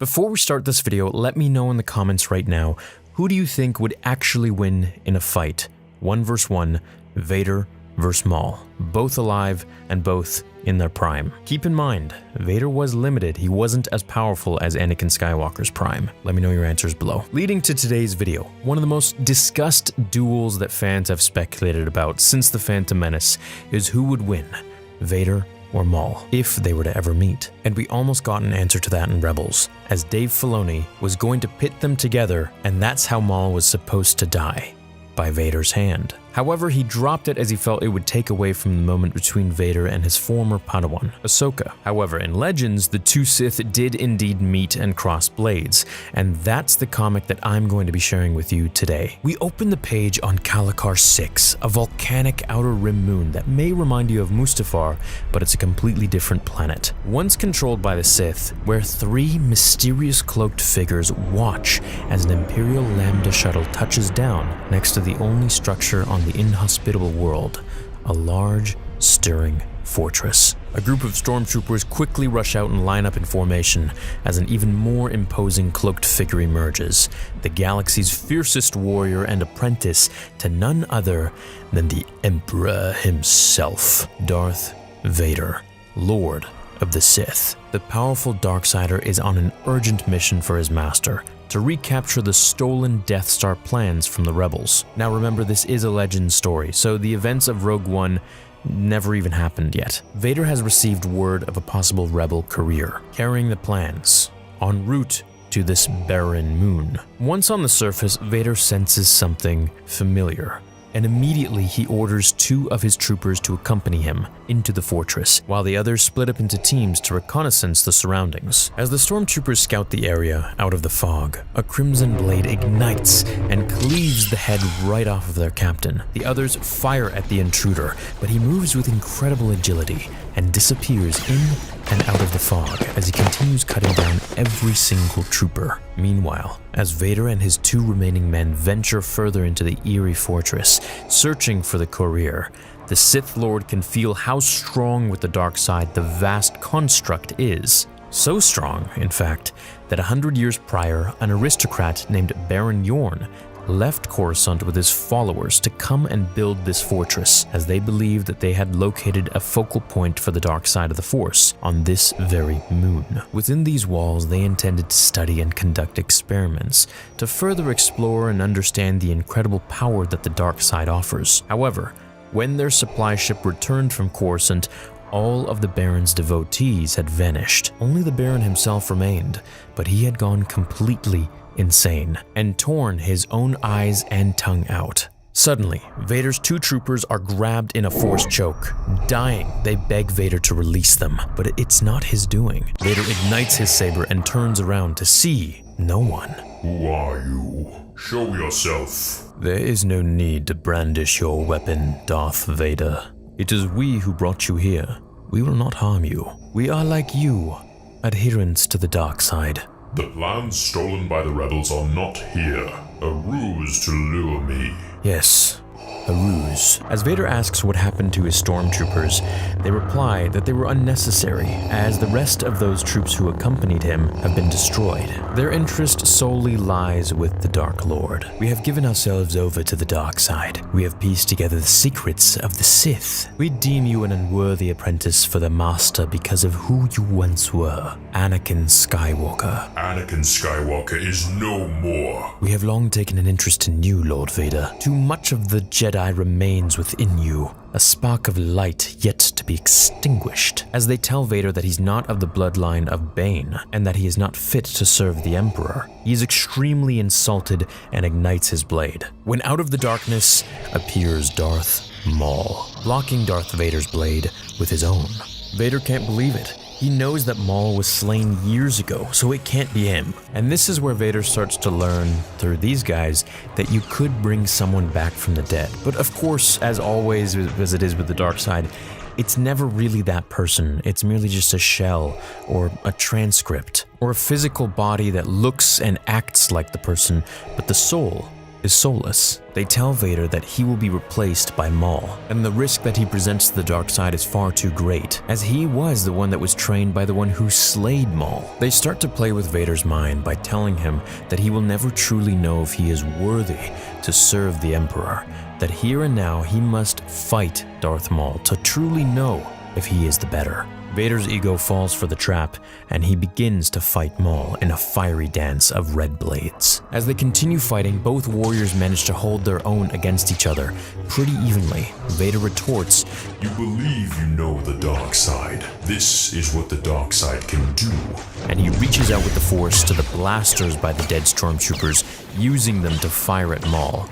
Before we start this video, let me know in the comments right now, who do you think would actually win in a fight? 1 vs 1, Vader vs Maul. Both alive and both in their prime. Keep in mind, Vader was limited. He wasn't as powerful as Anakin Skywalker's prime. Let me know your answers below. Leading to today's video, one of the most discussed duels that fans have speculated about since The Phantom Menace is who would win, Vader or Maul, if they were to ever meet. And we almost got an answer to that in Rebels, as Dave Filoni was going to pit them together, and that's how Maul was supposed to die, by Vader's hand. However, he dropped it as he felt it would take away from the moment between Vader and his former Padawan, Ahsoka. However, in Legends, the two Sith did indeed meet and cross blades, and that's the comic that I'm going to be sharing with you today. We open the page on Calikar 6, a volcanic outer rim moon that may remind you of Mustafar, but it's a completely different planet. Once controlled by the Sith, where 3 mysterious cloaked figures watch as an Imperial Lambda shuttle touches down next to the only structure on the inhospitable world, a large, stirring fortress. A group of stormtroopers quickly rush out and line up in formation as an even more imposing cloaked figure emerges, the galaxy's fiercest warrior and apprentice to none other than the Emperor himself, Darth Vader, Lord of the Sith. The powerful Darksider is on an urgent mission for his master, to recapture the stolen Death Star plans from the Rebels. Now remember, this is a Legends story, so the events of Rogue One never even happened yet. Vader has received word of a possible Rebel career, carrying the plans, en route to this barren moon. Once on the surface, Vader senses something familiar, and immediately he orders 2 of his troopers to accompany him into the fortress, while the others split up into teams to reconnaissance the surroundings. As the stormtroopers scout the area out of the fog, a crimson blade ignites and cleaves the head right off of their captain. The others fire at the intruder, but he moves with incredible agility and disappears in and out of the fog as he continues cutting down every single trooper. Meanwhile, as Vader and his 2 remaining men venture further into the eerie fortress, searching for the courier, the Sith Lord can feel how strong with the dark side the vast construct is. So strong, in fact, that 100 years prior, an aristocrat named Baron Yorn left Coruscant with his followers to come and build this fortress, as they believed that they had located a focal point for the dark side of the Force on this very moon. Within these walls, they intended to study and conduct experiments to further explore and understand the incredible power that the dark side offers. However, when their supply ship returned from Coruscant, all of the Baron's devotees had vanished. Only the Baron himself remained, but he had gone completely insane and torn his own eyes and tongue out. Suddenly, Vader's 2 troopers are grabbed in a force choke. Dying, they beg Vader to release them, but it's not his doing. Vader ignites his saber and turns around to see no one. Who are you? Show yourself. There is no need to brandish your weapon, Darth Vader. It is we who brought you here. We will not harm you. We are like you, adherents to the dark side. The plans stolen by the rebels are not here. A ruse to lure me. Yes, a ruse. As Vader asks what happened to his stormtroopers, they reply that they were unnecessary, as the rest of those troops who accompanied him have been destroyed. Their interest solely lies with the Dark Lord. We have given ourselves over to the dark side. We have pieced together the secrets of the Sith. We deem you an unworthy apprentice for the Master because of who you once were, Anakin Skywalker. Anakin Skywalker is no more. We have long taken an interest in you, Lord Vader. Too much of the Jedi remains within you, a spark of light yet to be extinguished. As they tell Vader that he's not of the bloodline of Bane, and that he is not fit to serve the Emperor, he is extremely insulted and ignites his blade. When out of the darkness appears Darth Maul, blocking Darth Vader's blade with his own. Vader can't believe it. He knows that Maul was slain years ago, so it can't be him. And this is where Vader starts to learn, through these guys, that you could bring someone back from the dead. But of course, as always, as it is with the dark side, it's never really that person. It's merely just a shell, or a transcript, or a physical body that looks and acts like the person, but the soul is soulless. They tell Vader that he will be replaced by Maul, and the risk that he presents to the dark side is far too great, as he was the one that was trained by the one who slayed Maul. They start to play with Vader's mind by telling him that he will never truly know if he is worthy to serve the Emperor, that here and now he must fight Darth Maul to truly know if he is the better. Vader's ego falls for the trap, and he begins to fight Maul in a fiery dance of red blades. As they continue fighting, both warriors manage to hold their own against each other pretty evenly. Vader retorts, "You believe you know the dark side. This is what the dark side can do." and he reaches out with the Force to the blasters by the dead stormtroopers, using them to fire at Maul.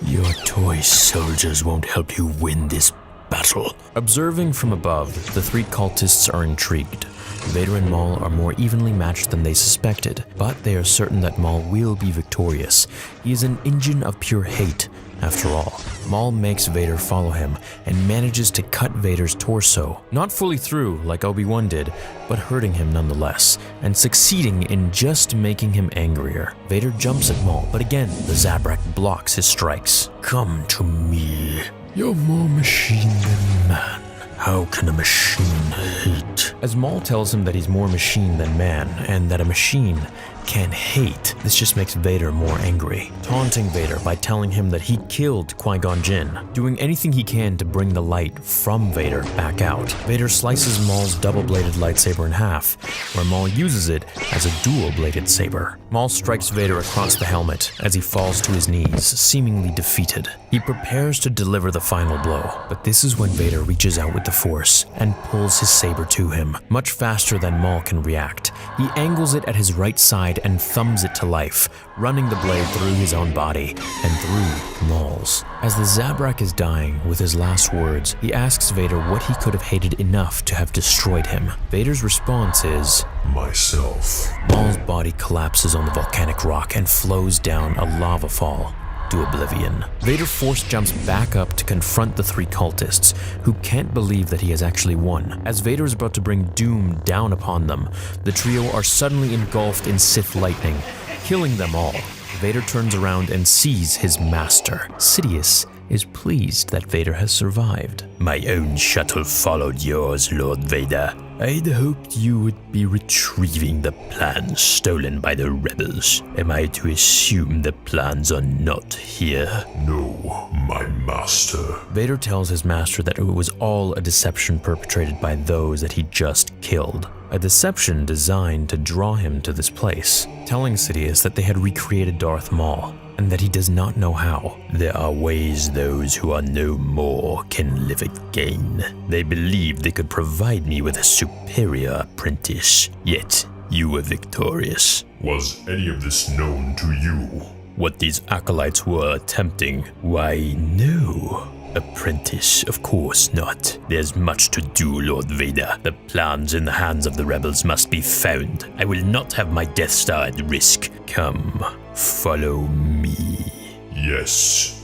"Your toy soldiers won't help you win this battle." Observing from above, the three cultists are intrigued. Vader and Maul are more evenly matched than they suspected, but they are certain that Maul will be victorious. He is an engine of pure hate, after all. Maul makes Vader follow him and manages to cut Vader's torso, not fully through like Obi-Wan did, but hurting him nonetheless, and succeeding in just making him angrier. Vader jumps at Maul, but again, the Zabrak blocks his strikes. "Come to me. You're more machine than man. How can a machine hate?" As Maul tells him that he's more machine than man, and that a machine can hate, this just makes Vader more angry, taunting Vader by telling him that he killed Qui-Gon Jinn, doing anything he can to bring the light from Vader back out. Vader slices Maul's double-bladed lightsaber in half, where Maul uses it as a dual-bladed saber. Maul strikes Vader across the helmet as he falls to his knees, seemingly defeated. He prepares to deliver the final blow, but this is when Vader reaches out with the Force and pulls his saber to him, much faster than Maul can react. He angles it at his right side and thumbs it to life, running the blade through his own body and through Maul's. As the Zabrak is dying, with his last words, he asks Vader what he could have hated enough to have destroyed him. Vader's response is, "Myself." Maul's body collapses on the volcanic rock and flows down a lava fall to oblivion. Vader force jumps back up to confront the three cultists, who can't believe that he has actually won. As Vader is about to bring doom down upon them, the trio are suddenly engulfed in Sith lightning, killing them all. Vader turns around and sees his master. Sidious is pleased that Vader has survived. "My own shuttle followed yours, Lord Vader. I'd hoped you would be retrieving the plans stolen by the rebels. Am I to assume the plans are not here?" "No, my master." Vader tells his master that it was all a deception perpetrated by those that he just killed. A deception designed to draw him to this place, telling Sidious that they had recreated Darth Maul, and that he does not know how. "There are ways those who are no more can live again. They believed they could provide me with a superior apprentice, yet you were victorious." "Was any of this known to you?" "What these acolytes were attempting? Why, no. Apprentice, of course not. There's much to do, Lord Vader. The plans in the hands of the rebels must be found. I will not have my Death Star at risk. Come, follow me." "Yes,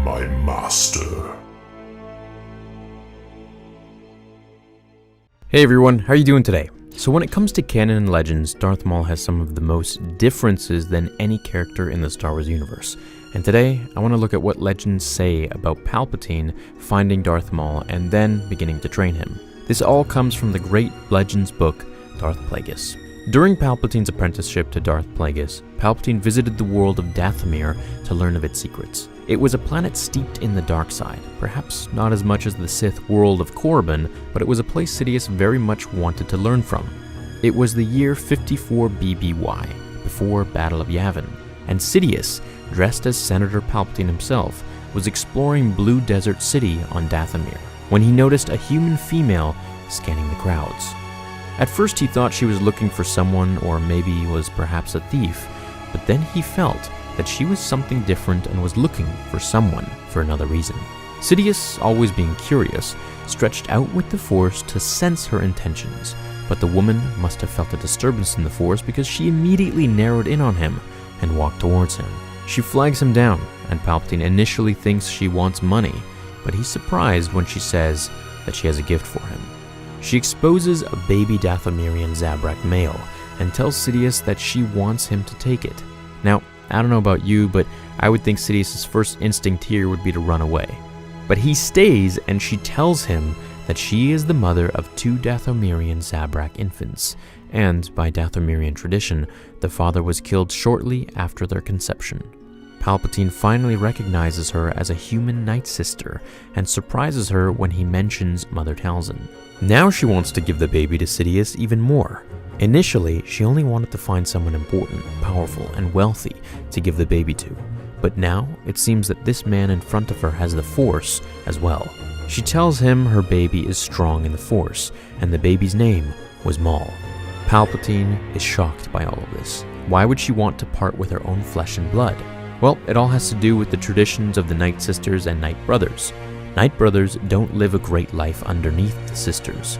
my master." Hey everyone, how are you doing today? So when it comes to canon and legends, Darth Maul has some of the most differences than any character in the Star Wars universe. And today, I want to look at what legends say about Palpatine finding Darth Maul and then beginning to train him. This all comes from the great Legends book, Darth Plagueis. During Palpatine's apprenticeship to Darth Plagueis, Palpatine visited the world of Dathomir to learn of its secrets. It was a planet steeped in the dark side, perhaps not as much as the Sith world of Korriban, but it was a place Sidious very much wanted to learn from. It was the year 54 BBY, before Battle of Yavin, and Sidious, dressed as Senator Palpatine himself, was exploring Blue Desert City on Dathomir, when he noticed a human female scanning the crowds. At first he thought she was looking for someone, or maybe was perhaps a thief, but then he felt that she was something different and was looking for someone for another reason. Sidious, always being curious, stretched out with the Force to sense her intentions, but the woman must have felt a disturbance in the Force because she immediately narrowed in on him and walked towards him. She flags him down, and Palpatine initially thinks she wants money, but he's surprised when she says that she has a gift for him. She exposes a baby Dathomirian Zabrak male and tells Sidious that she wants him to take it. Now, I don't know about you, but I would think Sidious's first instinct here would be to run away. But he stays, and she tells him that she is the mother of 2 Dathomirian Zabrak infants, and by Dathomirian tradition, the father was killed shortly after their conception. Palpatine finally recognizes her as a human Night Sister and surprises her when he mentions Mother Talzin. Now she wants to give the baby to Sidious even more. Initially, she only wanted to find someone important, powerful, and wealthy to give the baby to, but now it seems that this man in front of her has the Force as well. She tells him her baby is strong in the Force, and the baby's name was Maul. Palpatine is shocked by all of this. Why would she want to part with her own flesh and blood? Well, it all has to do with the traditions of the Night Sisters and Night Brothers. Night Brothers don't live a great life underneath the Sisters.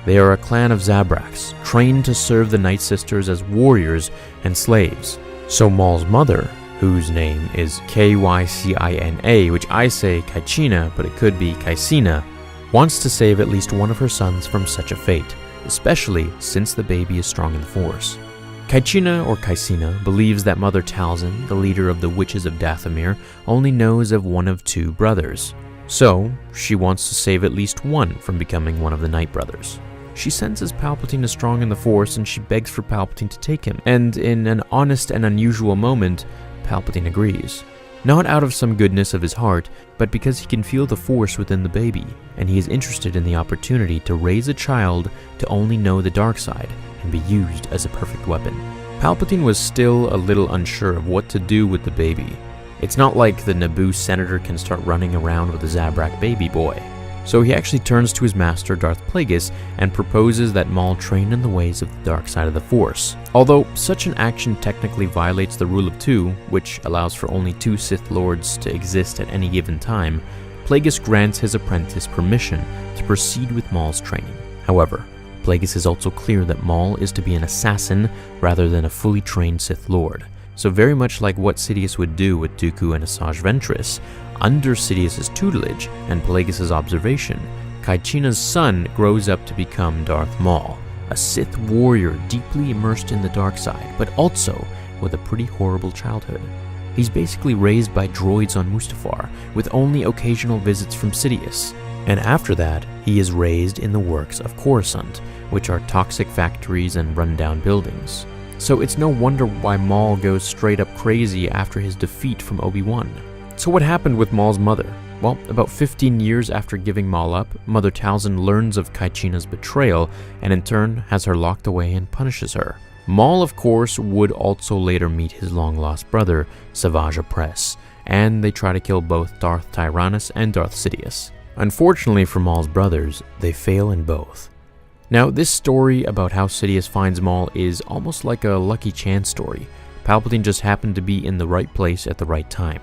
They are a clan of Zabraks, trained to serve the Night Sisters as warriors and slaves. So Maul's mother, whose name is Kycina, which I say Kycina, but it could be Kycina, wants to save at least one of her sons from such a fate, especially since the baby is strong in the Force. Kycina or Kycina believes that Mother Talzin, the leader of the Witches of Dathomir, only knows of one of 2 brothers. So, she wants to save at least one from becoming one of the Night Brothers. She senses Palpatine is strong in the Force and she begs for Palpatine to take him, and in an honest and unusual moment, Palpatine agrees. Not out of some goodness of his heart, but because he can feel the Force within the baby, and he is interested in the opportunity to raise a child to only know the dark side and be used as a perfect weapon. Palpatine was still a little unsure of what to do with the baby. It's not like the Naboo senator can start running around with a Zabrak baby boy. So he actually turns to his master Darth Plagueis and proposes that Maul train in the ways of the dark side of the Force. Although such an action technically violates the Rule of 2, which allows for only 2 Sith Lords to exist at any given time, Plagueis grants his apprentice permission to proceed with Maul's training. However, Plagueis is also clear that Maul is to be an assassin rather than a fully trained Sith Lord. So very much like what Sidious would do with Dooku and Asajj Ventress, under Sidious's tutelage and Plagueis' observation, Kycina's son grows up to become Darth Maul, a Sith warrior deeply immersed in the dark side, but also with a pretty horrible childhood. He's basically raised by droids on Mustafar, with only occasional visits from Sidious. And after that, he is raised in the works of Coruscant, which are toxic factories and rundown buildings. So it's no wonder why Maul goes straight up crazy after his defeat from Obi-Wan. So what happened with Maul's mother? Well, about 15 years after giving Maul up, Mother Talzin learns of Kycina's betrayal and in turn has her locked away and punishes her. Maul, of course, would also later meet his long-lost brother, Savage Opress, and they try to kill both Darth Tyrannus and Darth Sidious. Unfortunately for Maul's brothers, they fail in both. Now, this story about how Sidious finds Maul is almost like a lucky chance story. Palpatine just happened to be in the right place at the right time.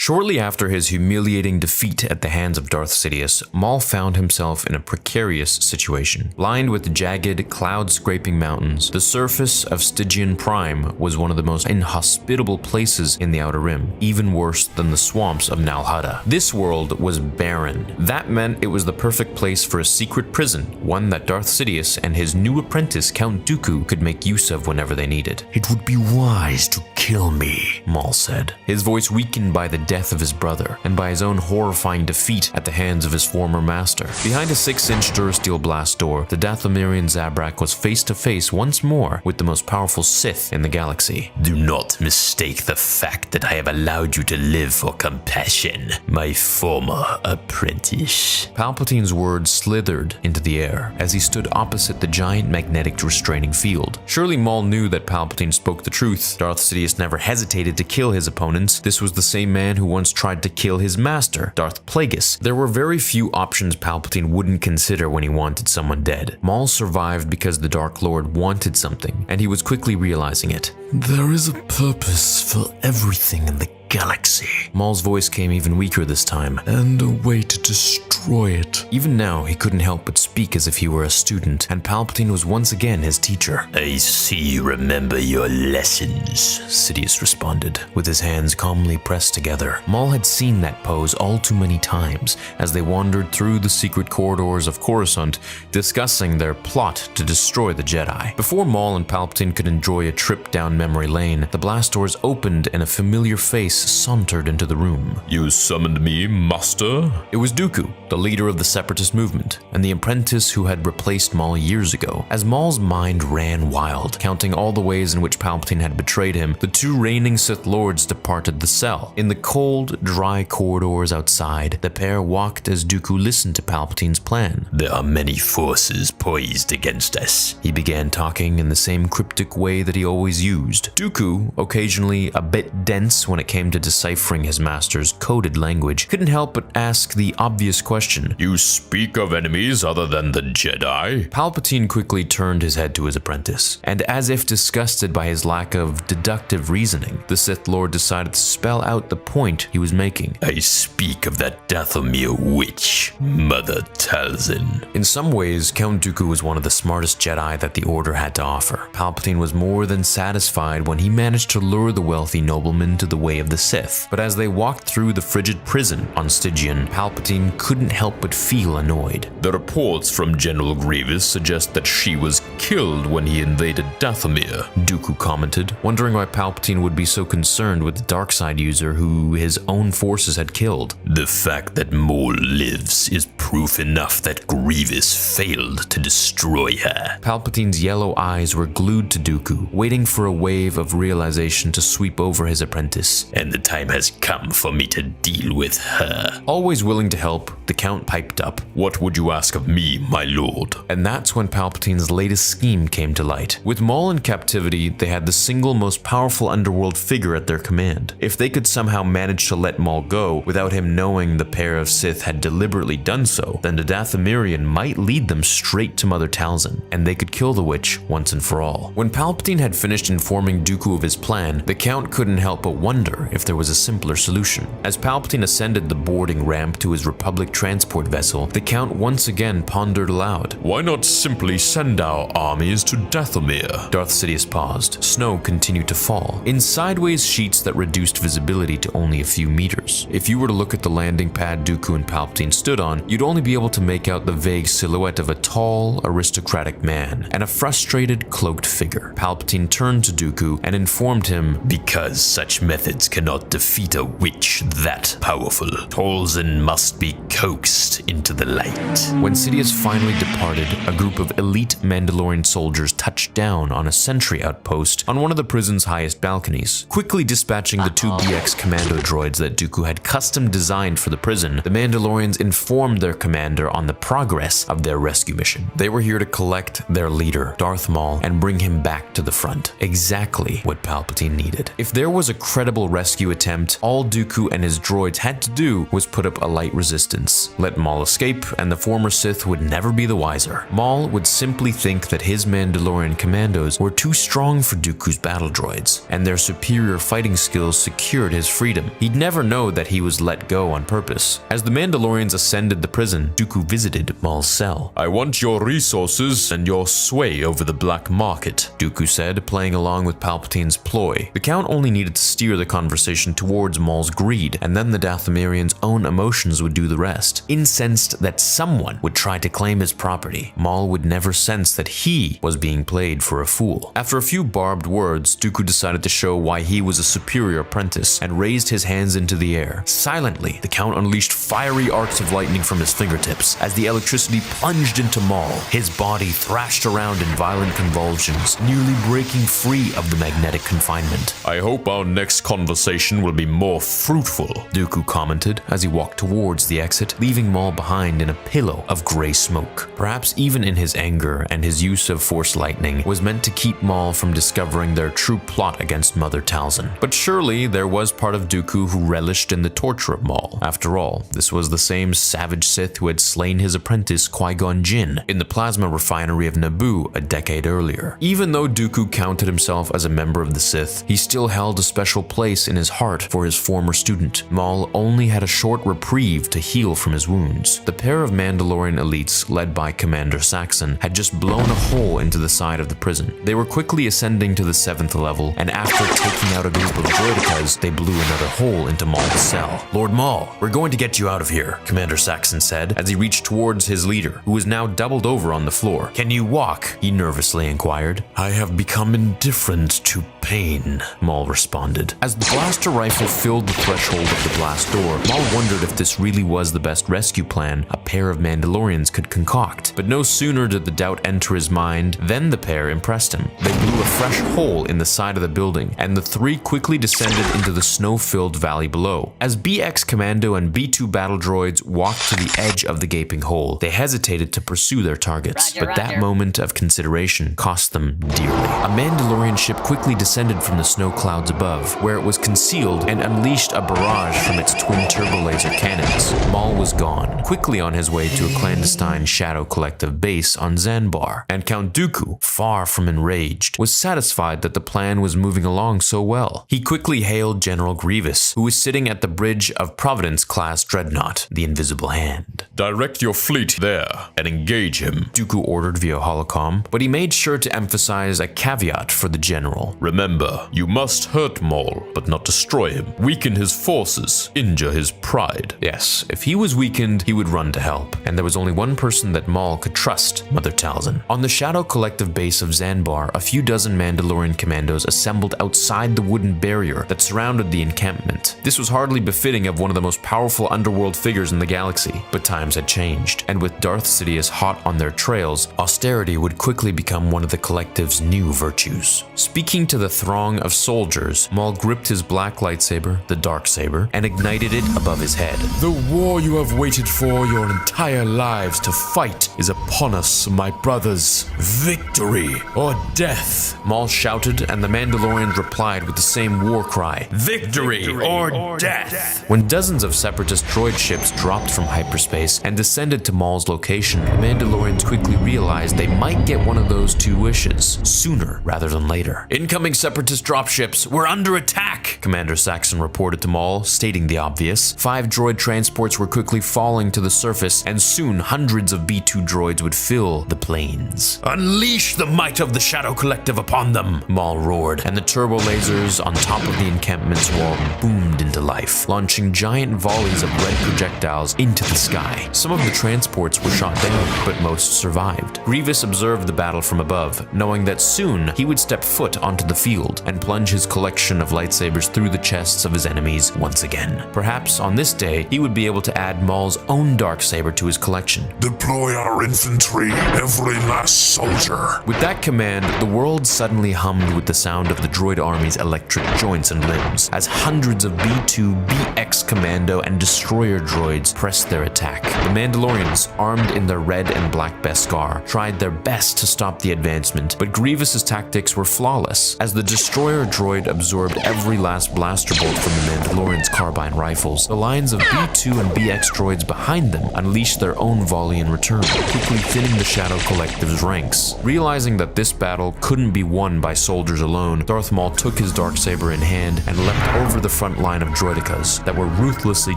Shortly after his humiliating defeat at the hands of Darth Sidious, Maul found himself in a precarious situation. Lined with jagged, cloud-scraping mountains, the surface of Stygian Prime was one of the most inhospitable places in the Outer Rim, even worse than the swamps of Nal Hutta. This world was barren. That meant it was the perfect place for a secret prison, one that Darth Sidious and his new apprentice Count Dooku could make use of whenever they needed. It would be wise to kill me, Maul said, his voice weakened by the death of his brother and by his own horrifying defeat at the hands of his former master. Behind a 6-inch durasteel blast door, the Dathomirian Zabrak was face to face once more with the most powerful Sith in the galaxy. Do not mistake the fact that I have allowed you to live for compassion, my former apprentice. Palpatine's words slithered into the air as he stood opposite the giant magnetic restraining field. Surely Maul knew that Palpatine spoke the truth. Darth Sidious never hesitated to kill his opponents. This was the same man who once tried to kill his master, Darth Plagueis. There were very few options Palpatine wouldn't consider when he wanted someone dead. Maul survived because the Dark Lord wanted something, and he was quickly realizing it. There is a purpose for everything in the galaxy. Maul's voice came even weaker this time. And a way to destroy destroy it. Even now, he couldn't help but speak as if he were a student, and Palpatine was once again his teacher. I see you remember your lessons, Sidious responded, with his hands calmly pressed together. Maul had seen that pose all too many times as they wandered through the secret corridors of Coruscant, discussing their plot to destroy the Jedi. Before Maul and Palpatine could enjoy a trip down memory lane, the blast doors opened and a familiar face sauntered into the room. You summoned me, Master? It was Dooku, the leader of the Separatist movement, and the apprentice who had replaced Maul years ago. As Maul's mind ran wild, counting all the ways in which Palpatine had betrayed him, the two reigning Sith Lords departed the cell. In the cold, dry corridors outside, the pair walked as Dooku listened to Palpatine's plan. There are many forces poised against us. He began talking in the same cryptic way that he always used. Dooku, occasionally a bit dense when it came to deciphering his master's coded language, couldn't help but ask the obvious question. You speak of enemies other than the Jedi? Palpatine quickly turned his head to his apprentice, and as if disgusted by his lack of deductive reasoning, the Sith Lord decided to spell out the point he was making. I speak of that Dathomir witch, Mother Talzin. In some ways, Count Dooku was one of the smartest Jedi that the Order had to offer. Palpatine was more than satisfied when he managed to lure the wealthy nobleman to the way of the Sith. But as they walked through the frigid prison on Stygian, Palpatine couldn't help but feel annoyed. The reports from General Grievous suggest that she was killed when he invaded Dathomir, Dooku commented, wondering why Palpatine would be so concerned with the dark side user who his own forces had killed. The fact that Maul lives is proof enough that Grievous failed to destroy her. Palpatine's yellow eyes were glued to Dooku, waiting for a wave of realization to sweep over his apprentice. And the time has come for me to deal with her. Always willing to help, the Count piped up. What would you ask of me, my lord? And that's when Palpatine's latest scheme came to light. With Maul in captivity, they had the single most powerful underworld figure at their command. If they could somehow manage to let Maul go without him knowing the pair of Sith had deliberately done so, then the Dathomirian might lead them straight to Mother Talzin, and they could kill the witch once and for all. When Palpatine had finished informing Dooku of his plan, the Count couldn't help but wonder if there was a simpler solution. As Palpatine ascended the boarding ramp to his Republic transport vessel, the Count once again pondered aloud. Why not simply send our armies to Dathomir? Darth Sidious paused. Snow continued to fall, in sideways sheets that reduced visibility to only a few meters. If you were to look at the landing pad Dooku and Palpatine stood on, you'd only be able to make out the vague silhouette of a tall, aristocratic man and a frustrated, cloaked figure. Palpatine turned to Dooku and informed him, because such methods cannot defeat a witch that powerful, Talzin must be coaxed into the light. When Sidious finally departed, a group of elite Mandalorian soldiers touched down on a sentry outpost on one of the prison's highest balconies. Quickly dispatching the two BX commando droids that Dooku had custom designed for the prison, the Mandalorians informed their commander on the progress of their rescue mission. They were here to collect their leader, Darth Maul, and bring him back to the front. Exactly what Palpatine needed. If there was a credible rescue attempt, all Dooku and his droids had to do was put up a light resistance. Let Maul escape, and the former Sith would never be the wiser. Maul would simply think that his Mandalorian commandos were too strong for Dooku's battle droids, and their superior fighting skills secured his freedom. He'd never know that he was let go on purpose. As the Mandalorians ascended the prison, Dooku visited Maul's cell. I want your resources and your sway over the black market, Dooku said, playing along with Palpatine's ploy. The Count only needed to steer the conversation towards Maul's greed, and then the Dathomirian's own emotions would do the rest. Incensed that someone would try to claim his property, Maul would never sense that he was being played for a fool. After a few barbed words, Dooku decided to show why he was a superior apprentice and raised his hands into the air. Silently, the Count unleashed fiery arcs of lightning from his fingertips. As the electricity plunged into Maul, his body thrashed around in violent convulsions, nearly breaking free of the magnetic confinement. I hope our next conversation will be more fruitful, Dooku commented as he walked towards the exit, leaving Maul behind in a pillow of gray smoke. Perhaps even in his anger and his use of Force lightning was meant to keep Maul from discovering their true plot against Mother Talzin. But surely there was part of Dooku who relished in the torture of Maul. After all, this was the same savage Sith who had slain his apprentice Qui-Gon Jinn in the plasma refinery of Naboo a decade earlier. Even though Dooku counted himself as a member of the Sith, he still held a special place in his heart for his former student. Maul only had a short reprieve to heal from from his wounds. The pair of Mandalorian elites, led by Commander Saxon, had just blown a hole into the side of the prison. They were quickly ascending to the 7th level, and after taking out a group of droidicas, they blew another hole into Maul's cell. Lord Maul, we're going to get you out of here, Commander Saxon said as he reached towards his leader, who was now doubled over on the floor. Can you walk? He nervously inquired. I have become indifferent to pain, Maul responded. As the blaster rifle filled the threshold of the blast door, Maul wondered if this really was the best rescue plan a pair of Mandalorians could concoct. But no sooner did the doubt enter his mind than the pair impressed him. They blew a fresh hole in the side of the building, and the three quickly descended into the snow-filled valley below. As BX Commando and B2 battle droids walked to the edge of the gaping hole, they hesitated to pursue their targets, but that moment of consideration cost them dearly. A Mandalorian ship quickly descended from the snow clouds above, where it was concealed and unleashed a barrage from its twin turbo laser cannons. Maul was gone, quickly on his way to a clandestine Shadow Collective base on Zanbar, and Count Dooku, far from enraged, was satisfied that the plan was moving along so well. He quickly hailed General Grievous, who was sitting at the bridge of Providence-class dreadnought, the Invisible Hand. Direct your fleet there and engage him, Dooku ordered via holocom, but he made sure to emphasize a caveat for the general. Remember, you must hurt Maul, but not destroy him. Weaken his forces, injure his pride. Yes, if he was weakened, he would run to help, and there was only one person that Maul could trust, Mother Talzin. On the Shadow Collective base of Zanbar, a few dozen Mandalorian commandos assembled outside the wooden barrier that surrounded the encampment. This was hardly befitting of one of the most powerful underworld figures in the galaxy, but times had changed, and with Darth Sidious hot on their trails, austerity would quickly become one of the Collective's new virtues. Speaking to the throng of soldiers, Maul gripped his black lightsaber, the Darksaber, and ignited it above his head. The war you have waited for your entire lives to fight is upon us, my brothers. Victory or death. Maul shouted, and the Mandalorians replied with the same war cry, Victory or death! When dozens of separatist droid ships dropped from hyperspace and descended to Maul's location, the Mandalorians quickly realized they might get one of those two wishes, sooner rather than later. Incoming separatist dropships, we're under attack, Commander Saxon reported to Maul, stating the obvious. 5 droid transports were quickly falling to the surface, and soon hundreds of B2 droids would fill the plains. Unleash the might of the Shadow Collective upon them, Maul roared, and the turbo lasers on top of the encampment's wall boomed into life, launching giant volleys of red projectiles into the sky. Some of the transports were shot down, but most survived. Grievous observed the battle from above, knowing that soon he would step foot onto the field and plunge his collection of lightsabers through the chests of his enemies once again. Perhaps on this day, he would be able to add Maul's own Darksaber to his collection. Deploy our infantry, every last soldier. With that command, the world suddenly hummed with the sound of the droid army's electric joints and limbs, as hundreds of B2, BX Commando, and Destroyer droids pressed their attack. The Mandalorians, armed in their red and black Beskar, tried their best to stop the advancement, but Grievous's tactics were flawless, as the Destroyer droid absorbed every last blaster bolt from the Mandalorians' carbine rifles. The lines of B2 and BX droids behind them unleashed their own volley in return, quickly thinning the Shadow Collective's ranks. Realizing that this battle couldn't be won by soldiers alone, Darth Maul took his Darksaber in hand and leapt over the front line of droidicas that were ruthlessly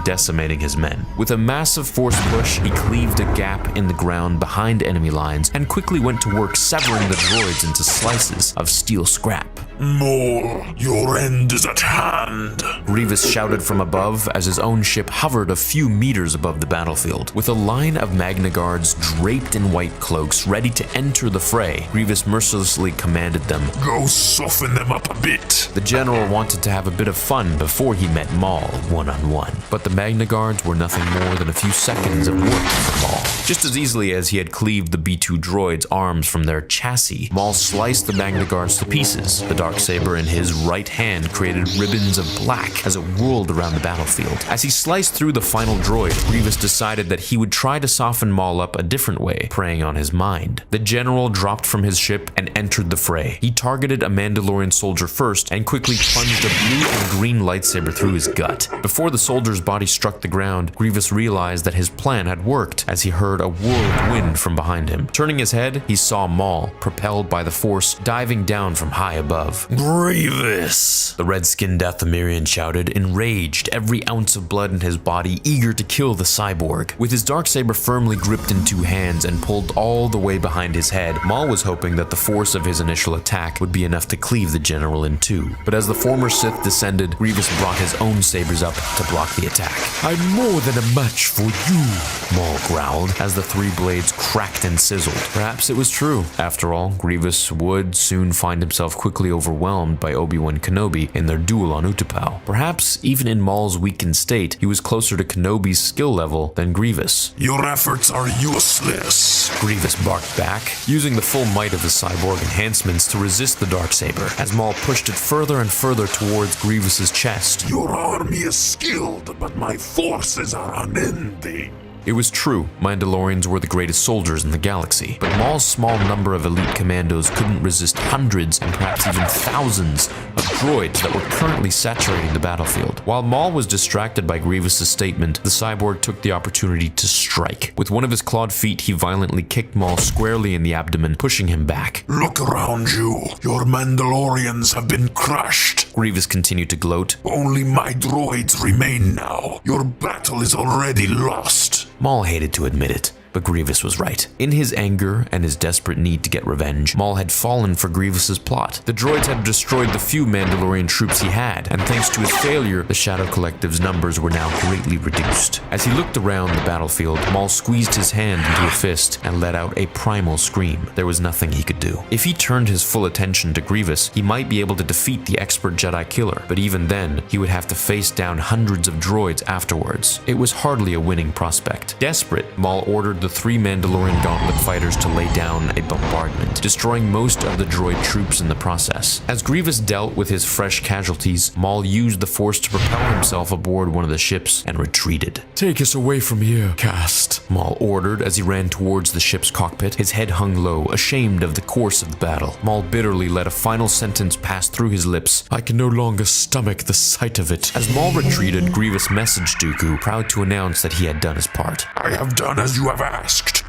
decimating his men. With a massive force push, he cleaved a gap in the ground behind enemy lines and quickly went to work severing the droids into slices of steel scrap. Maul, your end is at hand. Grievous shouted from above as his own ship hovered a few meters above the battlefield. With a line of Magna Guards draped in white cloaks ready to enter the fray, Grievous mercilessly commanded them, Go soften them up a bit. The general wanted to have a bit of fun before he met Maul one-on-one, but the Magna Guards were nothing more than a few seconds of work for Maul. Just as easily as he had cleaved the B2 droids' arms from their chassis, Maul sliced the Magna Guards to pieces. The Darksaber in his right hand created ribbons of black as it whirled around the battlefield. As he sliced through the final droid, Grievous decided that he would try to soften Maul up a different way, preying on his mind. The general dropped from his ship and entered the fray. He targeted a Mandalorian soldier first and quickly plunged a blue and green lightsaber through his gut. Before the soldier's body struck the ground, Grievous realized that his plan had worked as he heard a whirlwind from behind him. Turning his head, he saw Maul, propelled by the Force, diving down from high above. Grievous! The red-skinned Dathomirian shouted, enraged, every ounce of blood in his body eager to kill the cyborg. With his darksaber firmly gripped in two hands and pulled all the way behind his head, Maul was hoping that the force of his initial attack would be enough to cleave the general in two. But as the former Sith descended, Grievous brought his own sabers up to block the attack. I'm more than a match for you, Maul growled as the three blades cracked and sizzled. Perhaps it was true. After all, Grievous would soon find himself quickly overwhelmed by Obi-Wan Kenobi in their duel on Utapau. Perhaps even in Maul's weakened state, he was closer to Kenobi's skill level than Grievous. Your efforts are useless, Grievous barked back, using the full might of his cyborg enhancements to resist the darksaber, as Maul pushed it further and further towards Grievous's chest. Your army is skilled, but my forces are unending. It was true, Mandalorians were the greatest soldiers in the galaxy, but Maul's small number of elite commandos couldn't resist hundreds and perhaps even thousands of droids that were currently saturating the battlefield. While Maul was distracted by Grievous's statement, the cyborg took the opportunity to strike. With one of his clawed feet, he violently kicked Maul squarely in the abdomen, pushing him back. Look around you. Your Mandalorians have been crushed. Grievous continued to gloat. Only my droids remain now. Your battle is already lost. Maul hated to admit it, but Grievous was right. In his anger and his desperate need to get revenge, Maul had fallen for Grievous's plot. The droids had destroyed the few Mandalorian troops he had, and thanks to his failure, the Shadow Collective's numbers were now greatly reduced. As he looked around the battlefield, Maul squeezed his hand into a fist and let out a primal scream. There was nothing he could do. If he turned his full attention to Grievous, he might be able to defeat the expert Jedi killer, but even then, he would have to face down hundreds of droids afterwards. It was hardly a winning prospect. Desperate, Maul ordered the three Mandalorian gauntlet fighters to lay down a bombardment, destroying most of the droid troops in the process. As Grievous dealt with his fresh casualties, Maul used the Force to propel himself aboard one of the ships and retreated. Take us away from here, Cast, Maul ordered as he ran towards the ship's cockpit, his head hung low, ashamed of the course of the battle. Maul bitterly let a final sentence pass through his lips. I can no longer stomach the sight of it. As Maul retreated, Grievous messaged Dooku, proud to announce that he had done his part. I have done as you have asked.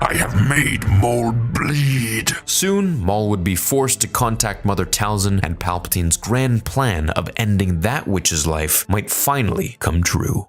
I have made Maul bleed. Soon, Maul would be forced to contact Mother Talzin, and Palpatine's grand plan of ending that witch's life might finally come true.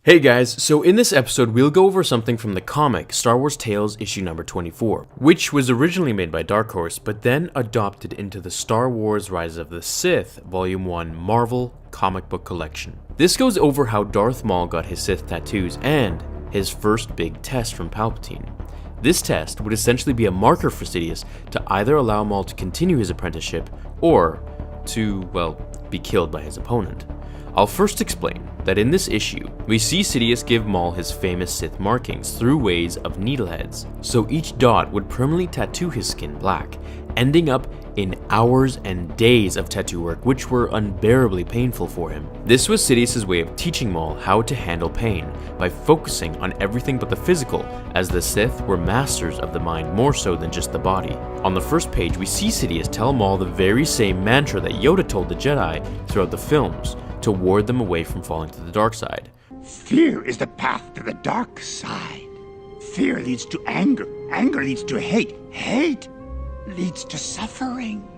Hey guys, so in this episode we'll go over something from the comic Star Wars Tales issue number 24, which was originally made by Dark Horse but then adopted into the Star Wars Rise of the Sith Volume 1 Marvel comic book collection. This goes over how Darth Maul got his Sith tattoos and his first big test from Palpatine. This test would essentially be a marker for Sidious to either allow Maul to continue his apprenticeship or to, well, be killed by his opponent. I'll first explain that in this issue, we see Sidious give Maul his famous Sith markings through ways of needleheads, so each dot would permanently tattoo his skin black, ending up in hours and days of tattoo work which were unbearably painful for him. This was Sidious's way of teaching Maul how to handle pain by focusing on everything but the physical, as the Sith were masters of the mind more so than just the body. On the first page, we see Sidious tell Maul the very same mantra that Yoda told the Jedi throughout the films to ward them away from falling to the dark side. Fear is the path to the dark side. Fear leads to anger. Anger leads to hate. Hate leads to suffering.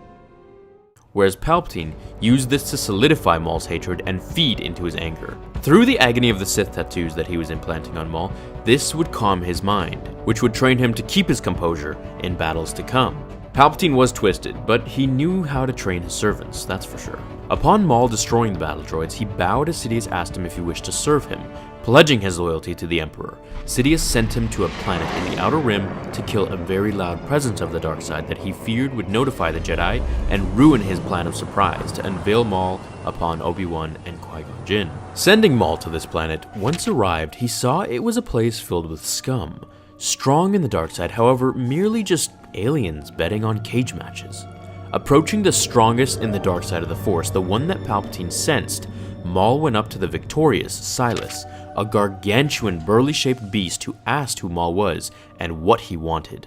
Whereas Palpatine used this to solidify Maul's hatred and feed into his anger. Through the agony of the Sith tattoos that he was implanting on Maul, this would calm his mind, which would train him to keep his composure in battles to come. Palpatine was twisted, but he knew how to train his servants, that's for sure. Upon Maul destroying the battle droids, he bowed as Sidious asked him if he wished to serve him, pledging his loyalty to the Emperor. Sidious sent him to a planet in the Outer Rim to kill a very loud presence of the dark side that he feared would notify the Jedi and ruin his plan of surprise to unveil Maul upon Obi-Wan and Qui-Gon Jinn. Sending Maul to this planet, once arrived, he saw it was a place filled with scum. Strong in the dark side, however, merely just aliens betting on cage matches. Approaching the strongest in the dark side of the Force, the one that Palpatine sensed, Maul went up to the victorious Silas, a gargantuan burly-shaped beast who asked who Maul was and what he wanted.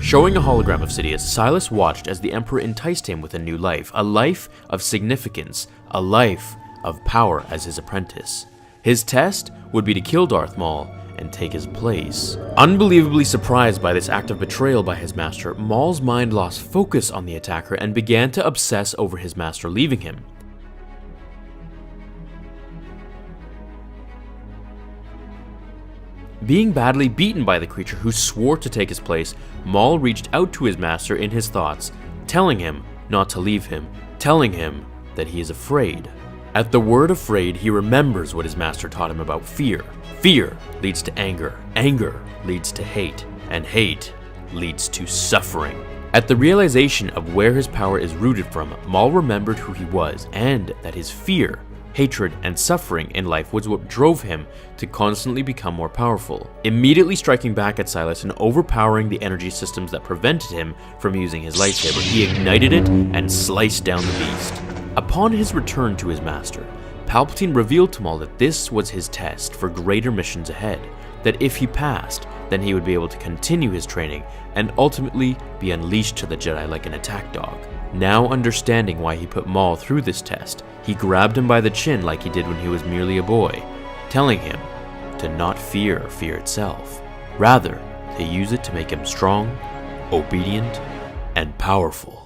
Showing a hologram of Sidious, Silas watched as the Emperor enticed him with a new life, a life of significance, a life of power as his apprentice. His test would be to kill Darth Maul and take his place. Unbelievably surprised by this act of betrayal by his master, Maul's mind lost focus on the attacker and began to obsess over his master leaving him. Being badly beaten by the creature who swore to take his place, Maul reached out to his master in his thoughts, telling him not to leave him, telling him that he is afraid. At the word afraid, he remembers what his master taught him about fear. Fear leads to anger, anger leads to hate, and hate leads to suffering. At the realization of where his power is rooted from, Maul remembered who he was and that his fear, hatred, and suffering in life was what drove him to constantly become more powerful. Immediately striking back at Silas and overpowering the energy systems that prevented him from using his lightsaber, he ignited it and sliced down the beast. Upon his return to his master, Palpatine revealed to Maul that this was his test for greater missions ahead, that if he passed, then he would be able to continue his training and ultimately be unleashed to the Jedi like an attack dog. Now understanding why he put Maul through this test, he grabbed him by the chin like he did when he was merely a boy, telling him to not fear fear itself, rather to use it to make him strong, obedient, and powerful.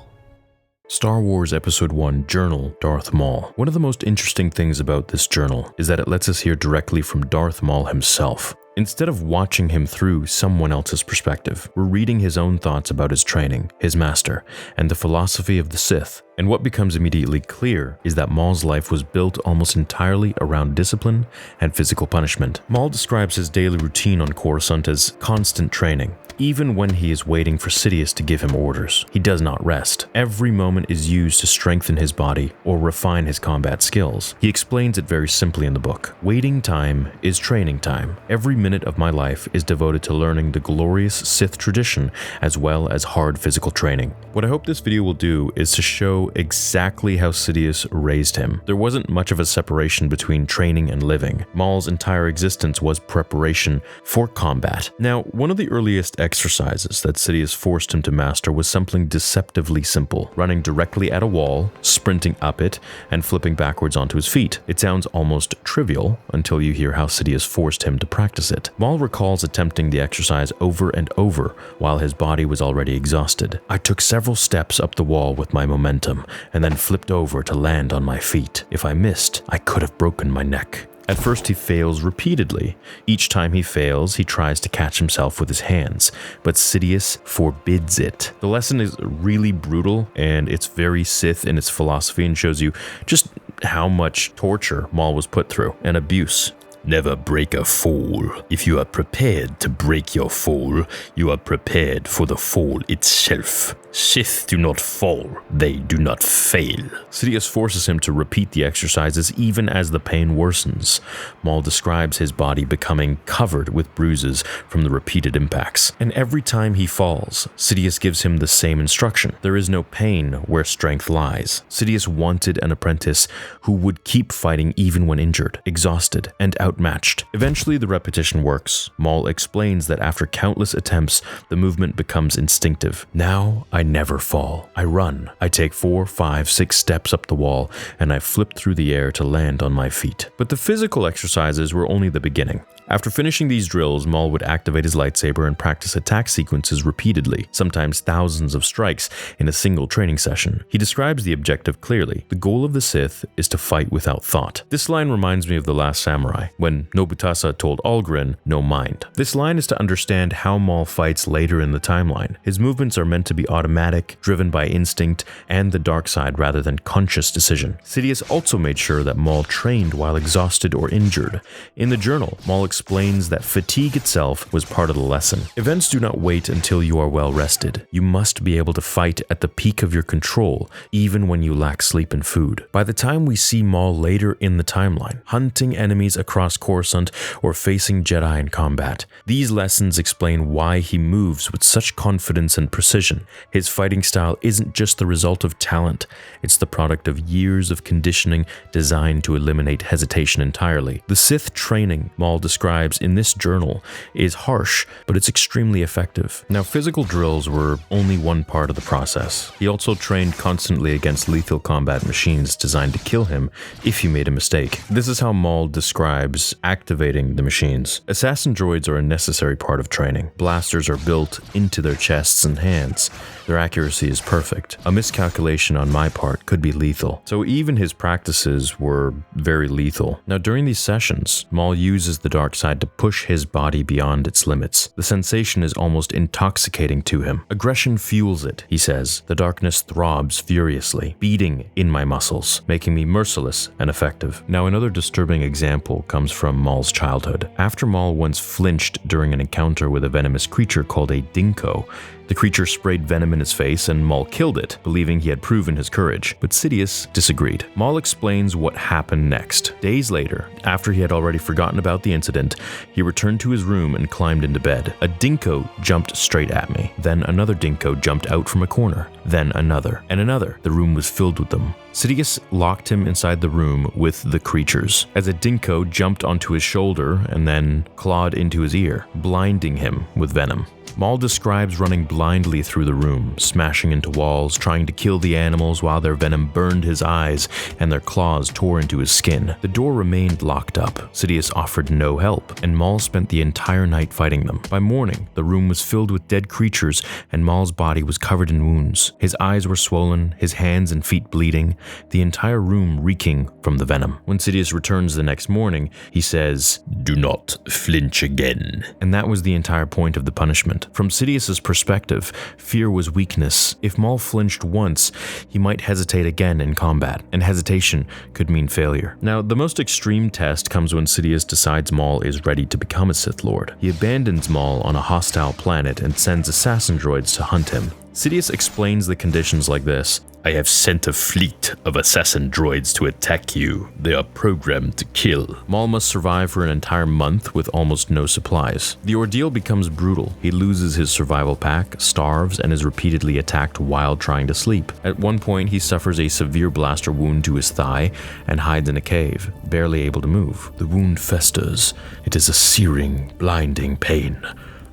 Star Wars Episode 1 Journal Darth Maul. One of the most interesting things about this journal is that it lets us hear directly from Darth Maul himself. Instead of watching him through someone else's perspective, we're reading his own thoughts about his training, his master, and the philosophy of the Sith. And what becomes immediately clear is that Maul's life was built almost entirely around discipline and physical punishment. Maul describes his daily routine on Coruscant as constant training. Even when he is waiting for Sidious to give him orders, he does not rest. Every moment is used to strengthen his body or refine his combat skills. He explains it very simply in the book. Waiting time is training time. Every minute of my life is devoted to learning the glorious Sith tradition as well as hard physical training. What I hope this video will do is to show exactly how Sidious raised him. There wasn't much of a separation between training and living. Maul's entire existence was preparation for combat. Now, one of the earliest exercises that Sidious forced him to master was something deceptively simple, running directly at a wall, sprinting up it, and flipping backwards onto his feet. It sounds almost trivial until you hear how Sidious forced him to practice it. Maul recalls attempting the exercise over and over while his body was already exhausted. I took several steps up the wall with my momentum and then flipped over to land on my feet. If I missed, I could have broken my neck. At first, he fails repeatedly. Each time he fails, he tries to catch himself with his hands, but Sidious forbids it. The lesson is really brutal, and it's very Sith in its philosophy and shows you just how much torture Maul was put through and abuse. Never break a fall. If you are prepared to break your fall, you are prepared for the fall itself. Sith do not fall, they do not fail. Sidious forces him to repeat the exercises even as the pain worsens. Maul describes his body becoming covered with bruises from the repeated impacts. And every time he falls, Sidious gives him the same instruction. There is no pain where strength lies. Sidious wanted an apprentice who would keep fighting even when injured, exhausted, and outmatched. Eventually, the repetition works. Maul explains that after countless attempts, the movement becomes instinctive. Now, I never fall. I run. I take 4, 5, 6 steps up the wall, and I flip through the air to land on my feet. But the physical exercises were only the beginning. After finishing these drills, Maul would activate his lightsaber and practice attack sequences repeatedly, sometimes thousands of strikes in a single training session. He describes the objective clearly. The goal of the Sith is to fight without thought. This line reminds me of The Last Samurai, when Nobutasa told Algren, "No mind." This line is to understand how Maul fights later in the timeline. His movements are meant to be automatic, driven by instinct and the dark side rather than conscious decision. Sidious also made sure that Maul trained while exhausted or injured. In the journal, Maul explains that fatigue itself was part of the lesson. Events do not wait until you are well rested. You must be able to fight at the peak of your control, even when you lack sleep and food. By the time we see Maul later in the timeline, hunting enemies across Coruscant or facing Jedi in combat, these lessons explain why he moves with such confidence and precision. His fighting style isn't just the result of talent, it's the product of years of conditioning designed to eliminate hesitation entirely. The Sith training Maul describes in this journal is harsh, but it's extremely effective. Now, physical drills were only one part of the process. He also trained constantly against lethal combat machines designed to kill him if he made a mistake. This is how Maul describes describes activating the machines. Assassin droids are a necessary part of training. Blasters are built into their chests and hands. Their accuracy is perfect. A miscalculation on my part could be lethal. So even his practices were very lethal. Now during these sessions, Maul uses the dark side to push his body beyond its limits. The sensation is almost intoxicating to him. Aggression fuels it, he says. The darkness throbs furiously, beating in my muscles, making me merciless and effective. Now another disturbing example comes from Maul's childhood. After Maul once flinched during an encounter with a venomous creature called a dinko, the creature sprayed venom in his face and Maul killed it, believing he had proven his courage. But Sidious disagreed. Maul explains what happened next. Days later, after he had already forgotten about the incident, he returned to his room and climbed into bed. A dinko jumped straight at me. Then another dinko jumped out from a corner. Then another, and another. The room was filled with them. Sidious locked him inside the room with the creatures, as a dinko jumped onto his shoulder and then clawed into his ear, blinding him with venom. Maul describes running blindly through the room, smashing into walls, trying to kill the animals while their venom burned his eyes and their claws tore into his skin. The door remained locked up. Sidious offered no help, and Maul spent the entire night fighting them. By morning, the room was filled with dead creatures, and Maul's body was covered in wounds. His eyes were swollen, his hands and feet bleeding, the entire room reeking from the venom. When Sidious returns the next morning, he says, "Do not flinch again." And that was the entire point of the punishment. From Sidious's perspective, fear was weakness. If Maul flinched once, he might hesitate again in combat, and hesitation could mean failure. Now, the most extreme test comes when Sidious decides Maul is ready to become a Sith Lord. He abandons Maul on a hostile planet and sends assassin droids to hunt him. Sidious explains the conditions like this. "I have sent a fleet of assassin droids to attack you. They are programmed to kill." Maul must survive for an entire month with almost no supplies. The ordeal becomes brutal. He loses his survival pack, starves, and is repeatedly attacked while trying to sleep. At one point, he suffers a severe blaster wound to his thigh and hides in a cave, barely able to move. The wound festers. It is a searing, blinding pain.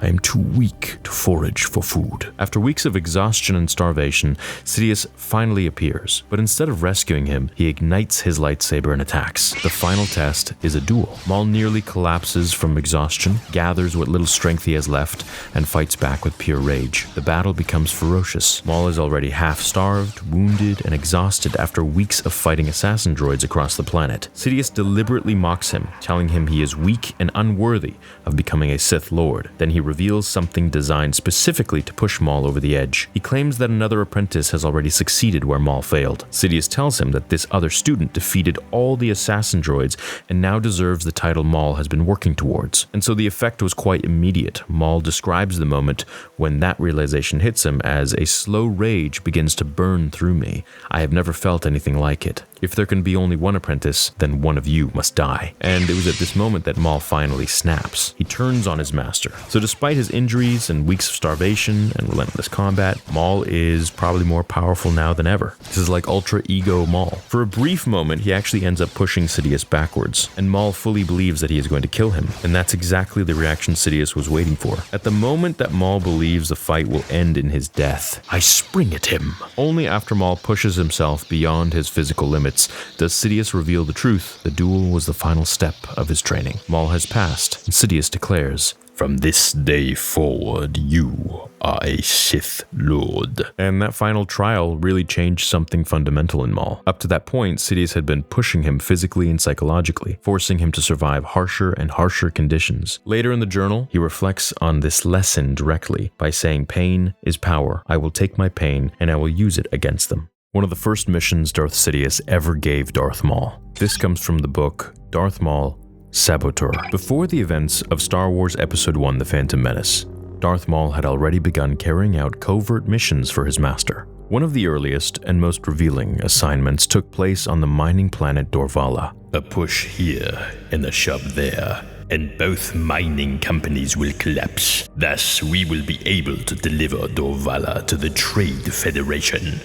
I am too weak to forage for food. After weeks of exhaustion and starvation, Sidious finally appears, but instead of rescuing him, he ignites his lightsaber and attacks. The final test is a duel. Maul nearly collapses from exhaustion, gathers what little strength he has left, and fights back with pure rage. The battle becomes ferocious. Maul is already half-starved, wounded, and exhausted after weeks of fighting assassin droids across the planet. Sidious deliberately mocks him, telling him he is weak and unworthy of becoming a Sith Lord. Then he reveals something designed specifically to push Maul over the edge. He claims that another apprentice has already succeeded where Maul failed. Sidious tells him that this other student defeated all the assassin droids and now deserves the title Maul has been working towards. And so the effect was quite immediate. Maul describes the moment when that realization hits him as a slow rage begins to burn through me. I have never felt anything like it. If there can be only one apprentice, then one of you must die. And it was at this moment that Maul finally snaps. He turns on his master. So despite his injuries and weeks of starvation and relentless combat, Maul is probably more powerful now than ever. This is like Ultra Ego Maul. For a brief moment, he actually ends up pushing Sidious backwards, and Maul fully believes that he is going to kill him. And that's exactly the reaction Sidious was waiting for. At the moment that Maul believes the fight will end in his death, I spring at him. Only after Maul pushes himself beyond his physical limits does Sidious reveal the truth. The duel was the final step of his training. Maul has passed, and Sidious declares, "From this day forward, you are a Sith Lord." And that final trial really changed something fundamental in Maul. Up to that point, Sidious had been pushing him physically and psychologically, forcing him to survive harsher and harsher conditions. Later in the journal, he reflects on this lesson directly by saying, "Pain is power. I will take my pain and I will use it against them." One of the first missions Darth Sidious ever gave Darth Maul. This comes from the book Darth Maul, Saboteur. Before the events of Star Wars Episode 1, The Phantom Menace, Darth Maul had already begun carrying out covert missions for his master. One of the earliest and most revealing assignments took place on the mining planet Dorvala. A push here and a shove there, and both mining companies will collapse. Thus, we will be able to deliver Dorvala to the Trade Federation.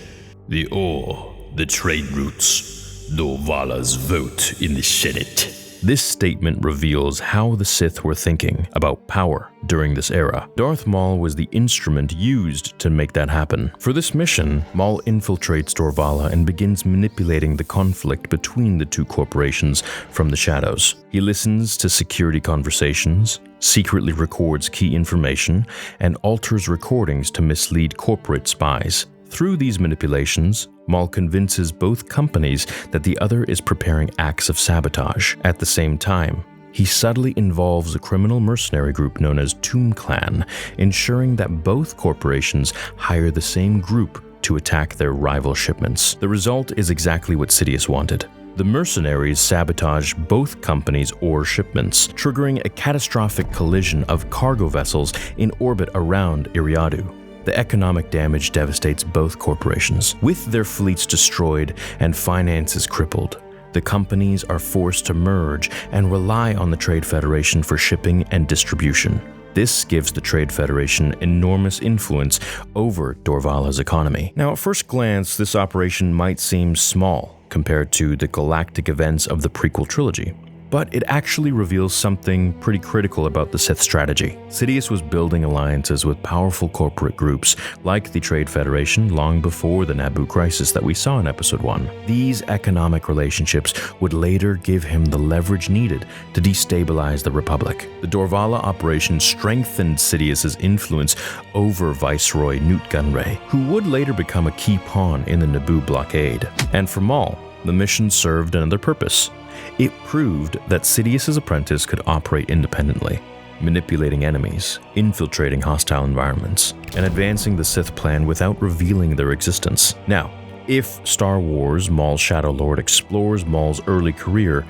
The ore, the trade routes, Dorvala's vote in the Senate. This statement reveals how the Sith were thinking about power during this era. Darth Maul was the instrument used to make that happen. For this mission, Maul infiltrates Dorvala and begins manipulating the conflict between the two corporations from the shadows. He listens to security conversations, secretly records key information, and alters recordings to mislead corporate spies. Through these manipulations, Maul convinces both companies that the other is preparing acts of sabotage. At the same time, he subtly involves a criminal mercenary group known as Tomb Clan, ensuring that both corporations hire the same group to attack their rival shipments. The result is exactly what Sidious wanted. The mercenaries sabotage both companies' ore shipments, triggering a catastrophic collision of cargo vessels in orbit around Eriadu. The economic damage devastates both corporations. With their fleets destroyed and finances crippled, the companies are forced to merge and rely on the Trade Federation for shipping and distribution. This gives the Trade Federation enormous influence over Dorvala's economy. Now, at first glance, this operation might seem small compared to the galactic events of the prequel trilogy, but it actually reveals something pretty critical about the Sith strategy. Sidious was building alliances with powerful corporate groups like the Trade Federation long before the Naboo crisis that we saw in Episode 1. These economic relationships would later give him the leverage needed to destabilize the Republic. The Dorvala operation strengthened Sidious's influence over Viceroy Newt Gunray, who would later become a key pawn in the Naboo blockade. And for Maul, the mission served another purpose. It proved that Sidious's apprentice could operate independently, manipulating enemies, infiltrating hostile environments, and advancing the Sith plan without revealing their existence. Now, if Star Wars Maul's Shadow Lord explores Maul's early career,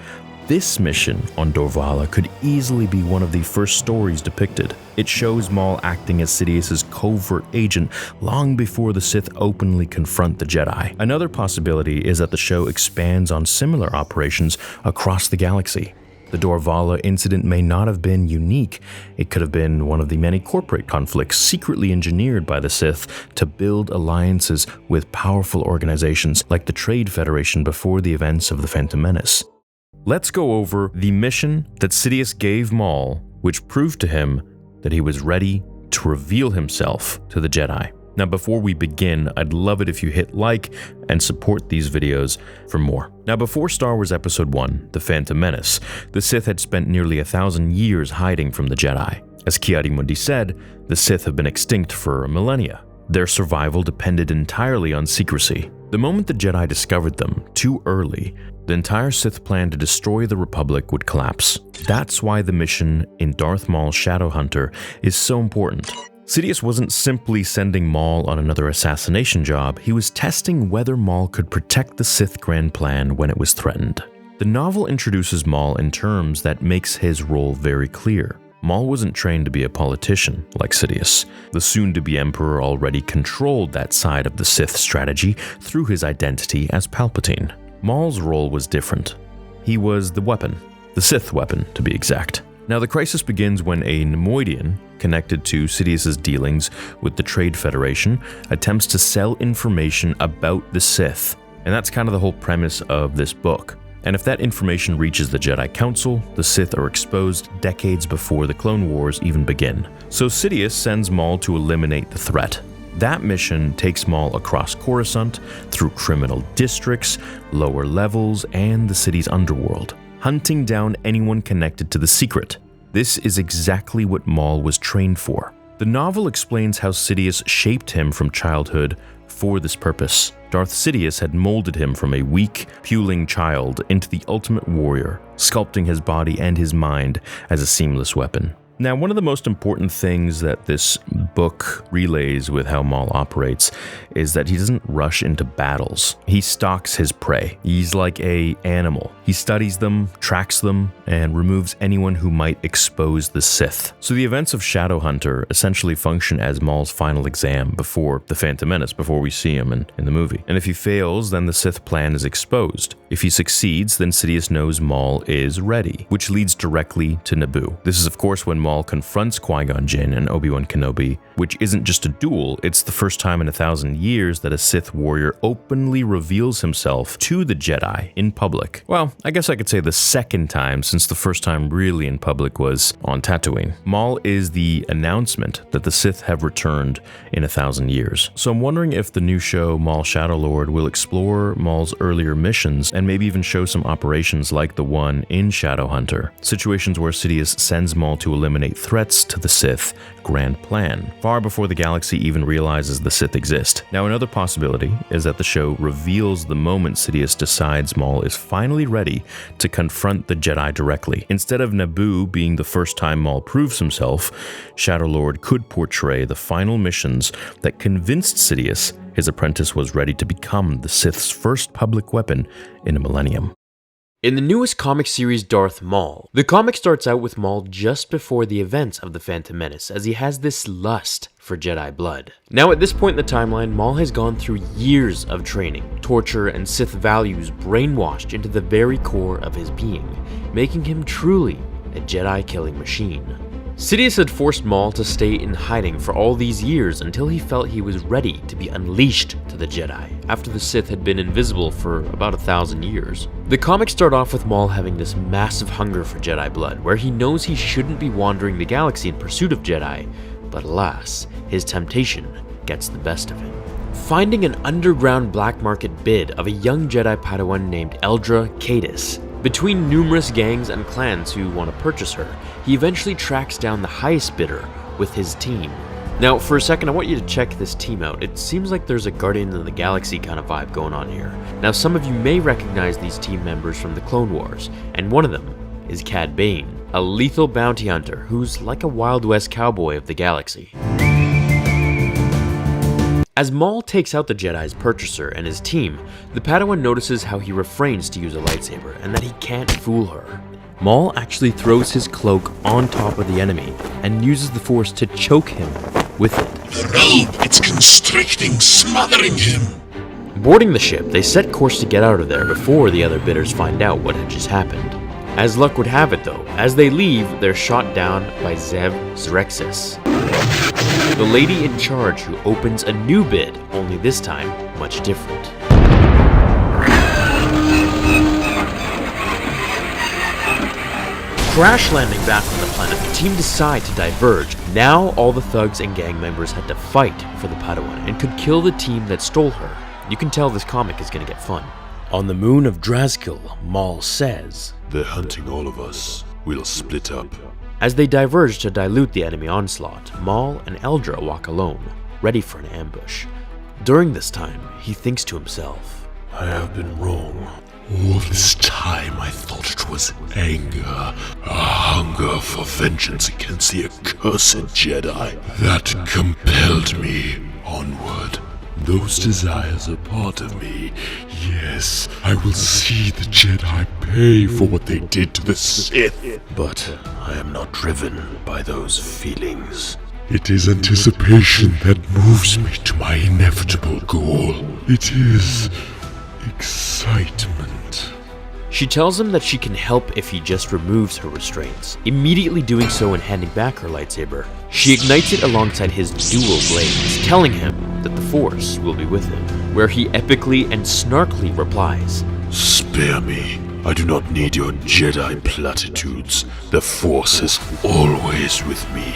this mission on Dorvala could easily be one of the first stories depicted. It shows Maul acting as Sidious's covert agent long before the Sith openly confront the Jedi. Another possibility is that the show expands on similar operations across the galaxy. The Dorvala incident may not have been unique. It could have been one of the many corporate conflicts secretly engineered by the Sith to build alliances with powerful organizations like the Trade Federation before the events of the Phantom Menace. Let's go over the mission that Sidious gave Maul, which proved to him that he was ready to reveal himself to the Jedi. Now, before we begin, I'd love it if you hit like and support these videos for more. Now, before Star Wars Episode 1, The Phantom Menace, the Sith had spent nearly 1,000 years hiding from the Jedi. As Ki-Adi-Mundi said, the Sith have been extinct for millennia. Their survival depended entirely on secrecy. The moment the Jedi discovered them, too early, the entire Sith plan to destroy the Republic would collapse. That's why the mission in Darth Maul's Shadowhunter is so important. Sidious wasn't simply sending Maul on another assassination job, he was testing whether Maul could protect the Sith grand plan when it was threatened. The novel introduces Maul in terms that makes his role very clear. Maul wasn't trained to be a politician like Sidious. The soon-to-be Emperor already controlled that side of the Sith strategy through his identity as Palpatine. Maul's role was different. He was the weapon, the Sith weapon to be exact. Now, the crisis begins when a Neimoidian, connected to Sidious's dealings with the Trade Federation, attempts to sell information about the Sith. And that's kind of the whole premise of this book. And if that information reaches the Jedi Council, the Sith are exposed decades before the Clone Wars even begin. So Sidious sends Maul to eliminate the threat. That mission takes Maul across Coruscant, through criminal districts, lower levels, and the city's underworld, hunting down anyone connected to the secret. This is exactly what Maul was trained for. The novel explains how Sidious shaped him from childhood for this purpose. Darth Sidious had molded him from a weak, puling child into the ultimate warrior, sculpting his body and his mind as a seamless weapon. Now, one of the most important things that this book relays with how Maul operates is that he doesn't rush into battles. He stalks his prey. He's like an animal. He studies them, tracks them, and removes anyone who might expose the Sith. So the events of Shadowhunter essentially function as Maul's final exam before the Phantom Menace, before we see him in the movie. And if he fails, then the Sith plan is exposed. If he succeeds, then Sidious knows Maul is ready, which leads directly to Naboo. This is, of course, when Maul confronts Qui-Gon Jinn and Obi-Wan Kenobi, which isn't just a duel, it's the first time in 1,000 years that a Sith warrior openly reveals himself to the Jedi in public. Well, I guess I could say the second time, since the first time really in public was on Tatooine. Maul is the announcement that the Sith have returned in 1,000 years. So I'm wondering if the new show, Maul Shadow Lord, will explore Maul's earlier missions and maybe even show some operations like the one in Shadowhunter. Situations where Sidious sends Maul to eliminate threats to the Sith grand plan, far before the galaxy even realizes the Sith exist. Now, another possibility is that the show reveals the moment Sidious decides Maul is finally ready to confront the Jedi directly. Instead of Naboo being the first time Maul proves himself, Shadow Lord could portray the final missions that convinced Sidious his apprentice was ready to become the Sith's first public weapon in a millennium. In the newest comic series Darth Maul, the comic starts out with Maul just before the events of the Phantom Menace, as he has this lust for Jedi blood. Now at this point in the timeline, Maul has gone through years of training, torture, and Sith values brainwashed into the very core of his being, making him truly a Jedi-killing machine. Sidious had forced Maul to stay in hiding for all these years until he felt he was ready to be unleashed to the Jedi, after the Sith had been invisible for about 1,000 years. The comics start off with Maul having this massive hunger for Jedi blood, where he knows he shouldn't be wandering the galaxy in pursuit of Jedi, but alas, his temptation gets the best of him. Finding an underground black market bid of a young Jedi Padawan named Eldra Cadis. Between numerous gangs and clans who want to purchase her, he eventually tracks down the highest bidder with his team. Now, for a second, I want you to check this team out. It seems like there's a Guardian of the Galaxy kind of vibe going on here. Now, some of you may recognize these team members from the Clone Wars, and one of them is Cad Bane, a lethal bounty hunter who's like a Wild West cowboy of the galaxy. As Maul takes out the Jedi's purchaser and his team, the Padawan notices how he refrains to use a lightsaber and that he can't fool her. Maul actually throws his cloak on top of the enemy and uses the Force to choke him with it. The robe, it's constricting, smothering him. Boarding the ship, they set course to get out of there before the other bidders find out what had just happened. As luck would have it though, as they leave, they're shot down by Zev Zrexis, the lady in charge who opens a new bid, only this time much different. Crash landing back on the planet, the team decide to diverge. Now all the thugs and gang members had to fight for the Padawan and could kill the team that stole her. You can tell this comic is gonna get fun. On the moon of Drazkil, Maul says, "They're hunting all of us. We'll split up." As they diverge to dilute the enemy onslaught, Maul and Eldra walk alone, ready for an ambush. During this time, he thinks to himself, I have been wrong. All this time I thought it was anger, a hunger for vengeance against the accursed Jedi that compelled me onward. Those desires are part of me. Yes, I will see the Jedi pay for what they did to the Sith. But I am not driven by those feelings. It is anticipation that moves me to my inevitable goal. It is excitement. She tells him that she can help if he just removes her restraints, immediately doing so and handing back her lightsaber. She ignites it alongside his dual blades, telling him that the Force will be with him, where he epically and snarkily replies, Spare me. I do not need your Jedi platitudes. The Force is always with me.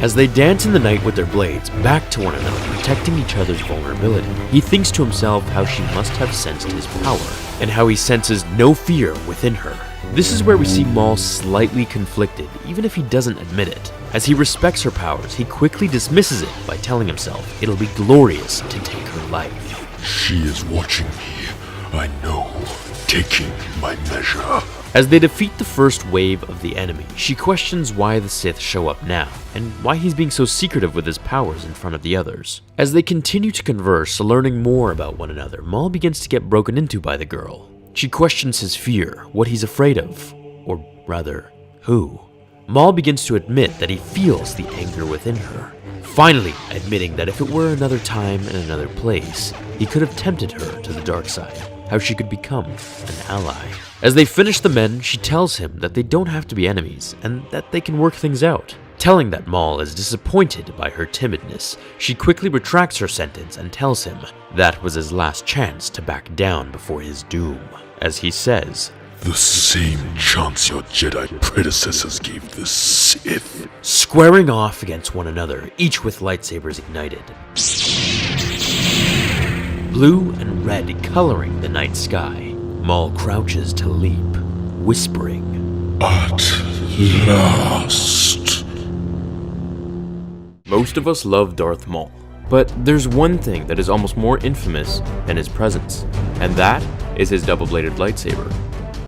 As they dance in the night with their blades, back to one another, protecting each other's vulnerability, he thinks to himself how she must have sensed his power, and how he senses no fear within her. This is where we see Maul slightly conflicted, even if he doesn't admit it. As he respects her powers, he quickly dismisses it by telling himself it'll be glorious to take her life. She is watching me. I know. Taking my measure. As they defeat the first wave of the enemy, she questions why the Sith show up now, and why he's being so secretive with his powers in front of the others. As they continue to converse, learning more about one another, Maul begins to get broken into by the girl. She questions his fear, what he's afraid of, or rather, who. Maul begins to admit that he feels the anger within her, finally admitting that if it were another time and another place, he could have tempted her to the dark side, how she could become an ally. As they finish the men, she tells him that they don't have to be enemies, and that they can work things out. Telling that Maul is disappointed by her timidness, she quickly retracts her sentence and tells him that was his last chance to back down before his doom. As he says, The same chance your Jedi predecessors gave the Sith. squaring off against one another, each with lightsabers ignited. Blue and red coloring the night sky, Maul crouches to leap, whispering, At last. Most of us love Darth Maul, but there's one thing that is almost more infamous than his presence, and that is his double-bladed lightsaber.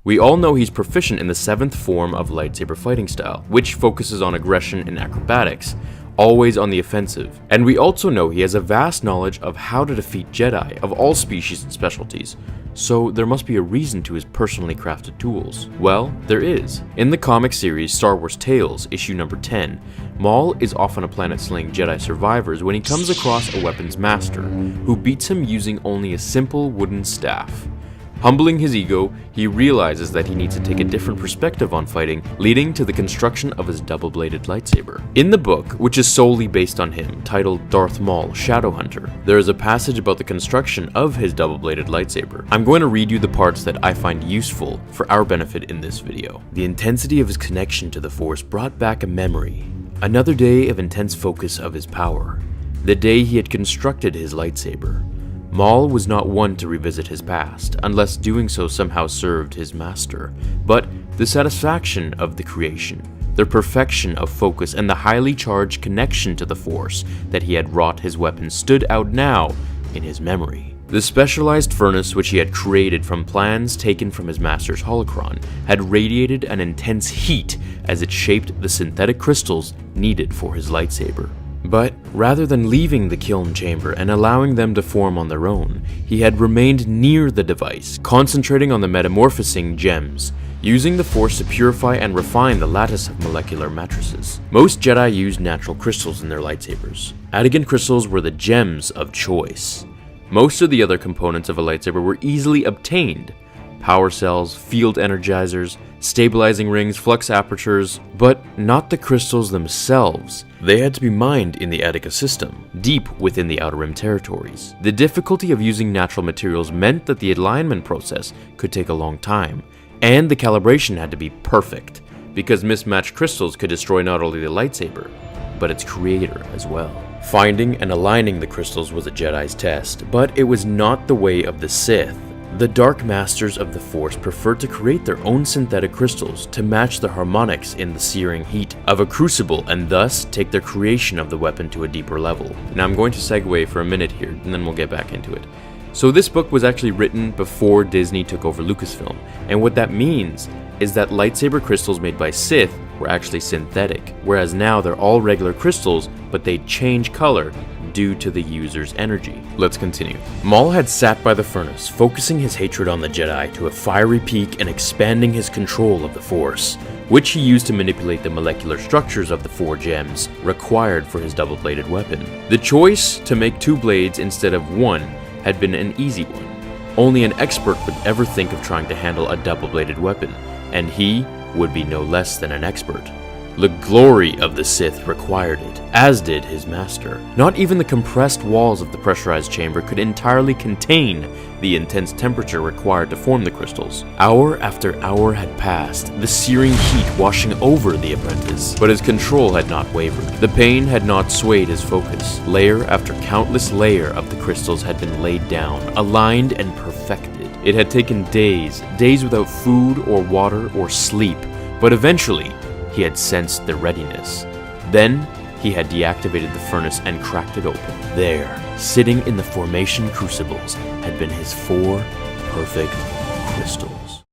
We all know he's proficient in the 7th form of lightsaber fighting style, which focuses on aggression and acrobatics, always on the offensive. And we also know he has a vast knowledge of how to defeat Jedi of all species and specialties, so there must be a reason to his personally crafted tools. Well, there is. In the comic series Star Wars Tales, issue number 10, Maul is off on a planet slaying Jedi survivors when he comes across a weapons master, who beats him using only a simple wooden staff. Humbling his ego, he realizes that he needs to take a different perspective on fighting, leading to the construction of his double-bladed lightsaber. In the book, which is solely based on him, titled Darth Maul, Shadowhunter, there is a passage about the construction of his double-bladed lightsaber. I'm going to read you the parts that I find useful for our benefit in this video. The intensity of his connection to the Force brought back a memory. Another day of intense focus of his power. The day he had constructed his lightsaber. Maul was not one to revisit his past, unless doing so somehow served his master, but the satisfaction of the creation, the perfection of focus, and the highly charged connection to the Force that he had wrought his weapon stood out now in his memory. The specialized furnace which he had created from plans taken from his master's holocron had radiated an intense heat as it shaped the synthetic crystals needed for his lightsaber. But rather than leaving the kiln chamber and allowing them to form on their own, he had remained near the device, concentrating on the metamorphosing gems, using the Force to purify and refine the lattice of molecular matrices. Most Jedi used natural crystals in their lightsabers. Adagan crystals were the gems of choice. Most of the other components of a lightsaber were easily obtained. Power cells, field energizers, stabilizing rings, flux apertures, but not the crystals themselves. They had to be mined in the Attica system, deep within the Outer Rim territories. The difficulty of using natural materials meant that the alignment process could take a long time, and the calibration had to be perfect, because mismatched crystals could destroy not only the lightsaber, but its creator as well. Finding and aligning the crystals was a Jedi's test, but it was not the way of the Sith. The Dark Masters of the Force preferred to create their own synthetic crystals to match the harmonics in the searing heat of a crucible and thus take their creation of the weapon to a deeper level. Now I'm going to segue for a minute here and then we'll get back into it. So this book was actually written before Disney took over Lucasfilm, and what that means is that lightsaber crystals made by Sith were actually synthetic, whereas now they're all regular crystals, but they change color due to the user's energy. Let's continue. Maul had sat by the furnace, focusing his hatred on the Jedi to a fiery peak and expanding his control of the Force, which he used to manipulate the molecular structures of the 4 gems required for his double-bladed weapon. The choice to make 2 blades instead of 1 had been an easy one. Only an expert would ever think of trying to handle a double-bladed weapon, and he would be no less than an expert. The glory of the Sith required it, as did his master. Not even the compressed walls of the pressurized chamber could entirely contain the intense temperature required to form the crystals. Hour after hour had passed, the searing heat washing over the apprentice, but his control had not wavered. The pain had not swayed his focus. Layer after countless layer of the crystals had been laid down, aligned and perfected. It had taken days without food or water or sleep, but eventually, he had sensed the readiness. Then, he had deactivated the furnace and cracked it open. There, sitting in the formation crucibles, had been his 4 perfect crystals.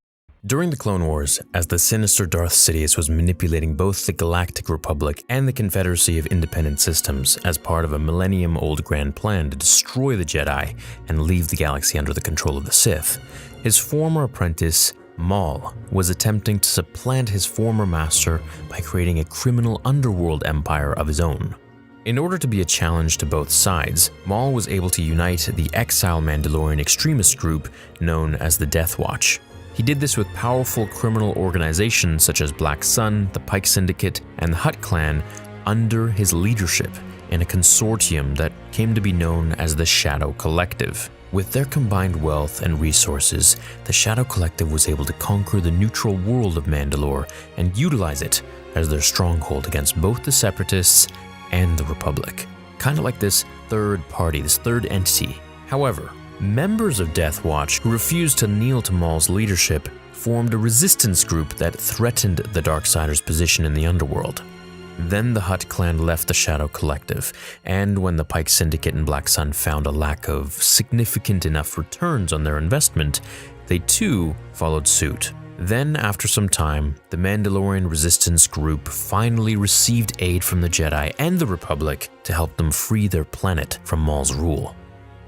During the Clone Wars, as the sinister Darth Sidious was manipulating both the Galactic Republic and the Confederacy of Independent Systems as part of a millennium-old grand plan to destroy the Jedi and leave the galaxy under the control of the Sith, his former apprentice, Maul, was attempting to supplant his former master by creating a criminal underworld empire of his own. In order to be a challenge to both sides, Maul was able to unite the exile Mandalorian extremist group known as the Death Watch. He did this with powerful criminal organizations such as Black Sun, the Pike Syndicate, and the Hutt Clan under his leadership in a consortium that came to be known as the Shadow Collective. With their combined wealth and resources, the Shadow Collective was able to conquer the neutral world of Mandalore and utilize it as their stronghold against both the Separatists and the Republic. Kind of like this third party, this third entity. However, members of Death Watch who refused to kneel to Maul's leadership formed a resistance group that threatened the Darksiders' position in the underworld. Then the Hutt clan left the Shadow Collective, and when the Pike Syndicate and Black Sun found a lack of significant enough returns on their investment, they too followed suit. Then, after some time, the Mandalorian resistance group finally received aid from the Jedi and the Republic to help them free their planet from Maul's rule.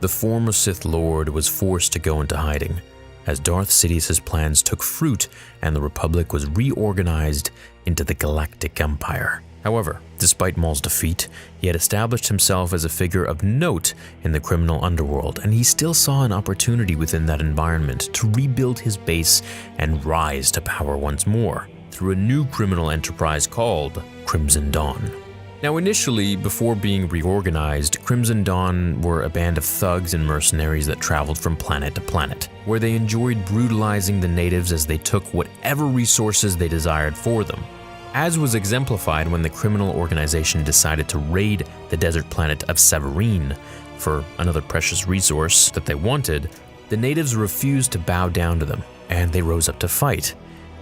The former Sith Lord was forced to go into hiding, as Darth Sidious's plans took fruit and the Republic was reorganized into the Galactic Empire. However, despite Maul's defeat, he had established himself as a figure of note in the criminal underworld, and he still saw an opportunity within that environment to rebuild his base and rise to power once more through a new criminal enterprise called Crimson Dawn. Now initially, before being reorganized, Crimson Dawn were a band of thugs and mercenaries that traveled from planet to planet, where they enjoyed brutalizing the natives as they took whatever resources they desired for them. As was exemplified when the criminal organization decided to raid the desert planet of Severine for another precious resource that they wanted, the natives refused to bow down to them, and they rose up to fight.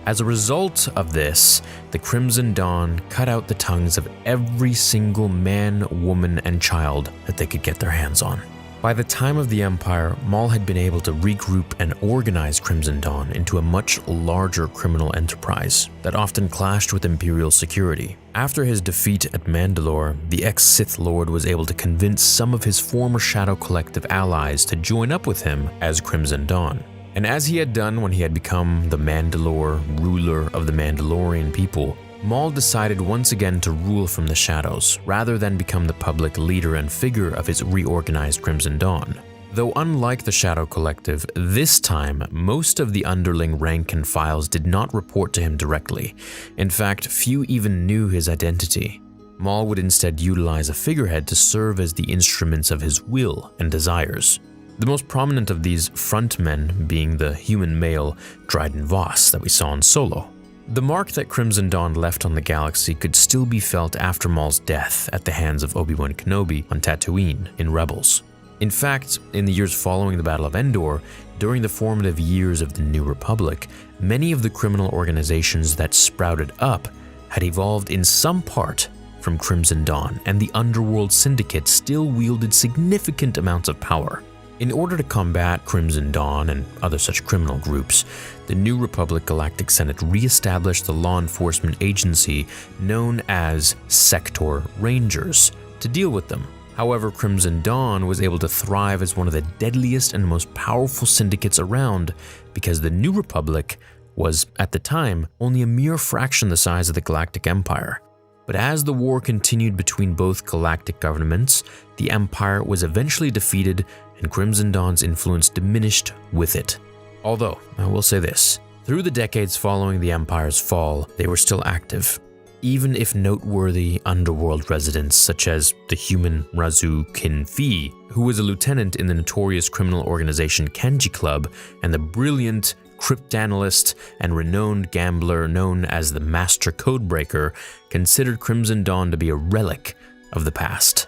As a result of this, the Crimson Dawn cut out the tongues of every single man, woman, and child that they could get their hands on. By the time of the Empire, Maul had been able to regroup and organize Crimson Dawn into a much larger criminal enterprise that often clashed with Imperial security. After his defeat at Mandalore, the ex-Sith Lord was able to convince some of his former Shadow Collective allies to join up with him as Crimson Dawn. And as he had done when he had become the Mandalore ruler of the Mandalorian people, Maul decided once again to rule from the shadows, rather than become the public leader and figure of his reorganized Crimson Dawn. Though unlike the Shadow Collective, this time most of the underling rank and files did not report to him directly. In fact, few even knew his identity. Maul would instead utilize a figurehead to serve as the instruments of his will and desires. The most prominent of these frontmen being the human male Dryden Voss that we saw in Solo. The mark that Crimson Dawn left on the galaxy could still be felt after Maul's death at the hands of Obi-Wan Kenobi on Tatooine in Rebels. In fact, in the years following the Battle of Endor, during the formative years of the New Republic, many of the criminal organizations that sprouted up had evolved in some part from Crimson Dawn, and the Underworld Syndicate still wielded significant amounts of power. In order to combat Crimson Dawn and other such criminal groups, the New Republic Galactic Senate re-established the law enforcement agency known as Sector Rangers to deal with them. However, Crimson Dawn was able to thrive as one of the deadliest and most powerful syndicates around because the New Republic was, at the time, only a mere fraction the size of the Galactic Empire. But as the war continued between both galactic governments, the Empire was eventually defeated and Crimson Dawn's influence diminished with it. Although, I will say this, through the decades following the Empire's fall, they were still active. Even if noteworthy underworld residents such as the human Razu Kin Fi, who was a lieutenant in the notorious criminal organization Kenji Club, and the brilliant cryptanalyst and renowned gambler known as the Master Codebreaker, considered Crimson Dawn to be a relic of the past.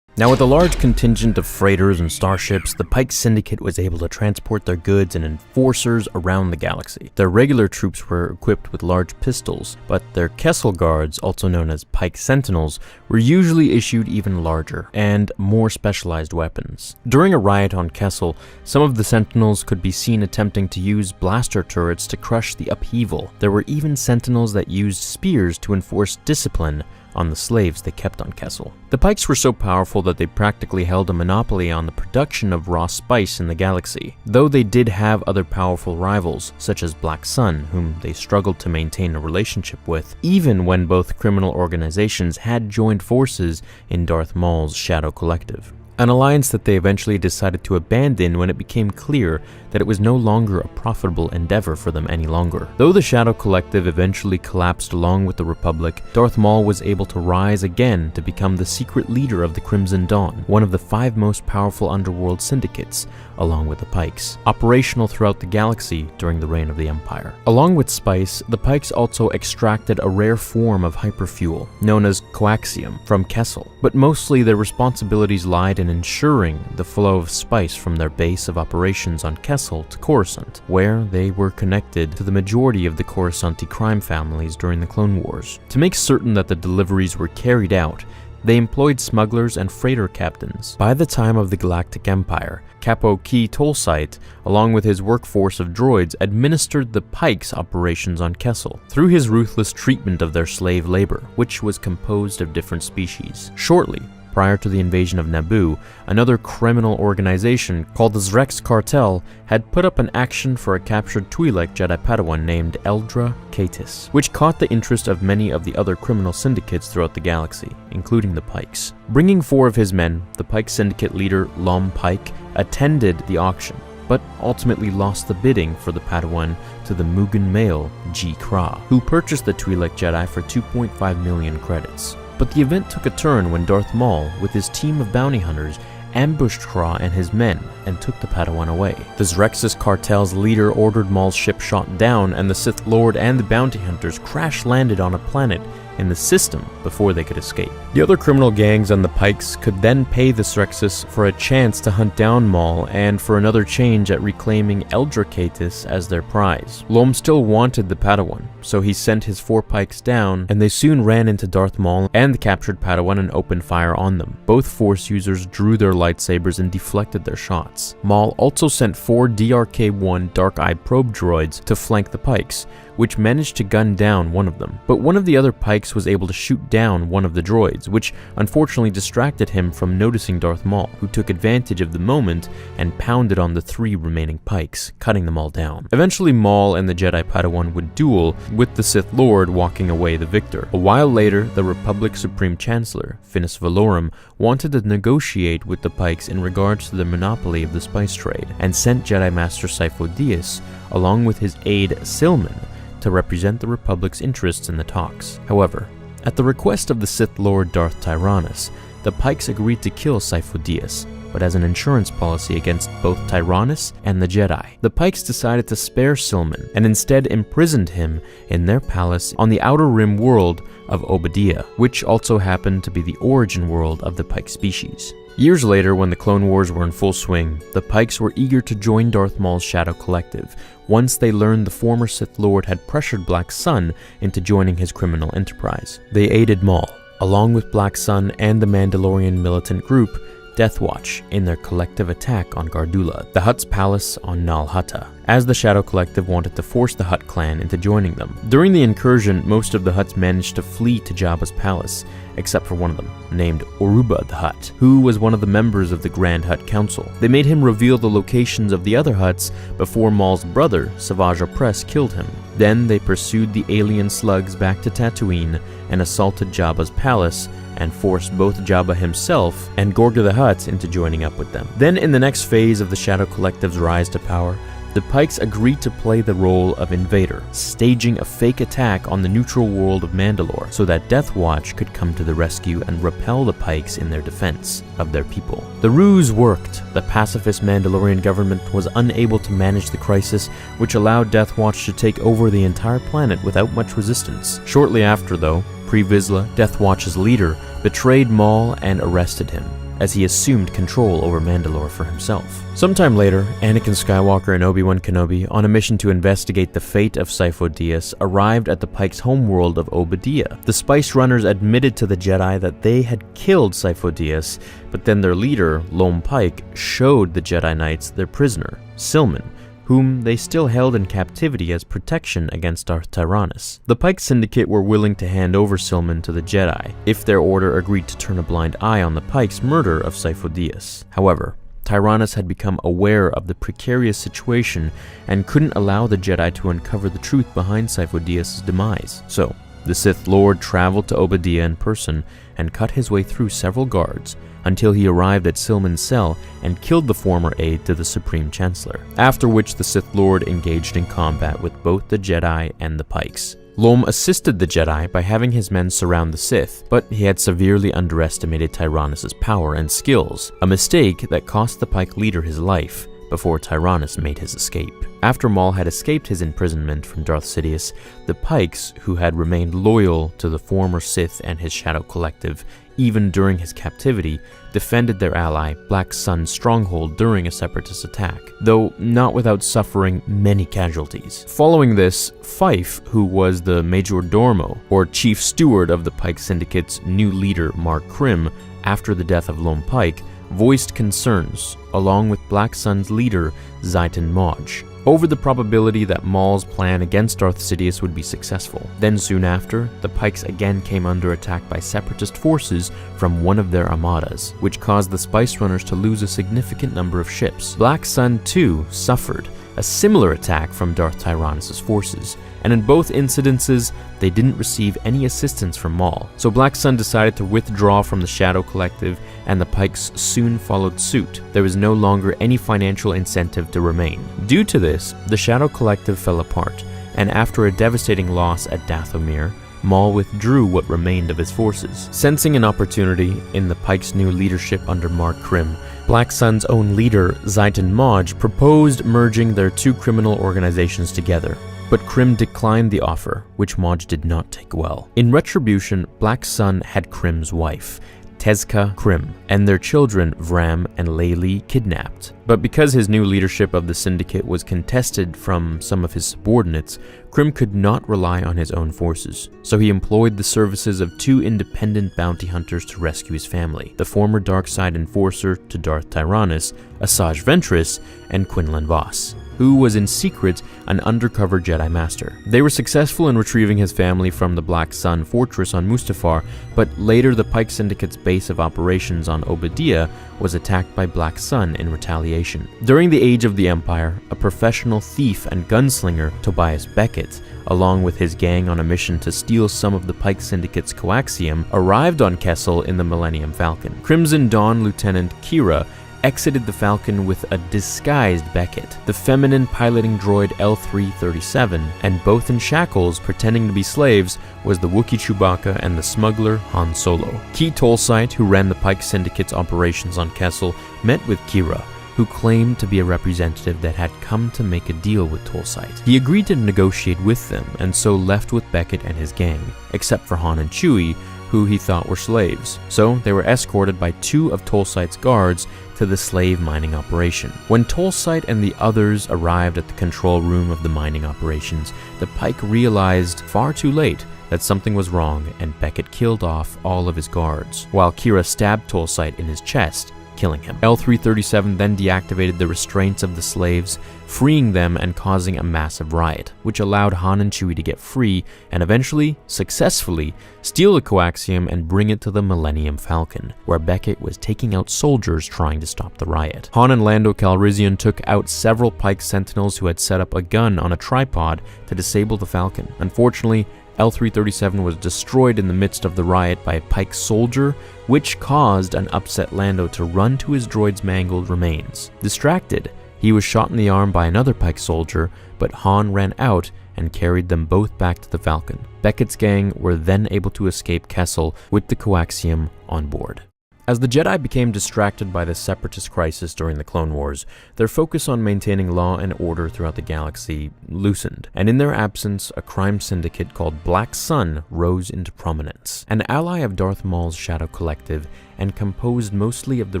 Now, with a large contingent of freighters and starships, the Pike Syndicate was able to transport their goods and enforcers around the galaxy. Their regular troops were equipped with large pistols, but their Kessel Guards, also known as Pike Sentinels, were usually issued even larger and more specialized weapons. During a riot on Kessel, some of the Sentinels could be seen attempting to use blaster turrets to crush the upheaval. There were even Sentinels that used spears to enforce discipline on the slaves they kept on Kessel. The Pikes were so powerful that they practically held a monopoly on the production of raw spice in the galaxy, though they did have other powerful rivals, such as Black Sun, whom they struggled to maintain a relationship with, even when both criminal organizations had joined forces in Darth Maul's Shadow Collective. an alliance that they eventually decided to abandon when it became clear that it was no longer a profitable endeavor for them any longer. Though the Shadow Collective eventually collapsed along with the Republic, Darth Maul was able to rise again to become the secret leader of the Crimson Dawn, one of the 5 most powerful underworld syndicates, along with the Pikes, operational throughout the galaxy during the reign of the Empire. Along with spice, the Pikes also extracted a rare form of hyperfuel, known as coaxium, from Kessel, but mostly their responsibilities lied in ensuring the flow of spice from their base of operations on Kessel to Coruscant, where they were connected to the majority of the Coruscanti crime families during the Clone Wars. To make certain that the deliveries were carried out, they employed smugglers and freighter captains. By the time of the Galactic Empire, Capo Key Tolsite, along with his workforce of droids, administered the Pikes' operations on Kessel through his ruthless treatment of their slave labor, which was composed of different species. Shortly prior to the invasion of Naboo, another criminal organization called the Zrex Cartel had put up an action for a captured Twi'lek Jedi Padawan named Eldra Catis, which caught the interest of many of the other criminal syndicates throughout the galaxy, including the Pikes. Bringing 4 of his men, the Pike Syndicate leader Lom Pike attended the auction, but ultimately lost the bidding for the Padawan to the Mugen male G. Kra, who purchased the Twi'lek Jedi for 2.5 million credits. But the event took a turn when Darth Maul, with his team of bounty hunters, ambushed Kra and his men and took the Padawan away. The Zrexus cartel's leader ordered Maul's ship shot down, and the Sith Lord and the bounty hunters crash-landed on a planet in the system before they could escape. The other criminal gangs and the Pikes could then pay the Zrexus for a chance to hunt down Maul and for another change at reclaiming Eldra Catis as their prize. Lom still wanted the Padawan, so he sent his 4 Pikes down, and they soon ran into Darth Maul and the captured Padawan and opened fire on them. Both Force users drew their lightsabers and deflected their shots. Maul also sent 4 DRK-1 Dark-Eye probe droids to flank the Pikes, which managed to gun down one of them. But one of the other Pikes was able to shoot down one of the droids, which unfortunately distracted him from noticing Darth Maul, who took advantage of the moment and pounded on the 3 remaining Pikes, cutting them all down. Eventually, Maul and the Jedi Padawan would duel, with the Sith Lord walking away the victor. A while later, the Republic Supreme Chancellor, Finis Valorum, wanted to negotiate with the Pikes in regards to the monopoly of the spice trade, and sent Jedi Master Sifo Dyas, along with his aide Silman, to represent the Republic's interests in the talks. However, at the request of the Sith Lord Darth Tyrannus, the Pikes agreed to kill Sifo Dyas, but as an insurance policy against both Tyrannus and the Jedi. The Pikes decided to spare Silman, and instead imprisoned him in their palace on the Outer Rim world of Obadiah, which also happened to be the origin world of the Pike species. Years later, when the Clone Wars were in full swing, the Pikes were eager to join Darth Maul's Shadow Collective, once they learned the former Sith Lord had pressured Black Sun into joining his criminal enterprise. They aided Maul, along with Black Sun and the Mandalorian militant group Death Watch, in their collective attack on Gardula, the Hutt's palace on Nal Hutta, as the Shadow Collective wanted to force the Hutt clan into joining them. During the incursion, most of the Hutts managed to flee to Jabba's palace, except for one of them, named Oruba the Hutt, who was one of the members of the Grand Hutt Council. They made him reveal the locations of the other Hutts before Maul's brother, Savage Opress, killed him. Then they pursued the alien slugs back to Tatooine and assaulted Jabba's palace, and forced both Jabba himself and Gorga the Hutt into joining up with them. Then, in the next phase of the Shadow Collective's rise to power, the Pikes agreed to play the role of invader, staging a fake attack on the neutral world of Mandalore so that Death Watch could come to the rescue and repel the Pikes in their defense of their people. The ruse worked. The pacifist Mandalorian government was unable to manage the crisis, which allowed Death Watch to take over the entire planet without much resistance. Shortly after, though, Pre Vizsla, Death Watch's leader, betrayed Maul and arrested him, as he assumed control over Mandalore for himself. Sometime later, Anakin Skywalker and Obi-Wan Kenobi, on a mission to investigate the fate of Sifo Dyas, arrived at the Pikes' homeworld of Obadiah. The Spice Runners admitted to the Jedi that they had killed Sifo Dyas, but then their leader, Lom Pike, showed the Jedi Knights their prisoner, Silman, whom they still held in captivity as protection against Darth Tyrannus. The Pike Syndicate were willing to hand over Silman to the Jedi, if their order agreed to turn a blind eye on the Pike's murder of Sifo Dyas. However, Tyrannus had become aware of the precarious situation and couldn't allow the Jedi to uncover the truth behind Sifo Dyas' demise. So, The Sith Lord traveled to Obadiah in person and cut his way through several guards until he arrived at Silman's cell and killed the former aide to the Supreme Chancellor, after which the Sith Lord engaged in combat with both the Jedi and the Pikes. Lom assisted the Jedi by having his men surround the Sith, but he had severely underestimated Tyrannus' power and skills, a mistake that cost the Pike leader his life before Tyrannus made his escape. After Maul had escaped his imprisonment from Darth Sidious, the Pikes, who had remained loyal to the former Sith and his Shadow Collective even during his captivity, defended their ally Black Sun's stronghold during a separatist attack, though not without suffering many casualties. Following this, Fife, who was the Major Dormo, or chief steward of the Pike Syndicate's new leader Mark Krim after the death of Lone Pike, voiced concerns, along with Black Sun's leader Zaitan Moj, over the probability that Maul's plan against Darth Sidious would be successful. Then soon after, the Pikes again came under attack by separatist forces from one of their armadas, which caused the Spice Runners to lose a significant number of ships. Black Sun too suffered a similar attack from Darth Tyrannus' forces, and in both incidences, they didn't receive any assistance from Maul. So Black Sun decided to withdraw from the Shadow Collective, and the Pikes soon followed suit. There was no longer any financial incentive to remain. Due to this, the Shadow Collective fell apart, and after a devastating loss at Dathomir, Maul withdrew what remained of his forces. Sensing an opportunity in the Pike's new leadership under Mark Krim, Black Sun's own leader, Zaitan Moj, proposed merging their two criminal organizations together, but Krim declined the offer, which Moj did not take well. In retribution, Black Sun had Krim's wife, Tezca Krim, and their children Vram and Layli kidnapped. But because his new leadership of the Syndicate was contested from some of his subordinates, Krim could not rely on his own forces, so he employed the services of two independent bounty hunters to rescue his family, the former Darkside enforcer to Darth Tyrannus, Asajj Ventress, and Quinlan Vos, who was in secret an undercover Jedi Master. They were successful in retrieving his family from the Black Sun fortress on Mustafar, but later the Pike Syndicate's base of operations on Obadiah was attacked by Black Sun in retaliation. During the Age of the Empire, a professional thief and gunslinger, Tobias Beckett, along with his gang on a mission to steal some of the Pike Syndicate's coaxium, arrived on Kessel in the Millennium Falcon. Crimson Dawn Lieutenant Kira exited the Falcon with a disguised Beckett, the feminine piloting droid L337, and both in shackles pretending to be slaves was the Wookiee Chewbacca and the smuggler Han Solo. Key Tolsite, who ran the Pike Syndicate's operations on Kessel, met with Kira, who claimed to be a representative that had come to make a deal with Tolsite. He agreed to negotiate with them, and so left with Beckett and his gang, except for Han and Chewie, who he thought were slaves. So they were escorted by two of Tolsite's guards to the slave mining operation. When Tolsite and the others arrived at the control room of the mining operations, the Pike realized far too late that something was wrong, and Beckett killed off all of his guards, while Kira stabbed Tolsite in his chest, killing him. L337 then deactivated the restraints of the slaves, freeing them and causing a massive riot, which allowed Han and Chewie to get free and eventually, successfully, steal the coaxium and bring it to the Millennium Falcon, where Beckett was taking out soldiers trying to stop the riot. Han and Lando Calrissian took out several Pike Sentinels who had set up a gun on a tripod to disable the Falcon. Unfortunately, L337 was destroyed in the midst of the riot by a Pike soldier, which caused an upset Lando to run to his droid's mangled remains. Distracted, he was shot in the arm by another Pike soldier, but Han ran out and carried them both back to the Falcon. Beckett's gang were then able to escape Kessel with the coaxium on board. As the Jedi became distracted by the Separatist crisis during the Clone Wars, their focus on maintaining law and order throughout the galaxy loosened, and in their absence, a crime syndicate called Black Sun rose into prominence. An ally of Darth Maul's Shadow Collective and composed mostly of the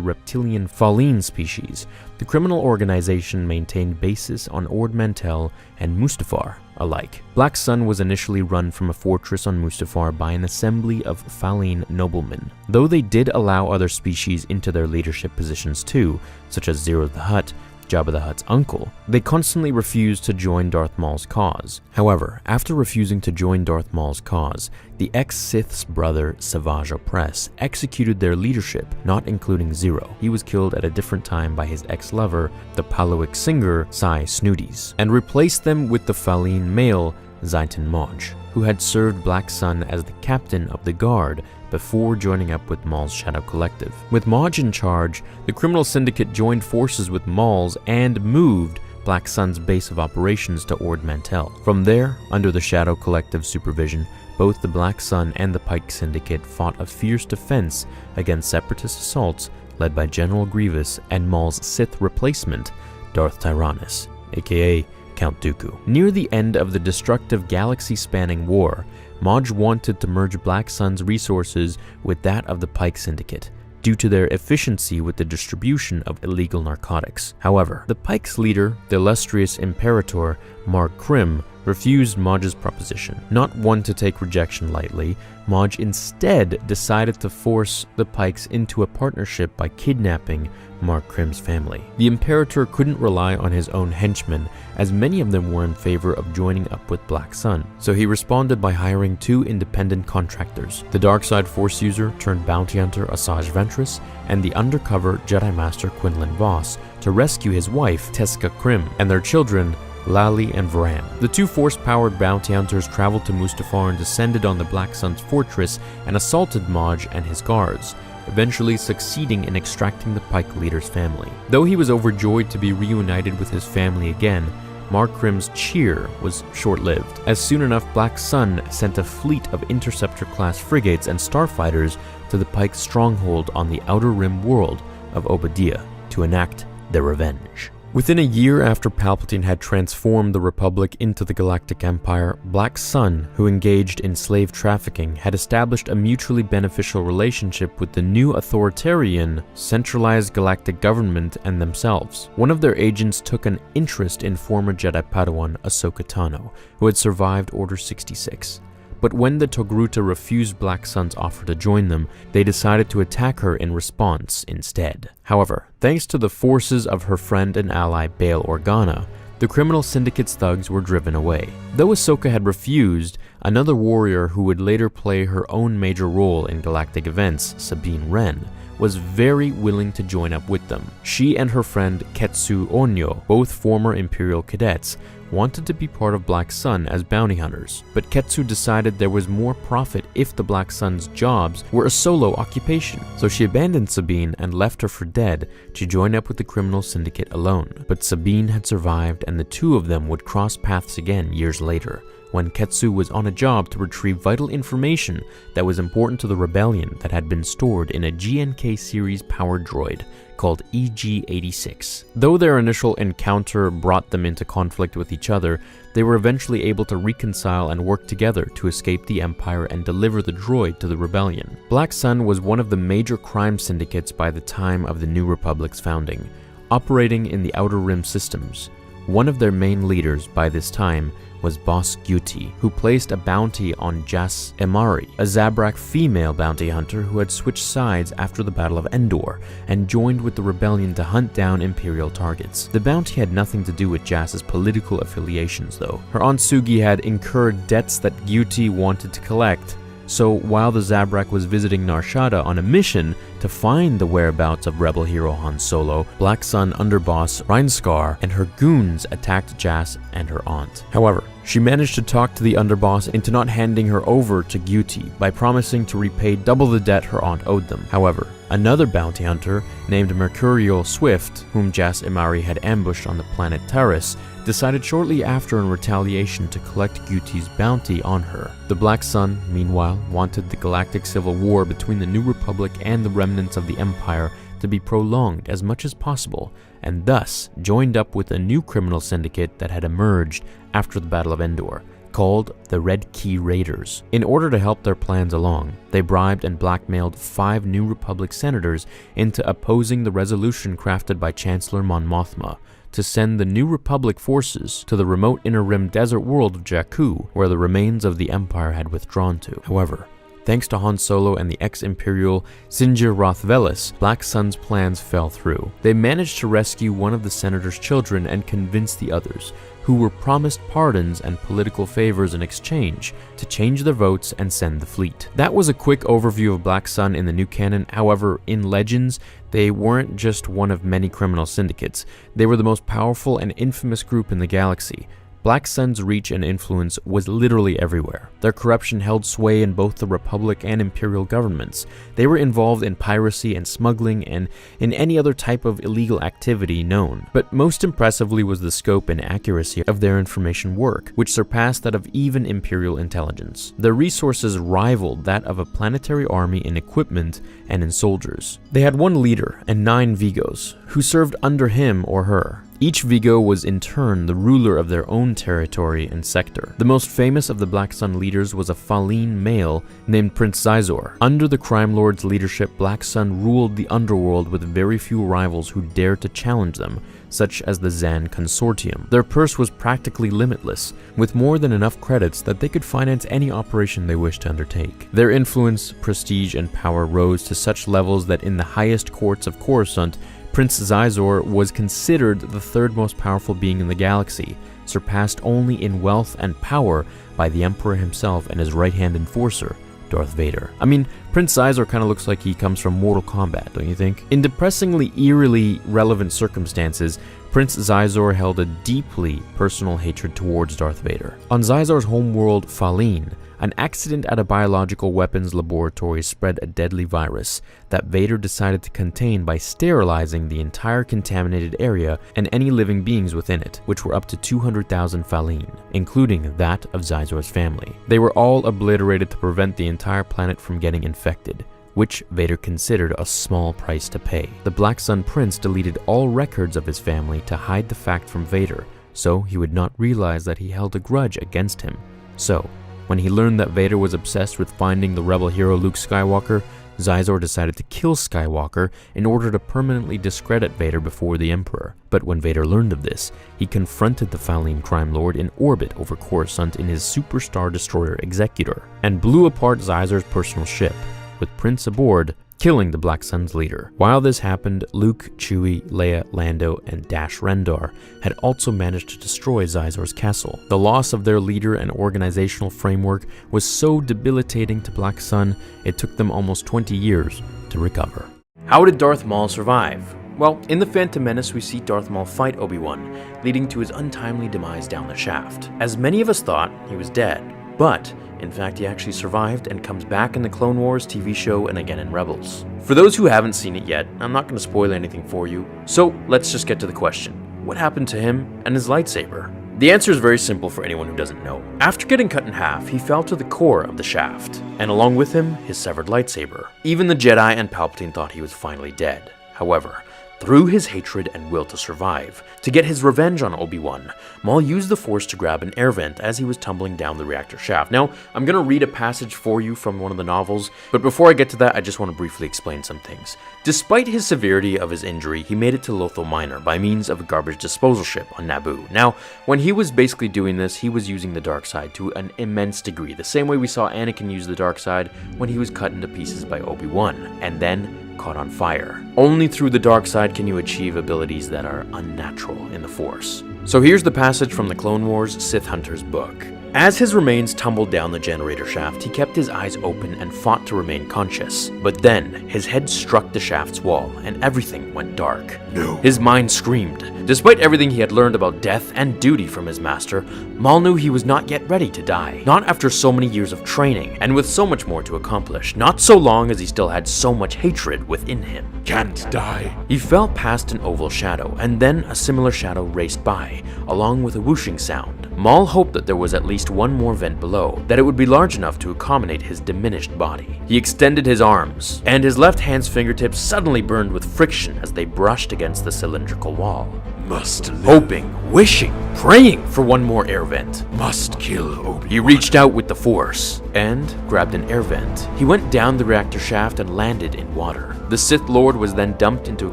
reptilian Faline species, the criminal organization maintained bases on Ord Mantel and Mustafar alike. Black Sun was initially run from a fortress on Mustafar by an assembly of Faline noblemen, though they did allow other species into their leadership positions too, such as Zero the Hutt, Jabba the Hutt's uncle. They constantly refused to join Darth Maul's cause. However, after refusing to join Darth Maul's cause, the ex-Sith's brother, Savage Opress, executed their leadership, not including Zero. He was killed at a different time by his ex-lover, the Palawic singer Sai Snooties, and replaced them with the Faline male, Zaitan Moj, who had served Black Sun as the captain of the guard before joining up with Maul's Shadow Collective. With Maj in charge, the criminal syndicate joined forces with Maul's and moved Black Sun's base of operations to Ord Mantel. From there, under the Shadow Collective's supervision, both the Black Sun and the Pike Syndicate fought a fierce defense against separatist assaults led by General Grievous and Maul's Sith replacement, Darth Tyrannus, aka Count Dooku. Near the end of the destructive galaxy-spanning war, Maj wanted to merge Black Sun's resources with that of the Pike Syndicate, due to their efficiency with the distribution of illegal narcotics. However, the Pike's leader, the illustrious Imperator Mark Krim, refused Maj's proposition. Not one to take rejection lightly, Maj instead decided to force the Pikes into a partnership by kidnapping Mark Krim's family. The Imperator couldn't rely on his own henchmen, as many of them were in favor of joining up with Black Sun, so he responded by hiring 2 independent contractors, the Darkside Force user turned bounty hunter Asajj Ventress and the undercover Jedi Master Quinlan Vos, to rescue his wife Tezca Krim and their children Lali and Varan. The 2 force-powered bounty hunters traveled to Mustafar and descended on the Black Sun's fortress and assaulted Maj and his guards, eventually succeeding in extracting the Pike leader's family. Though he was overjoyed to be reunited with his family again, Mark Krim's cheer was short-lived, as soon enough Black Sun sent a fleet of Interceptor-class frigates and starfighters to the Pike's stronghold on the Outer Rim world of Obadiah to enact their revenge. Within a year after Palpatine had transformed the Republic into the Galactic Empire, Black Sun, who engaged in slave trafficking, had established a mutually beneficial relationship with the new authoritarian, centralized galactic government and themselves. One of their agents took an interest in former Jedi Padawan Ahsoka Tano, who had survived Order 66. But when the Togruta refused Black Sun's offer to join them, they decided to attack her in response instead. However, thanks to the forces of her friend and ally Bail Organa, the criminal syndicate's thugs were driven away. Though Ahsoka had refused, another warrior who would later play her own major role in galactic events, Sabine Wren, was very willing to join up with them. She and her friend Ketsu Onyo, both former Imperial cadets, wanted to be part of Black Sun as bounty hunters, but Ketsu decided there was more profit if the Black Sun's jobs were a solo occupation, so she abandoned Sabine and left her for dead to join up with the criminal syndicate alone. But Sabine had survived, and the 2 of them would cross paths again years later, when Ketsu was on a job to retrieve vital information that was important to the rebellion that had been stored in a GNK series powered droid called EG-86. Though their initial encounter brought them into conflict with each other, they were eventually able to reconcile and work together to escape the Empire and deliver the droid to the rebellion. Black Sun was one of the major crime syndicates by the time of the New Republic's founding, operating in the Outer Rim systems. One of their main leaders by this time was Boss Guti, who placed a bounty on Jas Emari, a Zabrak female bounty hunter who had switched sides after the Battle of Endor and joined with the rebellion to hunt down Imperial targets. The bounty had nothing to do with Jas's political affiliations though. Her Aunt Sugi had incurred debts that Guti wanted to collect, so while the Zabrak was visiting Nar Shaddaa on a mission to find the whereabouts of rebel hero Han Solo, Black Sun underboss Reinskar and her goons attacked Jas and her aunt. However, she managed to talk to the underboss into not handing her over to Guti by promising to repay double the debt her aunt owed them. However, another bounty hunter named Mercurial Swift, whom Jas Emari had ambushed on the planet Taris, decided shortly after in retaliation to collect Guti's bounty on her. The Black Sun, meanwhile, wanted the galactic civil war between the New Republic and the remnants of the Empire to be prolonged as much as possible, and thus joined up with a new criminal syndicate that had emerged after the Battle of Endor, called the Red Key Raiders. In order to help their plans along, they bribed and blackmailed 5 New Republic senators into opposing the resolution crafted by Chancellor Mon Mothma to send the New Republic forces to the remote Inner Rim desert world of Jakku, where the remains of the Empire had withdrawn to. However, thanks to Han Solo and the ex-Imperial Sinjir Roth Velis, Black Sun's plans fell through. They managed to rescue one of the senator's children and convince the others, who were promised pardons and political favors in exchange, to change their votes and send the fleet. That was a quick overview of Black Sun in the new canon. However, in Legends, they weren't just one of many criminal syndicates. They were the most powerful and infamous group in the galaxy, Black Sun's reach and influence was literally everywhere. Their corruption held sway in both the Republic and Imperial governments. They were involved in piracy and smuggling and in any other type of illegal activity known. But most impressively was the scope and accuracy of their information work, which surpassed that of even Imperial intelligence. Their resources rivaled that of a planetary army in equipment and in soldiers. They had one leader and 9 Vigos, who served under him or her. Each Vigo was in turn the ruler of their own territory and sector. The most famous of the Black Sun leaders was a Faline male named Prince Xizor. Under the Crime Lord's leadership, Black Sun ruled the underworld with very few rivals who dared to challenge them, such as the Zan Consortium. Their purse was practically limitless, with more than enough credits that they could finance any operation they wished to undertake. Their influence, prestige, and power rose to such levels that in the highest courts of Coruscant, Prince Xizor was considered the 3rd most powerful being in the galaxy, surpassed only in wealth and power by the Emperor himself and his right-hand enforcer, Darth Vader. I mean, Prince Xizor kind of looks like he comes from Mortal Kombat, don't you think? In depressingly eerily relevant circumstances, Prince Xizor held a deeply personal hatred towards Darth Vader. On Xizor's homeworld, Faline, an accident at a biological weapons laboratory spread a deadly virus that Vader decided to contain by sterilizing the entire contaminated area and any living beings within it, which were up to 200,000 Faline, including that of Xizor's family. They were all obliterated to prevent the entire planet from getting infected, which Vader considered a small price to pay. The Black Sun Prince deleted all records of his family to hide the fact from Vader, so he would not realize that he held a grudge against him. So, when he learned that Vader was obsessed with finding the rebel hero Luke Skywalker, Xizor decided to kill Skywalker in order to permanently discredit Vader before the Emperor. But when Vader learned of this, he confronted the Faline Crime Lord in orbit over Coruscant in his Superstar Destroyer Executor, and blew apart Xizor's personal ship, with Prince aboard, killing the Black Sun's leader. While this happened, Luke, Chewie, Leia, Lando, and Dash Rendar had also managed to destroy Xizor's castle. The loss of their leader and organizational framework was so debilitating to Black Sun, it took them almost 20 years to recover. How did Darth Maul survive? Well, in The Phantom Menace, we see Darth Maul fight Obi-Wan, leading to his untimely demise down the shaft. As many of us thought, he was dead, but in fact, he actually survived and comes back in the Clone Wars TV show and again in Rebels. For those who haven't seen it yet, I'm not going to spoil anything for you, so let's just get to the question. What happened to him and his lightsaber? The answer is very simple for anyone who doesn't know. After getting cut in half, he fell to the core of the shaft, and along with him, his severed lightsaber. Even the Jedi and Palpatine thought he was finally dead. However, through his hatred and will to survive, to get his revenge on Obi-Wan, Maul used the Force to grab an air vent as he was tumbling down the reactor shaft. Now, I'm going to read a passage for you from one of the novels, but before I get to that, I just want to briefly explain some things. Despite his severity of his injury, he made it to Lothal Minor by means of a garbage disposal ship on Naboo. Now, when he was basically doing this, he was using the dark side to an immense degree, the same way we saw Anakin use the dark side when he was cut into pieces by Obi-Wan, and then caught on fire. Only through the dark side can you achieve abilities that are unnatural in the Force. So here's the passage from the Clone Wars Sith Hunter's book. As his remains tumbled down the generator shaft, he kept his eyes open and fought to remain conscious. But then, his head struck the shaft's wall, and everything went dark. No. His mind screamed. Despite everything he had learned about death and duty from his master, Maul knew he was not yet ready to die. Not after so many years of training, and with so much more to accomplish. Not so long as he still had so much hatred within him. Can't die. He fell past an oval shadow, and then a similar shadow raced by, along with a whooshing sound. Maul hoped that there was at least one more vent below, that it would be large enough to accommodate his diminished body. He extended his arms, and his left hand's fingertips suddenly burned with friction as they brushed against the cylindrical wall. Must live. Hoping, wishing, praying for one more air vent. Must kill Obi-Wan. He reached out with the Force and grabbed an air vent. He went down the reactor shaft and landed in water. The Sith Lord was then dumped into a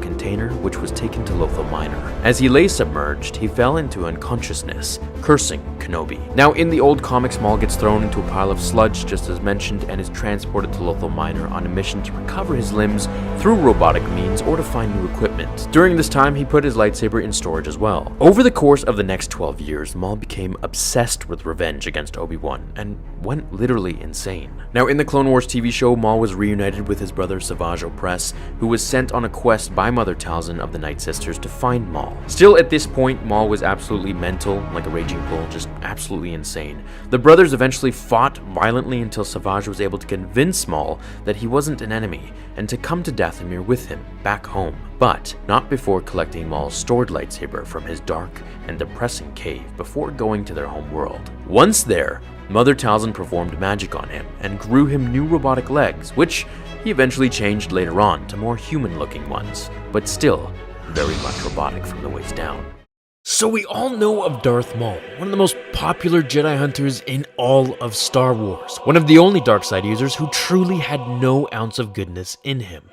container, which was taken to Lothal Minor. As he lay submerged, he fell into unconsciousness, cursing Kenobi. Now, in the old comics, Maul gets thrown into a pile of sludge, just as mentioned, and is transported to Lothal Minor on a mission to recover his limbs through robotic means or to find new equipment. During this time, he put his lightsaber in storage as well. Over the course of the next 12 years, Maul became obsessed with revenge against Obi-Wan and went literally absolutely insane. Now, in the Clone Wars TV show, Maul was reunited with his brother Savage Opress, who was sent on a quest by Mother Talzin of the Night Sisters to find Maul. Still, at this point, Maul was absolutely mental, like a raging bull, just absolutely insane. The brothers eventually fought violently until Savage was able to convince Maul that he wasn't an enemy, and to come to Dathomir with him, back home. But not before collecting Maul's stored lightsaber from his dark and depressing cave before going to their home world. Once there, Mother Talzin performed magic on him and grew him new robotic legs, which he eventually changed later on to more human-looking ones, but still very much robotic from the waist down. So we all know of Darth Maul, one of the most popular Jedi hunters in all of Star Wars. One of the only dark side users who truly had no ounce of goodness in him.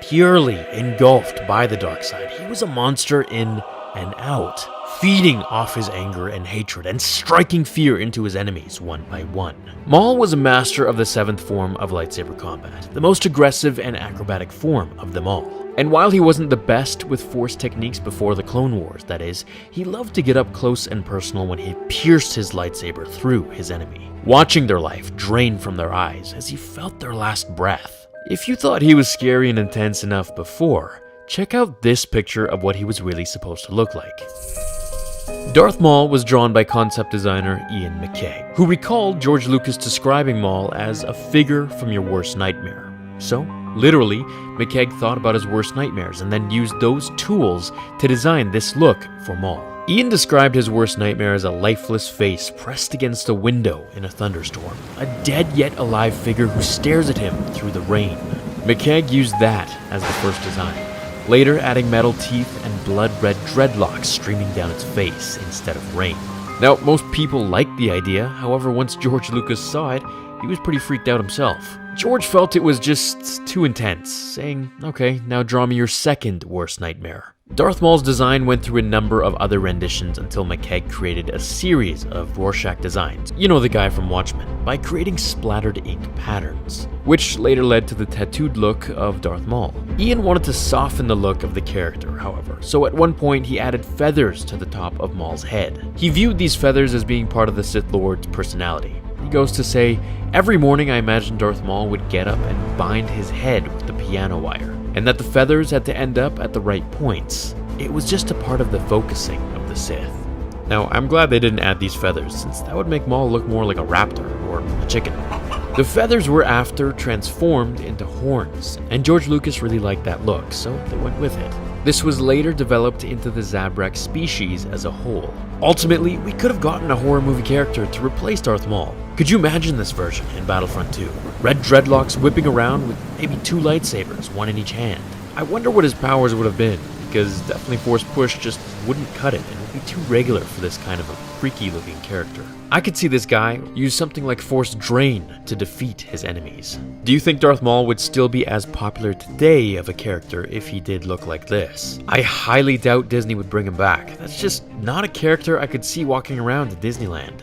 Purely engulfed by the dark side, he was a monster in and out, feeding off his anger and hatred and striking fear into his enemies one by one. Maul was a master of the 7th form of lightsaber combat, the most aggressive and acrobatic form of them all. And while he wasn't the best with force techniques before the Clone Wars, that is, he loved to get up close and personal when he pierced his lightsaber through his enemy, watching their life drain from their eyes as he felt their last breath. If you thought he was scary and intense enough before, check out this picture of what he was really supposed to look like. Darth Maul was drawn by concept designer Ian McKay, who recalled George Lucas describing Maul as a figure from your worst nightmare. So, literally, McKay thought about his worst nightmares and then used those tools to design this look for Maul. Ian described his worst nightmare as a lifeless face pressed against a window in a thunderstorm, a dead yet alive figure who stares at him through the rain. McKay used that as the first design, later adding metal teeth and blood-red dreadlocks streaming down its face instead of rain. Now, most people liked the idea, however, once George Lucas saw it, he was pretty freaked out himself. George felt it was just too intense, saying, "Okay, now draw me your second worst nightmare." Darth Maul's design went through a number of other renditions until McKay created a series of Rorschach designs, you know, the guy from Watchmen, by creating splattered ink patterns, which later led to the tattooed look of Darth Maul. Ian wanted to soften the look of the character, however, so at one point he added feathers to the top of Maul's head. He viewed these feathers as being part of the Sith Lord's personality. He goes to say, "Every morning I imagined Darth Maul would get up and bind his head with the piano wire, and that the feathers had to end up at the right points. It was just a part of the focusing of the Sith." Now, I'm glad they didn't add these feathers, since that would make Maul look more like a raptor or a chicken. The feathers were after transformed into horns, and George Lucas really liked that look, so they went with it. This was later developed into the Zabrak species as a whole. Ultimately, we could have gotten a horror movie character to replace Darth Maul. Could you imagine this version in Battlefront 2? Red dreadlocks whipping around with maybe 2 lightsabers, one in each hand. I wonder what his powers would have been, because definitely Force Push just wouldn't cut it and would be too regular for this kind of a freaky looking character. I could see this guy use something like Force Drain to defeat his enemies. Do you think Darth Maul would still be as popular today of a character if he did look like this? I highly doubt Disney would bring him back. That's just not a character I could see walking around at Disneyland.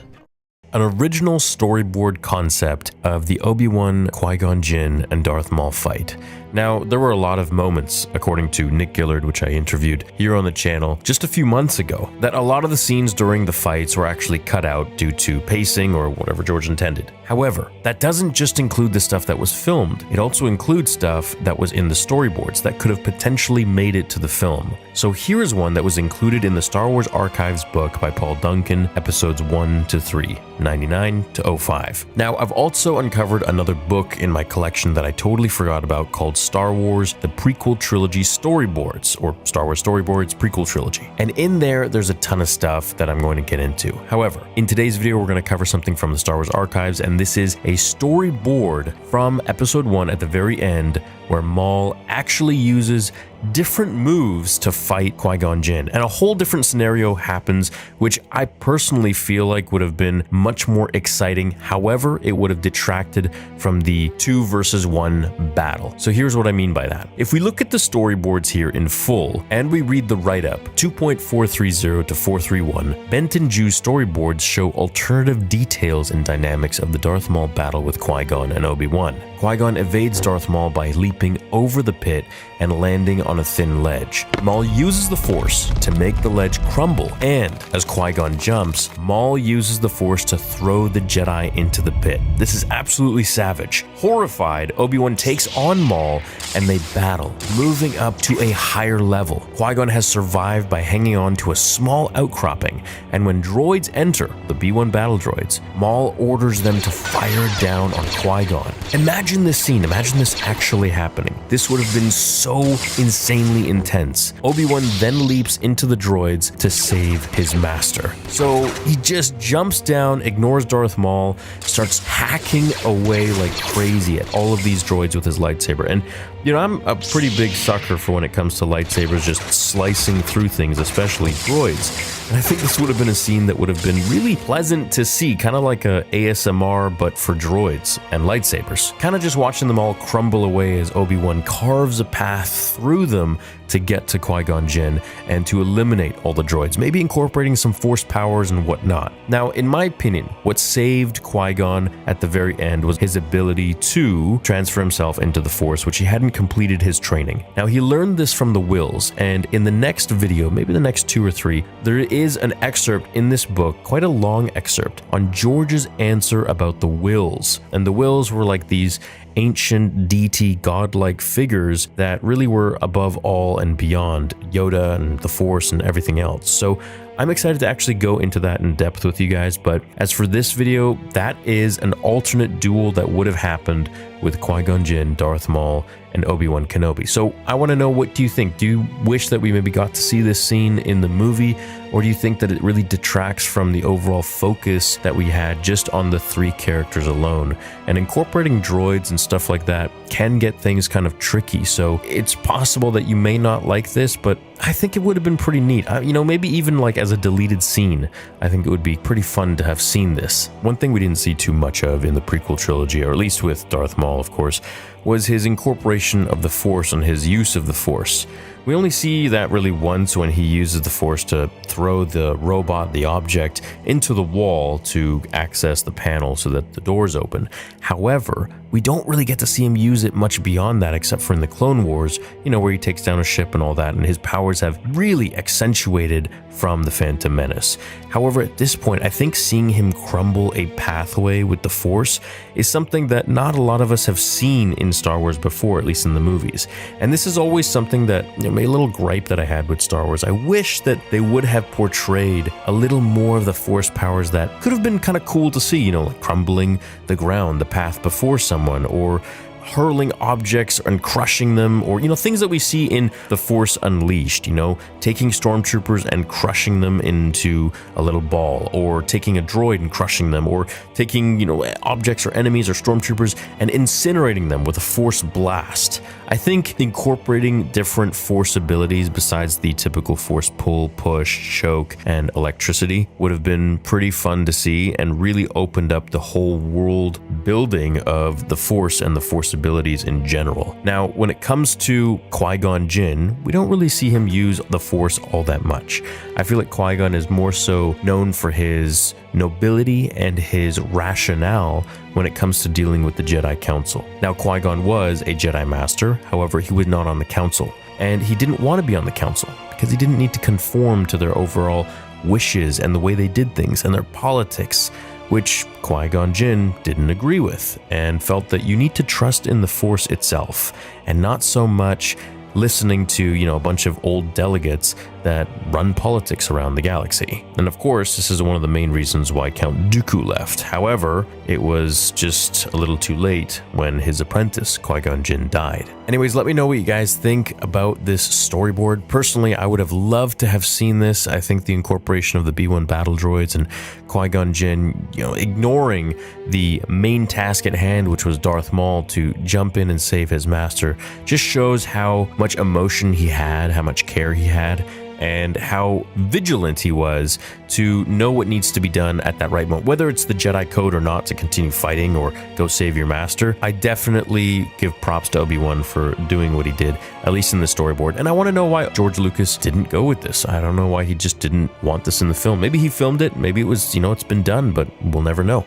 An original storyboard concept of the Obi-Wan, Qui-Gon Jinn, and Darth Maul fight. Now, there were a lot of moments, according to Nick Gillard, which I interviewed here on the channel just a few months ago, that a lot of the scenes during the fights were actually cut out due to pacing or whatever George intended. However, that doesn't just include the stuff that was filmed, it also includes stuff that was in the storyboards that could have potentially made it to the film. So here is one that was included in the Star Wars Archives book by Paul Duncan, episodes 1 to 3, 99 to 05. Now, I've also uncovered another book in my collection that I totally forgot about called Star Wars, the Prequel Trilogy Storyboards, or Star Wars Storyboards Prequel Trilogy. And in there's a ton of stuff that I'm going to get into. However, in today's video, we're going to cover something from the Star Wars Archives, and this is a storyboard from episode 1 at the very end, where Maul actually uses different moves to fight Qui-Gon Jinn, and a whole different scenario happens, which I personally feel like would have been much more exciting. However, it would have detracted from the 2 versus 1 battle. So here's what I mean by that. If we look at the storyboards here in full, and we read the write-up 2.430 to 431, Benton Jew's storyboards show alternative details and dynamics of the Darth Maul battle with Qui-Gon and Obi-Wan. Qui-Gon evades Darth Maul by leaping leaping over the pit and landing on a thin ledge. Maul uses the Force to make the ledge crumble, and as Qui-Gon jumps, Maul uses the Force to throw the Jedi into the pit. This is absolutely savage. Horrified, Obi-Wan takes on Maul and they battle, moving up to a higher level. Qui-Gon has survived by hanging on to a small outcropping, and when droids enter, the B-1 battle droids, Maul orders them to fire down on Qui-Gon. Imagine this scene, imagine this actually happening. This would have been so insanely intense. Obi-Wan then leaps into the droids to save his master. So he just jumps down, ignores Darth Maul, starts hacking away like crazy at all of these droids with his lightsaber. And you know, I'm a pretty big sucker for when it comes to lightsabers just slicing through things, especially droids. And I think this would have been a scene that would have been really pleasant to see, kind of like a ASMR, but for droids and lightsabers. Kind of just watching them all crumble away as Obi-Wan carves a path through them to get to Qui-Gon Jinn and to eliminate all the droids, maybe incorporating some Force powers and whatnot. Now, in my opinion, what saved Qui-Gon at the very end was his ability to transfer himself into the Force, which he hadn't completed his training. Now, he learned this from the Wills, and in the next video, maybe the next 2 or 3, there is an excerpt in this book, quite a long excerpt, on George's answer about the Wills. And the Wills were like these ancient deity godlike figures that really were above all and beyond Yoda and the Force and everything else. So I'm excited to actually go into that in depth with you guys, but as for this video, that is an alternate duel that would have happened with Qui-Gon Jinn, Darth Maul, and Obi-Wan Kenobi. So I want to know, what do you think? Do you wish that we maybe got to see this scene in the movie, or do you think that it really detracts from the overall focus that we had just on the 3 characters alone? And incorporating droids and stuff like that can get things kind of tricky, so it's possible that you may not like this, but I think it would have been pretty neat. You know, maybe even like as a deleted scene, I think it would be pretty fun to have seen this. One thing we didn't see too much of in the prequel trilogy, or at least with Darth Maul, of course, was his incorporation of the Force and his use of the Force. We only see that really once, when he uses the Force to throw the robot, the object, into the wall to access the panel so that the doors open. However, we don't really get to see him use it much beyond that, except for in the Clone Wars, you know, where he takes down a ship and all that, and his powers have really accentuated from the Phantom Menace. However, at this point, I think seeing him crumble a pathway with the Force is something that not a lot of us have seen in Star Wars before, at least in the movies. And this is always something that, you know, a little gripe that I had with Star Wars. I wish that they would have portrayed a little more of the Force powers that could have been kind of cool to see, you know, like crumbling the ground, the path before someone, or hurling objects and crushing them, or, you know, things that we see in The Force Unleashed, you know, taking stormtroopers and crushing them into a little ball, or taking a droid and crushing them, or taking, you know, objects or enemies or stormtroopers and incinerating them with a Force blast. I think incorporating different Force abilities besides the typical Force pull, push, choke, and electricity would have been pretty fun to see, and really opened up the whole world building of the Force and the Force abilities in general. Now, when it comes to Qui-Gon Jinn, we don't really see him use the Force all that much. I feel like Qui-Gon is more so known for his nobility and his rationale when it comes to dealing with the Jedi Council. Now, Qui-Gon was a Jedi Master, however, he was not on the Council, and he didn't want to be on the Council because he didn't need to conform to their overall wishes and the way they did things and their politics, which Qui-Gon Jinn didn't agree with, and felt that you need to trust in the Force itself and not so much listening to, you know, a bunch of old delegates that run politics around the galaxy. And of course, this is one of the main reasons why Count Dooku left. However, it was just a little too late when his apprentice, Qui-Gon Jinn, died. Anyways, let me know what you guys think about this storyboard. Personally, I would have loved to have seen this. I think the incorporation of the B-1 battle droids and Qui-Gon Jinn, you know, ignoring the main task at hand, which was Darth Maul, to jump in and save his master, just shows how much emotion he had, how much care he had, and how vigilant he was to know what needs to be done at that right moment, whether it's the Jedi Code or not, to continue fighting or go save your master. I definitely give props to Obi-Wan for doing what he did, at least in the storyboard. And I want to know why George Lucas didn't go with this. I don't know why he just didn't want this in the film. Maybe he filmed it, maybe it was, you know, it's been done, but we'll never know.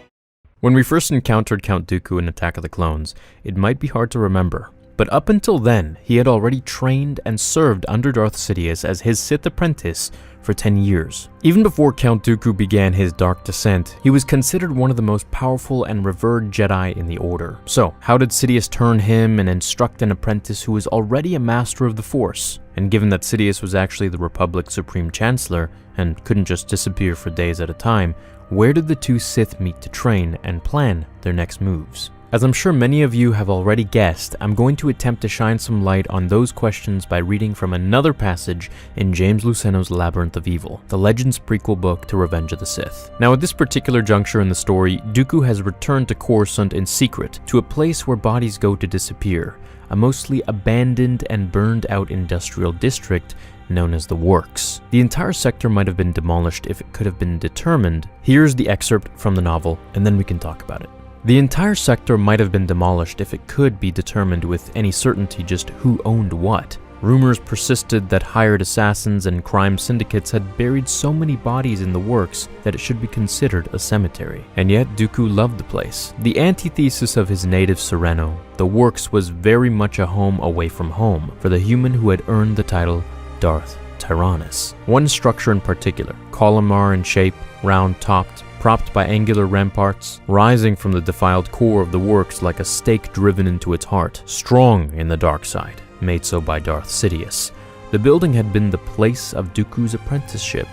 When we first encountered Count Dooku in Attack of the Clones, it might be hard to remember, but up until then, he had already trained and served under Darth Sidious as his Sith apprentice for 10 years. Even before Count Dooku began his dark descent, he was considered one of the most powerful and revered Jedi in the Order. So, how did Sidious turn him and instruct an apprentice who was already a master of the Force? And given that Sidious was actually the Republic's Supreme Chancellor and couldn't just disappear for days at a time, where did the two Sith meet to train and plan their next moves? As I'm sure many of you have already guessed, I'm going to attempt to shine some light on those questions by reading from another passage in James Luceno's Labyrinth of Evil, the Legends prequel book to Revenge of the Sith. Now, at this particular juncture in the story, Dooku has returned to Coruscant in secret, to a place where bodies go to disappear, a mostly abandoned and burned out industrial district known as the Works. The entire sector might have been demolished if it could have been determined. Here's the excerpt from the novel, and then we can talk about it. The entire sector might have been demolished if it could be determined with any certainty just who owned what. Rumors persisted that hired assassins and crime syndicates had buried so many bodies in the Works that it should be considered a cemetery. And yet Dooku loved the place. The antithesis of his native Sereno, the Works was very much a home away from home for the human who had earned the title Darth Tyrannus. One structure in particular, columnar in shape, round-topped, propped by angular ramparts, rising from the defiled core of the Works like a stake driven into its heart, strong in the dark side, made so by Darth Sidious. The building had been the place of Dooku's apprenticeship,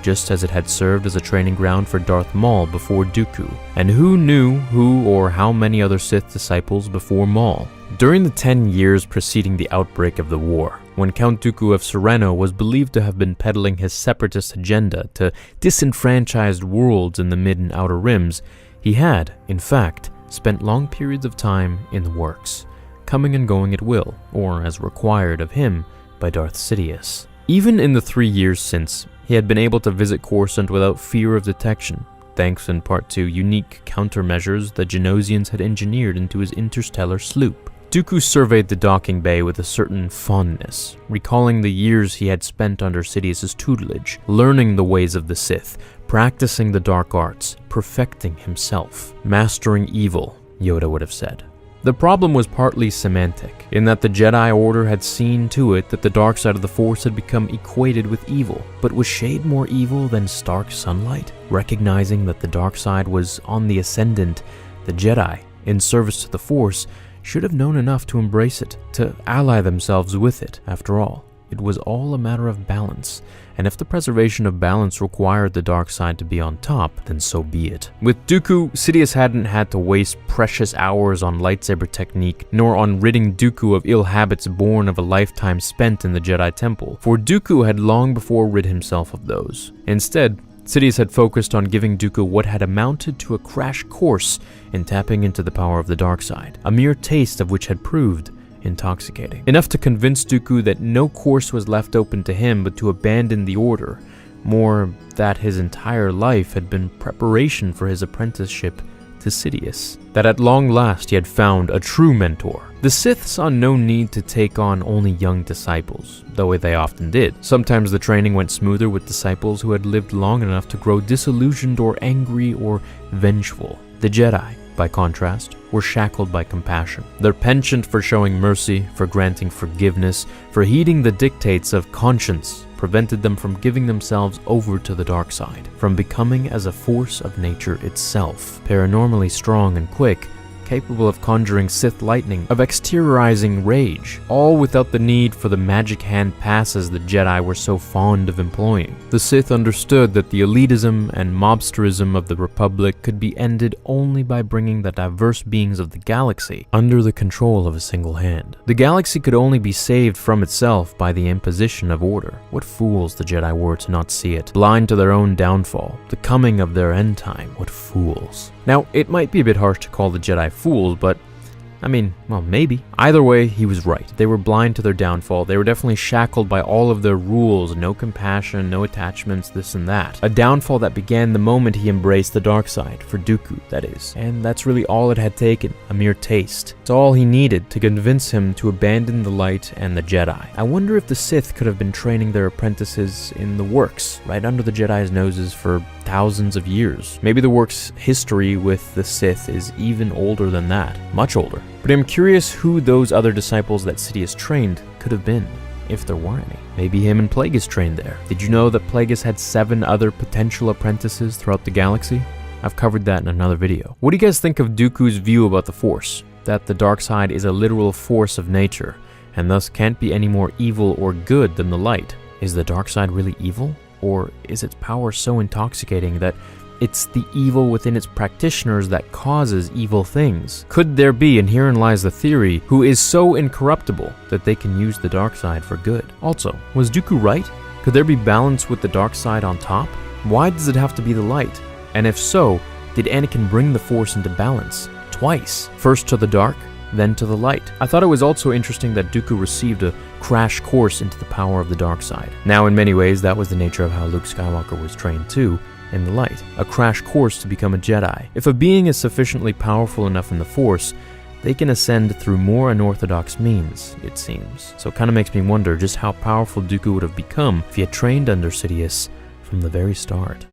just as it had served as a training ground for Darth Maul before Dooku. And who knew who or how many other Sith disciples before Maul? During the 10 years preceding the outbreak of the war, when Count Dooku of Sereno was believed to have been peddling his separatist agenda to disenfranchised worlds in the mid and outer rims, he had, in fact, spent long periods of time in the Works, coming and going at will, or as required of him by Darth Sidious. Even in the 3 years since, he had been able to visit Coruscant without fear of detection, thanks in part to unique countermeasures the Genosians had engineered into his interstellar sloop. Dooku surveyed the docking bay with a certain fondness, recalling the years he had spent under Sidious's tutelage, learning the ways of the Sith, practicing the dark arts, perfecting himself, mastering evil, Yoda would have said. The problem was partly semantic, in that the Jedi Order had seen to it that the dark side of the Force had become equated with evil. But was shade more evil than stark sunlight? Recognizing that the dark side was on the ascendant, the Jedi, in service to the Force, should have known enough to embrace it, to ally themselves with it. After all, it was all a matter of balance, and if the preservation of balance required the dark side to be on top, then so be it. With Dooku, Sidious hadn't had to waste precious hours on lightsaber technique, nor on ridding Dooku of ill habits born of a lifetime spent in the Jedi Temple, for Dooku had long before rid himself of those. Instead, Sidious had focused on giving Dooku what had amounted to a crash course in tapping into the power of the dark side, a mere taste of which had proved intoxicating. Enough to convince Dooku that no course was left open to him but to abandon the Order, more that his entire life had been preparation for his apprenticeship to Sidious, that at long last he had found a true mentor. The Sith saw no need to take on only young disciples, though they often did. Sometimes the training went smoother with disciples who had lived long enough to grow disillusioned or angry or vengeful. The Jedi, by contrast, were shackled by compassion. Their penchant for showing mercy, for granting forgiveness, for heeding the dictates of conscience, prevented them from giving themselves over to the dark side, from becoming as a force of nature itself, paranormally strong and quick, capable of conjuring Sith lightning, of exteriorizing rage, all without the need for the magic hand passes the Jedi were so fond of employing. The Sith understood that the elitism and mobsterism of the Republic could be ended only by bringing the diverse beings of the galaxy under the control of a single hand. The galaxy could only be saved from itself by the imposition of order. What fools the Jedi were to not see it, blind to their own downfall, the coming of their end time. What fools. Now, it might be a bit harsh to call the Jedi fools, but I mean, well, maybe. Either way, he was right. They were blind to their downfall. They were definitely shackled by all of their rules, no compassion, no attachments, this and that. A downfall that began the moment he embraced the dark side, for Dooku, that is. And that's really all it had taken, a mere taste. It's all he needed to convince him to abandon the light and the Jedi. I wonder if the Sith could have been training their apprentices in the Works, right under the Jedi's noses for thousands of years. Maybe the Works' history with the Sith is even older than that, much older. But I'm curious who those other disciples that Sidious trained could have been, if there were any. Maybe him and Plagueis trained there. Did you know that Plagueis had 7 other potential apprentices throughout the galaxy? I've covered that in another video. What do you guys think of Dooku's view about the Force? That the dark side is a literal force of nature, and thus can't be any more evil or good than the light. Is the dark side really evil? Or is its power so intoxicating that it's the evil within its practitioners that causes evil things? Could there be, and herein lies the theory, who is so incorruptible that they can use the dark side for good? Also, was Dooku right? Could there be balance with the dark side on top? Why does it have to be the light? And if so, did Anakin bring the Force into balance? Twice. First to the dark, then to the light. I thought it was also interesting that Dooku received a crash course into the power of the dark side. Now, in many ways, that was the nature of how Luke Skywalker was trained too, in the light. A crash course to become a Jedi. If a being is sufficiently powerful enough in the Force, they can ascend through more unorthodox means, it seems. So it kind of makes me wonder just how powerful Dooku would have become if he had trained under Sidious from the very start.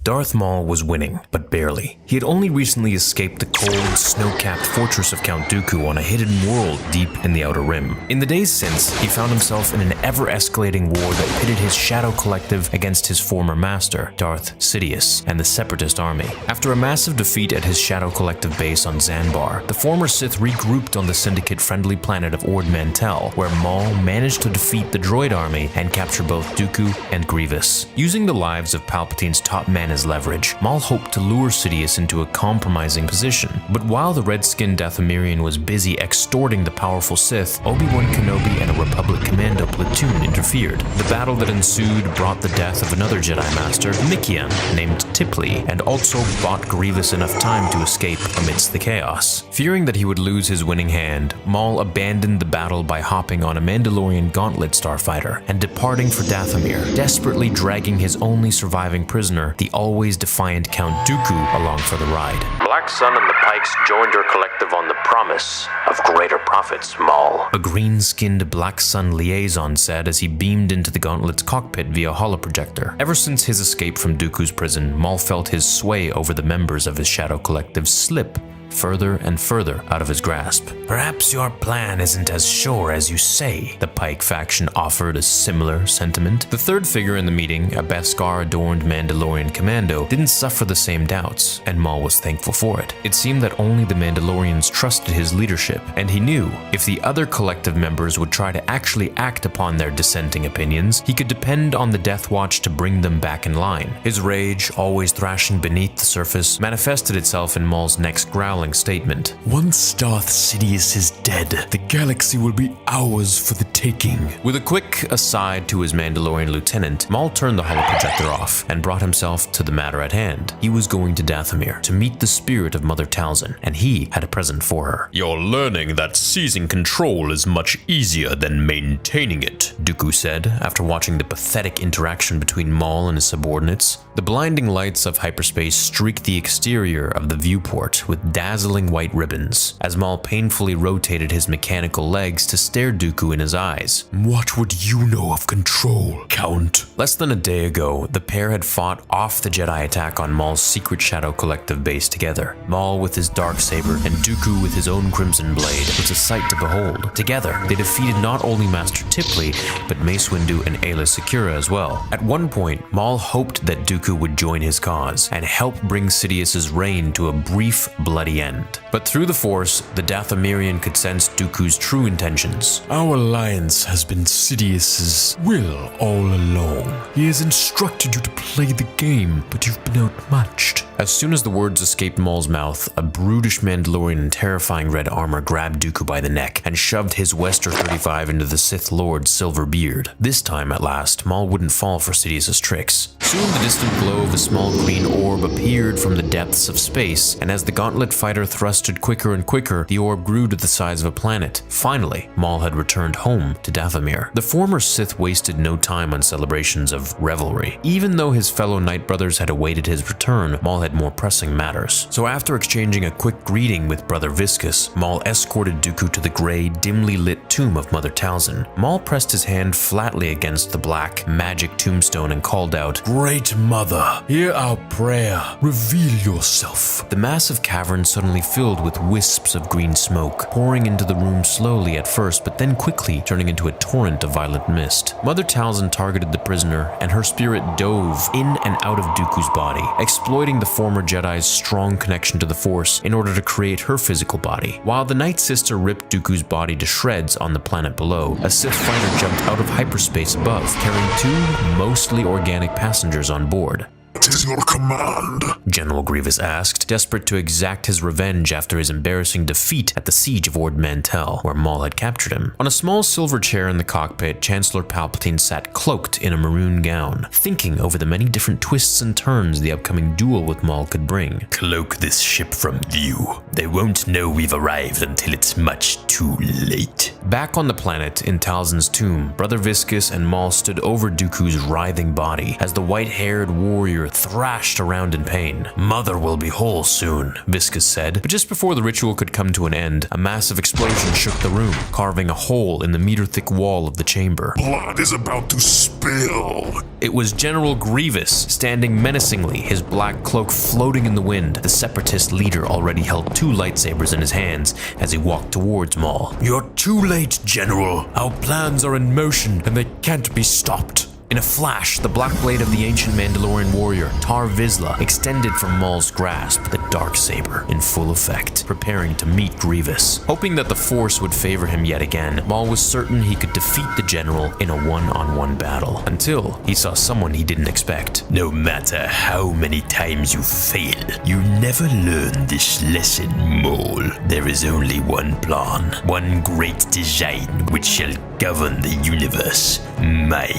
Darth Maul was winning, but barely. He had only recently escaped the cold, snow-capped fortress of Count Dooku on a hidden world deep in the Outer Rim. In the days since, he found himself in an ever-escalating war that pitted his Shadow Collective against his former master, Darth Sidious, and the Separatist army. After a massive defeat at his Shadow Collective base on Zanbar, the former Sith regrouped on the Syndicate-friendly planet of Ord Mantel, where Maul managed to defeat the droid army and capture both Dooku and Grievous. Using the lives of Palpatine's top men as leverage, Maul hoped to lure Sidious into a compromising position. But while the red-skinned Dathomirian was busy extorting the powerful Sith, Obi-Wan Kenobi and a Republic commando platoon interfered. The battle that ensued brought the death of another Jedi Master, Mikian, named Tipley, and also bought Grievous enough time to escape amidst the chaos. Fearing that he would lose his winning hand, Maul abandoned the battle by hopping on a Mandalorian gauntlet starfighter and departing for Dathomir, desperately dragging his only surviving prisoner, the always defiant Count Dooku, along for the ride. Black Sun and the Pikes joined your collective on the promise of greater profits, Maul. A green-skinned Black Sun liaison said as he beamed into the gauntlet's cockpit via holoprojector. Ever since his escape from Dooku's prison, Maul felt his sway over the members of his Shadow Collective slip further and further out of his grasp. Perhaps your plan isn't as sure as you say, the Pike faction offered a similar sentiment. The third figure in the meeting, a Beskar-adorned Mandalorian commando, didn't suffer the same doubts, and Maul was thankful for it. It seemed that only the Mandalorians trusted his leadership, and he knew if the other collective members would try to actually act upon their dissenting opinions, he could depend on the Death Watch to bring them back in line. His rage, always thrashing beneath the surface, manifested itself in Maul's next growling statement. Once Darth Sidious is dead, the galaxy will be ours for the taking. With a quick aside to his Mandalorian lieutenant, Maul turned the holoprojector off and brought himself to the matter at hand. He was going to Dathomir to meet the spirit of Mother Talzin, and he had a present for her. You're learning that seizing control is much easier than maintaining it, Dooku said after watching the pathetic interaction between Maul and his subordinates. The blinding lights of hyperspace streaked the exterior of the viewport with dazzling white ribbons, as Maul painfully rotated his mechanical legs to stare Dooku in his eyes. What would you know of control, Count? Less than a day ago, the pair had fought off the Jedi attack on Maul's secret Shadow Collective base together. Maul with his darksaber and Dooku with his own crimson blade was a sight to behold. Together, they defeated not only Master Tipley, but Mace Windu and Aayla Secura as well. At one point, Maul hoped that Dooku would join his cause and help bring Sidious's reign to a brief, bloody end. But through the Force, the Dathomirian could sense Dooku's true intentions. Our alliance has been Sidious's will all along. He has instructed you to play the game, but you've been outmatched. As soon as the words escaped Maul's mouth, a brutish Mandalorian in terrifying red armor grabbed Dooku by the neck and shoved his Wester 35 into the Sith Lord's silver beard. This time, at last, Maul wouldn't fall for Sidious's tricks. Soon the distant glow of a small green orb appeared from the depths of space, and as the gauntlet fighter thrusted quicker and quicker, the orb grew to the size of a planet. Finally, Maul had returned home to Dathomir. The former Sith wasted no time on celebrations of revelry. Even though his fellow Night Brothers had awaited his return, Maul had more pressing matters. So after exchanging a quick greeting with Brother Viscus, Maul escorted Dooku to the gray, dimly lit tomb of Mother Talzin. Maul pressed his hand flatly against the black, magic tombstone and called out, Great Mother, hear our prayer. Reveal yourself. The massive cavern suddenly filled with wisps of green smoke, pouring into the room slowly at first, but then quickly turning into a torrent of violet mist. Mother Talzin targeted the prisoner, and her spirit dove in and out of Dooku's body, exploiting the former Jedi's strong connection to the Force in order to create her physical body. While the Night Sister ripped Dooku's body to shreds on the planet below, a Sith fighter jumped out of hyperspace above, carrying 2 mostly organic passengers on board. What is your command? General Grievous asked, desperate to exact his revenge after his embarrassing defeat at the siege of Ord Mantel, where Maul had captured him. On a small silver chair in the cockpit, Chancellor Palpatine sat cloaked in a maroon gown, thinking over the many different twists and turns the upcoming duel with Maul could bring. Cloak this ship from view. They won't know we've arrived until it's much too late. Back on the planet, in Talzin's tomb, Brother Viscus and Maul stood over Dooku's writhing body as the white-haired warrior thrashed around in pain. Mother will be whole soon, Viscus said, but just before the ritual could come to an end, a massive explosion shook the room, carving a hole in the meter-thick wall of the chamber. Blood is about to spill. It was General Grievous, standing menacingly, his black cloak floating in the wind. The Separatist leader already held 2 lightsabers in his hands as he walked towards Maul. You're too late, General. Our plans are in motion, and they can't be stopped. In a flash, the black blade of the ancient Mandalorian warrior, Tar Vizsla, extended from Maul's grasp, the darksaber in full effect, preparing to meet Grievous. Hoping that the Force would favor him yet again, Maul was certain he could defeat the general in a one-on-one battle, until he saw someone he didn't expect. No matter how many times you fail, you never learn this lesson, Maul. There is only one plan, one great design which shall govern the universe. Mine.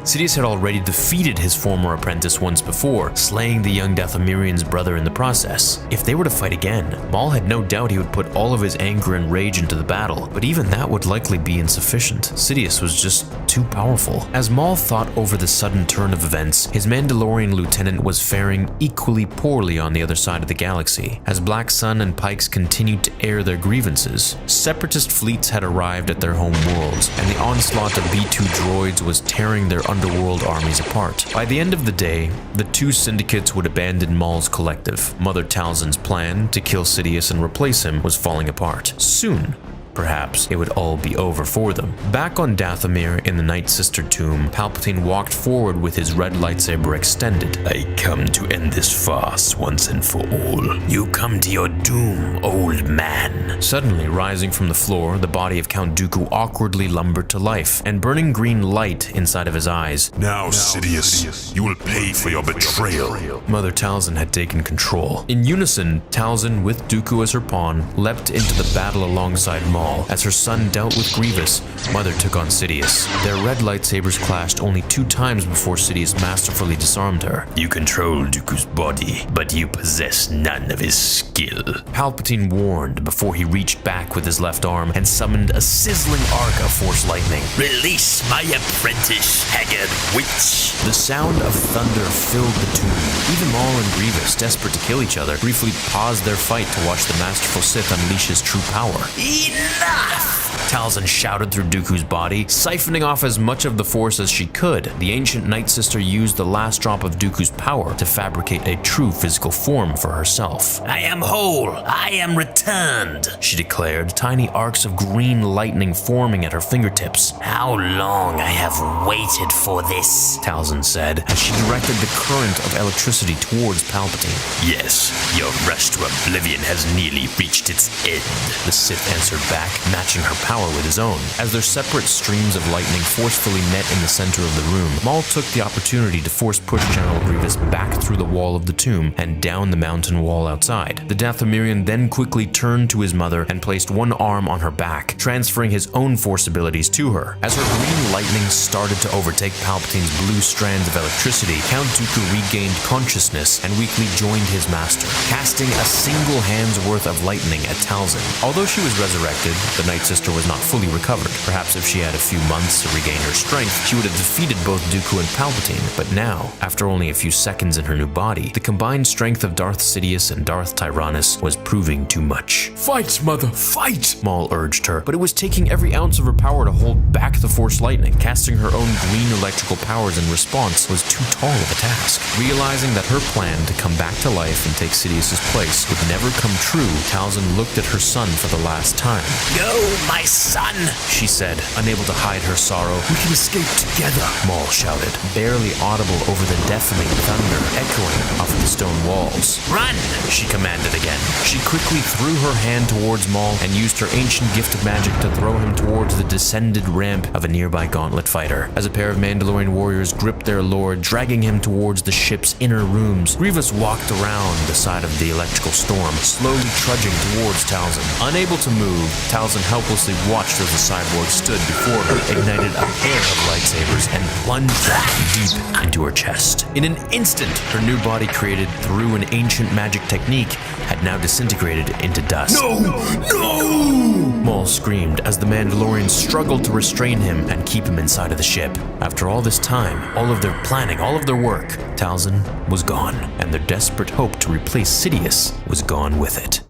Sidious had already defeated his former apprentice once before, slaying the young Dathomirian's brother in the process. If they were to fight again, Maul had no doubt he would put all of his anger and rage into the battle, but even that would likely be insufficient. Sidious was just too powerful. As Maul thought over the sudden turn of events, his Mandalorian lieutenant was faring equally poorly on the other side of the galaxy. As Black Sun and Pikes continued to air their grievances, Separatist fleets had arrived at their home worlds, and the onslaught of B-2 droids was tearing their underworld armies apart. By the end of the day, the 2 syndicates would abandon Maul's collective. Mother Talzin's plan to kill Sidious and replace him was falling apart. Soon, perhaps it would all be over for them. Back on Dathomir in the Night Sister tomb, Palpatine walked forward with his red lightsaber extended. I come to end this farce once and for all. You come to your doom, old man. Suddenly, rising from the floor, the body of Count Dooku awkwardly lumbered to life, and burning green light inside of his eyes. Now, Sidious, you will pay for your betrayal. Mother Talzin had taken control. In unison, Talzin, with Dooku as her pawn, leapt into the battle alongside Maul. As her son dealt with Grievous, Mother took on Sidious. Their red lightsabers clashed only 2 times before Sidious masterfully disarmed her. You control Dooku's body, but you possess none of his skill. Palpatine warned before he reached back with his left arm and summoned a sizzling arc of Force lightning. Release my apprentice, haggard witch! The sound of thunder filled the tomb. Even Maul and Grievous, desperate to kill each other, briefly paused their fight to watch the masterful Sith unleash his true power. Enough! Talzin shouted through Dooku's body, siphoning off as much of the Force as she could. The ancient Night Sister used the last drop of Dooku's power to fabricate a true physical form for herself. I am whole. I am returned, she declared, tiny arcs of green lightning forming at her fingertips. How long I have waited for this, Talzin said, as she directed the current of electricity towards Palpatine. Yes, your rush to oblivion has nearly reached its end, the Sith answered back, matching her power with his own. As their separate streams of lightning forcefully met in the center of the room, Maul took the opportunity to force push General Grievous back through the wall of the tomb and down the mountain wall outside. The Dathomirian then quickly turned to his mother and placed one arm on her back, transferring his own force abilities to her. As her green lightning started to overtake Palpatine's blue strands of electricity, Count Dooku regained consciousness and weakly joined his master, casting a single hand's worth of lightning at Talzin. Although she was resurrected, the Night Sister was was not fully recovered. Perhaps if she had a few months to regain her strength, she would have defeated both Dooku and Palpatine. But now, after only a few seconds in her new body, the combined strength of Darth Sidious and Darth Tyrannus was proving too much. Fight, mother, fight! Maul urged her, but it was taking every ounce of her power to hold back the Force lightning. Casting her own green electrical powers in response was too tall of a task. Realizing that her plan to come back to life and take Sidious's place would never come true, Talzin looked at her son for the last time. Go, my son, she said, unable to hide her sorrow. We can escape together, Maul shouted, barely audible over the deafening thunder echoing off the stone walls. Run, she commanded again. She quickly threw her hand towards Maul and used her ancient gift of magic to throw him towards the descended ramp of a nearby gauntlet fighter. As a pair of Mandalorian warriors gripped their lord, dragging him towards the ship's inner rooms, Grievous walked around the side of the electrical storm, slowly trudging towards Talzin. Unable to move, Talzin helplessly watched as the cyborg stood before her, ignited a pair of lightsabers, and plunged them deep into her chest. In an instant, her new body created through an ancient magic technique had now disintegrated into dust. No! Maul screamed as the Mandalorians struggled to restrain him and keep him inside of the ship. After all this time, all of their planning, all of their work, Talzin was gone, and their desperate hope to replace Sidious was gone with it.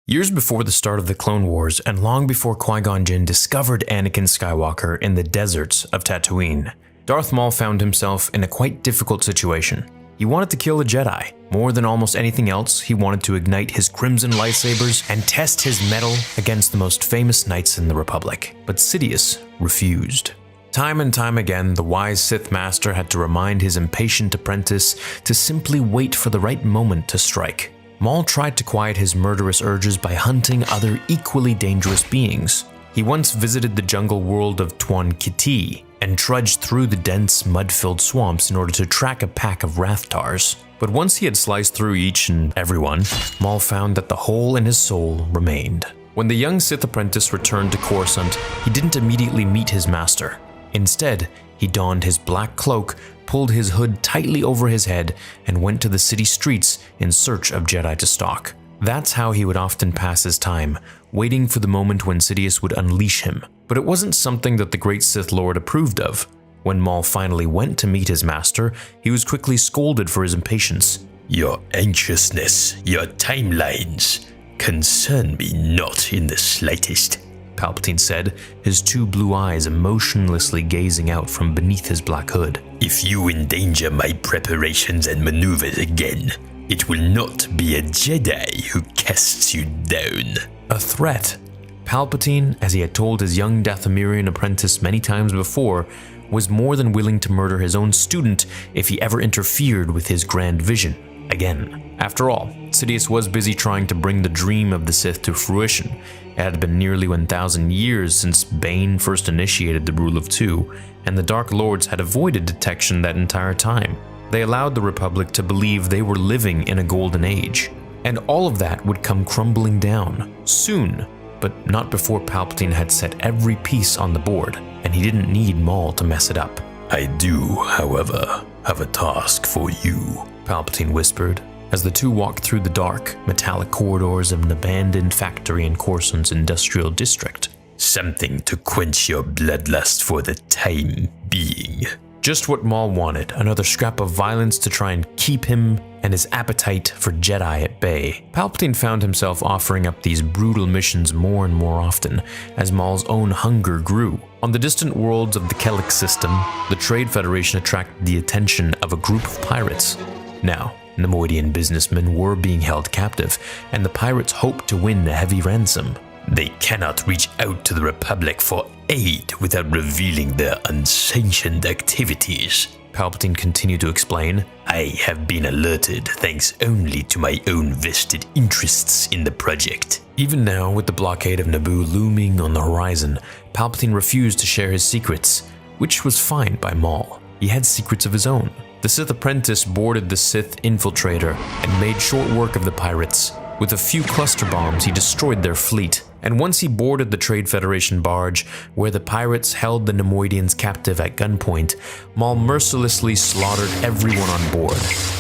Years before the start of the Clone Wars, and long before Qui-Gon Jinn discovered Anakin Skywalker in the deserts of Tatooine, Darth Maul found himself in a quite difficult situation. He wanted to kill a Jedi. More than almost anything else, he wanted to ignite his crimson lightsabers and test his mettle against the most famous knights in the Republic. But Sidious refused. Time and time again, the wise Sith Master had to remind his impatient apprentice to simply wait for the right moment to strike. Maul tried to quiet his murderous urges by hunting other equally dangerous beings. He once visited the jungle world of Tuan Kiti and trudged through the dense, mud-filled swamps in order to track a pack of Rathtars. But once he had sliced through each and everyone, Maul found that the hole in his soul remained. When the young Sith apprentice returned to Coruscant, he didn't immediately meet his master. Instead, he donned his black cloak, pulled his hood tightly over his head, and went to the city streets in search of Jedi to stalk. That's how he would often pass his time, waiting for the moment when Sidious would unleash him. But it wasn't something that the great Sith Lord approved of. When Maul finally went to meet his master, he was quickly scolded for his impatience. Your anxiousness, your timelines, concern me not in the slightest, Palpatine said, his two blue eyes emotionlessly gazing out from beneath his black hood. If you endanger my preparations and maneuvers again, it will not be a Jedi who casts you down. A threat. Palpatine, as he had told his young Dathomirian apprentice many times before, was more than willing to murder his own student if he ever interfered with his grand vision again. After all, Sidious was busy trying to bring the dream of the Sith to fruition. It had been nearly 1,000 years since Bane first initiated the Rule of Two, and the Dark Lords had avoided detection that entire time. They allowed the Republic to believe they were living in a golden age, and all of that would come crumbling down soon, but not before Palpatine had set every piece on the board, and he didn't need Maul to mess it up. I do, however, have a task for you, Palpatine whispered, as the two walked through the dark, metallic corridors of an abandoned factory in Coruscant's industrial district. Something to quench your bloodlust for the time being. Just what Maul wanted, another scrap of violence to try and keep him and his appetite for Jedi at bay. Palpatine found himself offering up these brutal missions more and more often as Maul's own hunger grew. On the distant worlds of the Kellic system, the Trade Federation attracted the attention of a group of pirates. Now, Nemoidian businessmen were being held captive, and the pirates hoped to win a heavy ransom. They cannot reach out to the Republic for aid without revealing their unsanctioned activities, Palpatine continued to explain. I have been alerted thanks only to my own vested interests in the project. Even now, with the blockade of Naboo looming on the horizon, Palpatine refused to share his secrets, which was fine by Maul. He had secrets of his own. The Sith apprentice boarded the Sith infiltrator and made short work of the pirates. With a few cluster bombs, he destroyed their fleet And once he boarded the Trade Federation barge, where the pirates held the Nemoidians captive at gunpoint, Maul mercilessly slaughtered everyone on board,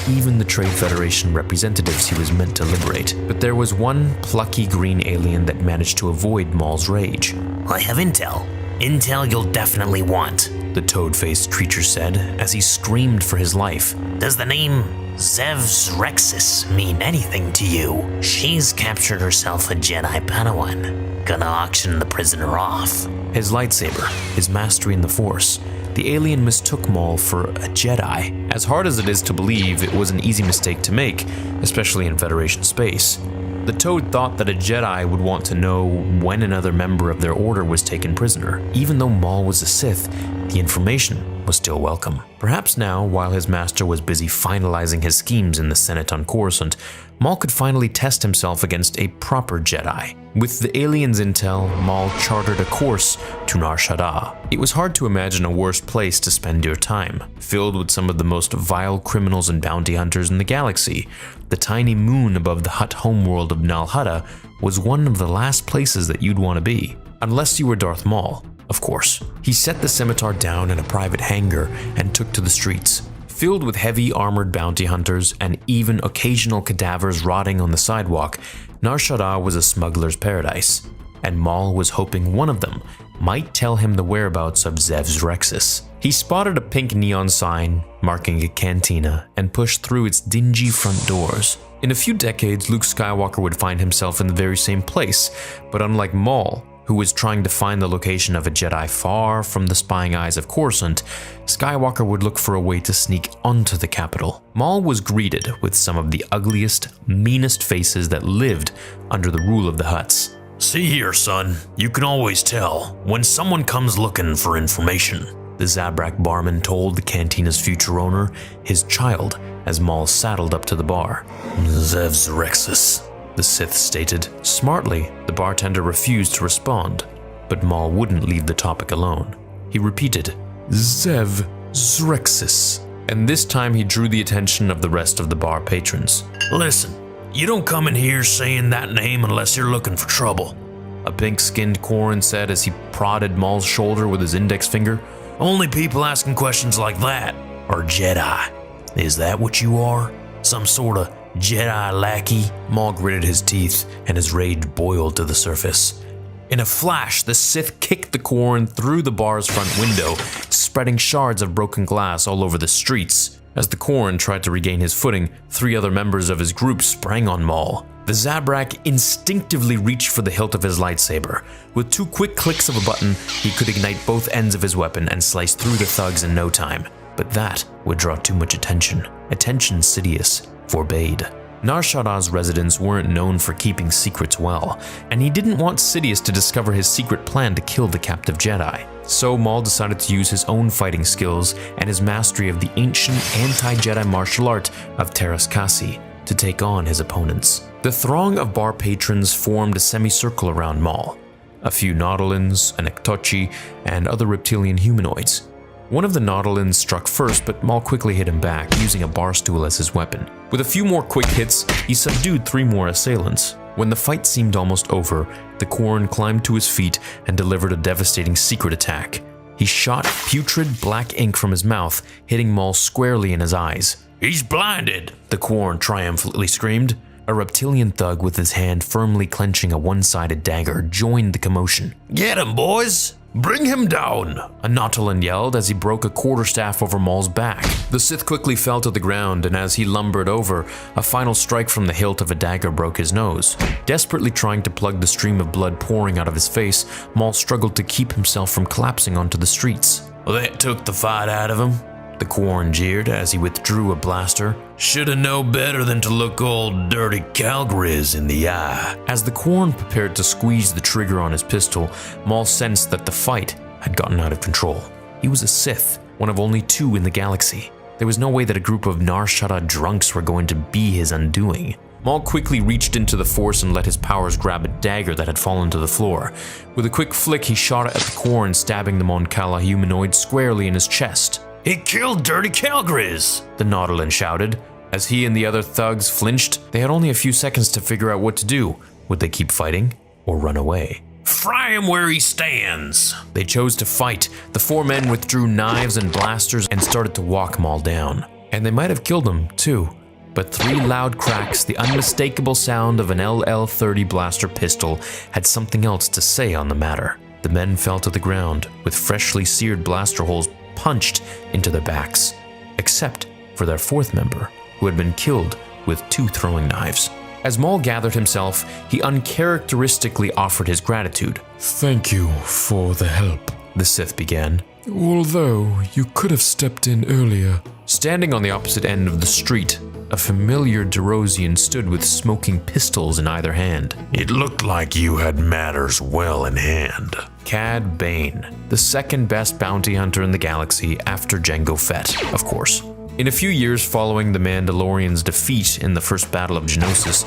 even the Trade Federation representatives he was meant to liberate. But there was one plucky green alien that managed to avoid Maul's rage. I have intel. Intel you'll definitely want, the toad-faced creature said as he screamed for his life. Does the name Zev's Rexus mean anything to you? She's captured herself a Jedi Padawan. Gonna auction the prisoner off. His lightsaber, his mastery in the Force. The alien mistook Maul for a Jedi. As hard as it is to believe, it was an easy mistake to make, especially in Federation space. The Toad thought that a Jedi would want to know when another member of their order was taken prisoner. Even though Maul was a Sith, the information was still welcome. Perhaps now, while his master was busy finalizing his schemes in the Senate on Coruscant, Maul could finally test himself against a proper Jedi. With the aliens' intel, Maul chartered a course to Nar Shaddaa. It was hard to imagine a worse place to spend your time, filled with some of the most vile criminals and bounty hunters in the galaxy. The tiny moon above the Hutt homeworld of Nal Hutta was one of the last places that you'd want to be. Unless you were Darth Maul, of course. He set the scimitar down in a private hangar and took to the streets. Filled with heavy armored bounty hunters and even occasional cadavers rotting on the sidewalk, Nar Shaddaa was a smuggler's paradise, and Maul was hoping one of them might tell him the whereabouts of Zev's Rexus. He spotted a pink neon sign marking a cantina and pushed through its dingy front doors. In a few decades, Luke Skywalker would find himself in the very same place, but unlike Maul, who was trying to find the location of a Jedi far from the spying eyes of Coruscant, Skywalker would look for a way to sneak onto the capital. Maul was greeted with some of the ugliest, meanest faces that lived under the rule of the Hutts. See here, son, you can always tell when someone comes looking for information, the Zabrak barman told the cantina's future owner, his child, as Maul saddled up to the bar. Zev's Rexus, the Sith stated. Smartly, the bartender refused to respond, but Maul wouldn't leave the topic alone. He repeated, Zev Zrexus, and this time he drew the attention of the rest of the bar patrons. Listen, you don't come in here saying that name unless you're looking for trouble, a pink-skinned Corran said as he prodded Maul's shoulder with his index finger. Only people asking questions like that are Jedi. Is that what you are? Some sort of Jedi lackey? Maul gritted his teeth and his rage boiled to the surface. In a flash, the Sith kicked the Corran through the bar's front window, spreading shards of broken glass all over the streets. As the Corran tried to regain his footing, 3 other members of his group sprang on Maul. The Zabrak instinctively reached for the hilt of his lightsaber. With 2 quick clicks of a button, he could ignite both ends of his weapon and slice through the thugs in no time. But that would draw too much attention. Attention Sidious forbade. Nar Shaddaa's residents weren't known for keeping secrets well, and he didn't want Sidious to discover his secret plan to kill the captive Jedi. So Maul decided to use his own fighting skills and his mastery of the ancient anti-Jedi martial art of Teras Kasi to take on his opponents. The throng of bar patrons formed a semicircle around Maul. A few Nautolans, an Ektochi, and other reptilian humanoids. One of the Nautolans struck first, but Maul quickly hit him back, using a bar stool as his weapon. With a few more quick hits, he subdued 3 more assailants. When the fight seemed almost over, the Corran climbed to his feet and delivered a devastating secret attack. He shot putrid black ink from his mouth, hitting Maul squarely in his eyes. "He's blinded!" the Corran triumphantly screamed. A reptilian thug with his hand firmly clenching a one-sided dagger joined the commotion. "Get him, boys! Bring him down!" a Nautolan yelled as he broke a quarterstaff over Maul's back. The Sith quickly fell to the ground, and as he lumbered over, a final strike from the hilt of a dagger broke his nose. Desperately trying to plug the stream of blood pouring out of his face, Maul struggled to keep himself from collapsing onto the streets. "That took the fight out of him," the Corran jeered as he withdrew a blaster. "Shoulda known better than to look old dirty Calgriz in the eye." As the Corran prepared to squeeze the trigger on his pistol, Maul sensed that the fight had gotten out of control. He was a Sith, one of only 2 in the galaxy. There was no way that a group of Nar Shaddaa drunks were going to be his undoing. Maul quickly reached into the Force and let his powers grab a dagger that had fallen to the floor. With a quick flick, he shot it at the Corran, stabbing the Mon Cala humanoid squarely in his chest. "He killed dirty Calgriz!" the Nautolan shouted. As he and the other thugs flinched, they had only a few seconds to figure out what to do. Would they keep fighting? or run away. Fry him where he stands! They chose to fight. The four men withdrew knives and blasters and started to walk Maul down. And they might have killed him, too. But three loud cracks, the unmistakable sound of an LL-30 blaster pistol, had something else to say on the matter. The men fell to the ground, with freshly seared blaster holes punched into their backs. Except for their fourth member, who had been killed with two throwing knives. As Maul gathered himself, he uncharacteristically offered his gratitude. "Thank you for the help," the Sith began. "Although you could have stepped in earlier." Standing on the opposite end of the street, a familiar Derosian stood with smoking pistols in either hand. It looked like you had matters well in hand. Cad Bane, the second best bounty hunter in the galaxy after Jango Fett, of course. In a few years following the Mandalorians' defeat in the first Battle of Geonosis,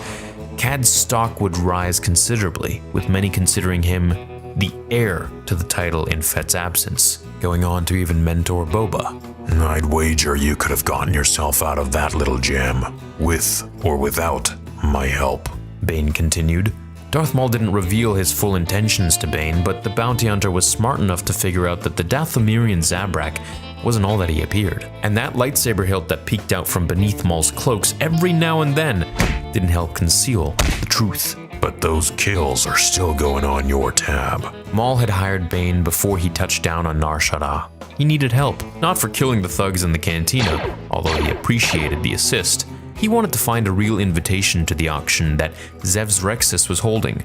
Cad's stock would rise considerably, with many considering him the heir to the title in Fett's absence, going on to even mentor Boba. I'd wager you could have gotten yourself out of that little jam, with or without my help, Bane continued. Darth Maul didn't reveal his full intentions to Bane, but the bounty hunter was smart enough to figure out that the Dathomirian Zabrak wasn't all that he appeared. And that lightsaber hilt that peeked out from beneath Maul's cloaks every now and then didn't help conceal the truth. But those kills are still going on your tab. Maul had hired Bane before he touched down on Nar Shaddaa. He needed help, not for killing the thugs in the cantina, although he appreciated the assist. He wanted to find a real invitation to the auction that Zevs Rexus was holding.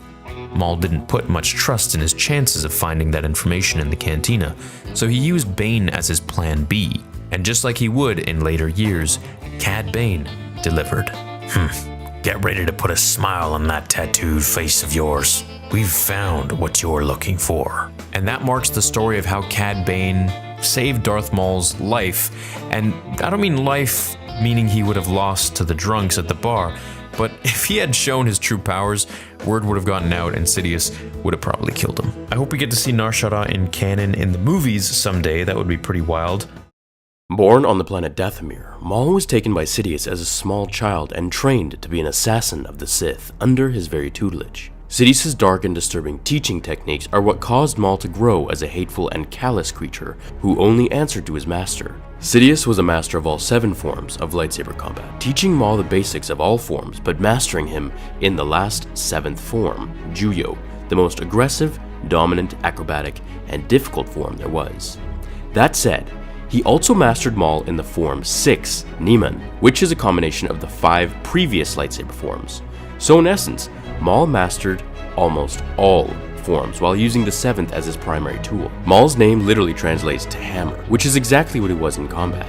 Maul didn't put much trust in his chances of finding that information in the cantina, so he used Bane as his plan B. And just like he would in later years, Cad Bane delivered. Get ready to put a smile on that tattooed face of yours. We've found what you're looking for. And that marks the story of how Cad Bane saved Darth Maul's life. And I don't mean life meaning he would have lost to the drunks at the bar, but if he had shown his true powers, word would have gotten out and Sidious would have probably killed him. I hope we get to see Nar Shaddaa in canon in the movies someday. That would be pretty wild. Born on the planet Dathomir, Maul was taken by Sidious as a small child and trained to be an assassin of the Sith under his very tutelage. Sidious's dark and disturbing teaching techniques are what caused Maul to grow as a hateful and callous creature who only answered to his master. Sidious was a master of all 7 forms of lightsaber combat, teaching Maul the basics of all forms but mastering him in the last 7th form, Juyo, the most aggressive, dominant, acrobatic, and difficult form there was. That said, he also mastered Maul in the form 6, Nieman, which is a combination of the 5 previous lightsaber forms. So in essence, Maul mastered almost all forms while using the 7th as his primary tool. Maul's name literally translates to hammer, which is exactly what he was in combat.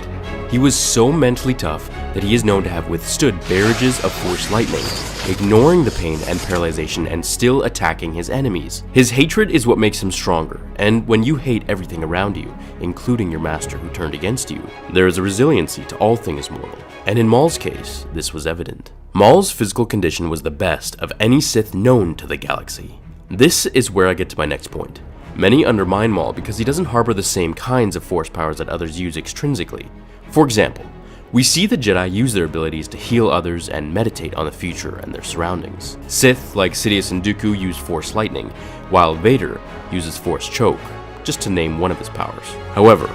He was so mentally tough that he is known to have withstood barrages of force lightning, ignoring the pain and paralyzation and still attacking his enemies. His hatred is what makes him stronger, and when you hate everything around you, including your master who turned against you, there is a resiliency to all things mortal, and in Maul's case, this was evident. Maul's physical condition was the best of any Sith known to the galaxy. This is where I get to my next point. Many undermine Maul because he doesn't harbor the same kinds of force powers that others use extrinsically. For example, we see the Jedi use their abilities to heal others and meditate on the future and their surroundings. Sith, like Sidious and Dooku, use Force Lightning, while Vader uses Force Choke, just to name one of his powers. However,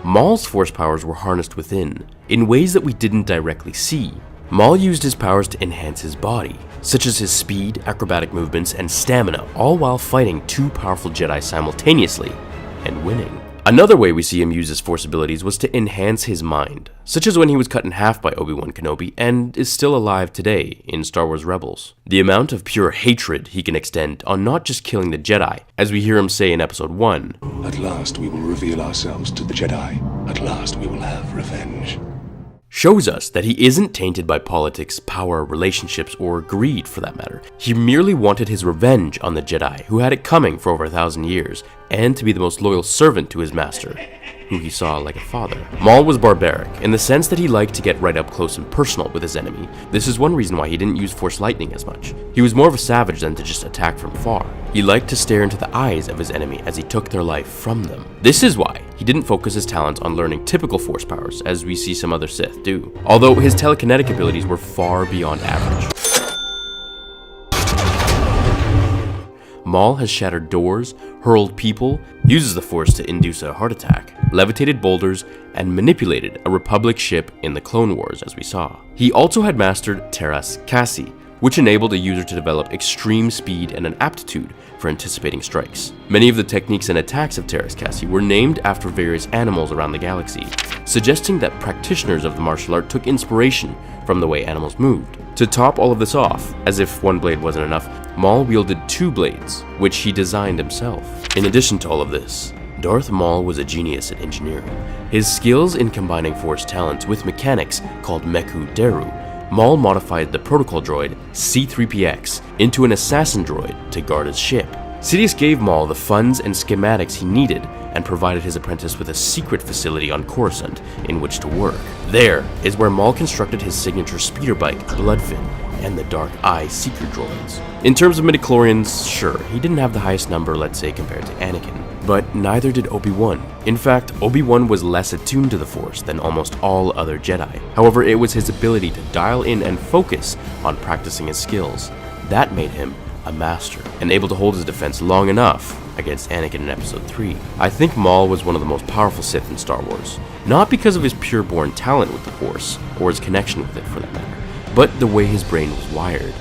Maul's force powers were harnessed within, in ways that we didn't directly see. Maul used his powers to enhance his body, such as his speed, acrobatic movements, and stamina, all while fighting 2 powerful Jedi simultaneously, and winning. Another way we see him use his force abilities was to enhance his mind, such as when he was cut in half by Obi-Wan Kenobi and is still alive today in Star Wars Rebels. The amount of pure hatred he can extend on not just killing the Jedi, as we hear him say in Episode 1, "At last we will reveal ourselves to the Jedi. At last we will have revenge," shows us that he isn't tainted by politics, power, relationships, or greed for that matter. He merely wanted his revenge on the Jedi, who had it coming for over 1,000 years, and to be the most loyal servant to his master, who he saw like a father. Maul was barbaric, in the sense that he liked to get right up close and personal with his enemy. This is one reason why he didn't use Force Lightning as much. He was more of a savage than to just attack from far. He liked to stare into the eyes of his enemy as he took their life from them. This is why he didn't focus his talents on learning typical force powers, as we see some other Sith do, although his telekinetic abilities were far beyond average. Maul has shattered doors, hurled people, uses the Force to induce a heart attack, levitated boulders, and manipulated a Republic ship in the Clone Wars, as we saw. He also had mastered Terras Cassi, which enabled a user to develop extreme speed and an aptitude for anticipating strikes. Many of the techniques and attacks of Terras Cassi were named after various animals around the galaxy, suggesting that practitioners of the martial art took inspiration from the way animals moved. To top all of this off, as if one blade wasn't enough, Maul wielded 2 blades, which he designed himself. In addition to all of this, Darth Maul was a genius at engineering. His skills in combining Force talents with mechanics called Meku Deru, Maul modified the protocol droid C-3PX into an assassin droid to guard his ship. Sidious gave Maul the funds and schematics he needed and provided his apprentice with a secret facility on Coruscant in which to work. There is where Maul constructed his signature speeder bike, Bloodfin, and the Dark Eye Seeker droids. In terms of midichlorians, sure, he didn't have the highest number, let's say, compared to Anakin, but neither did Obi-Wan. In fact, Obi-Wan was less attuned to the Force than almost all other Jedi. However, it was his ability to dial in and focus on practicing his skills that made him a master, and able to hold his defense long enough against Anakin in Episode 3. I think Maul was one of the most powerful Sith in Star Wars, not because of his pure-born talent with the Force, or his connection with it for that matter, but the way his brain was wired.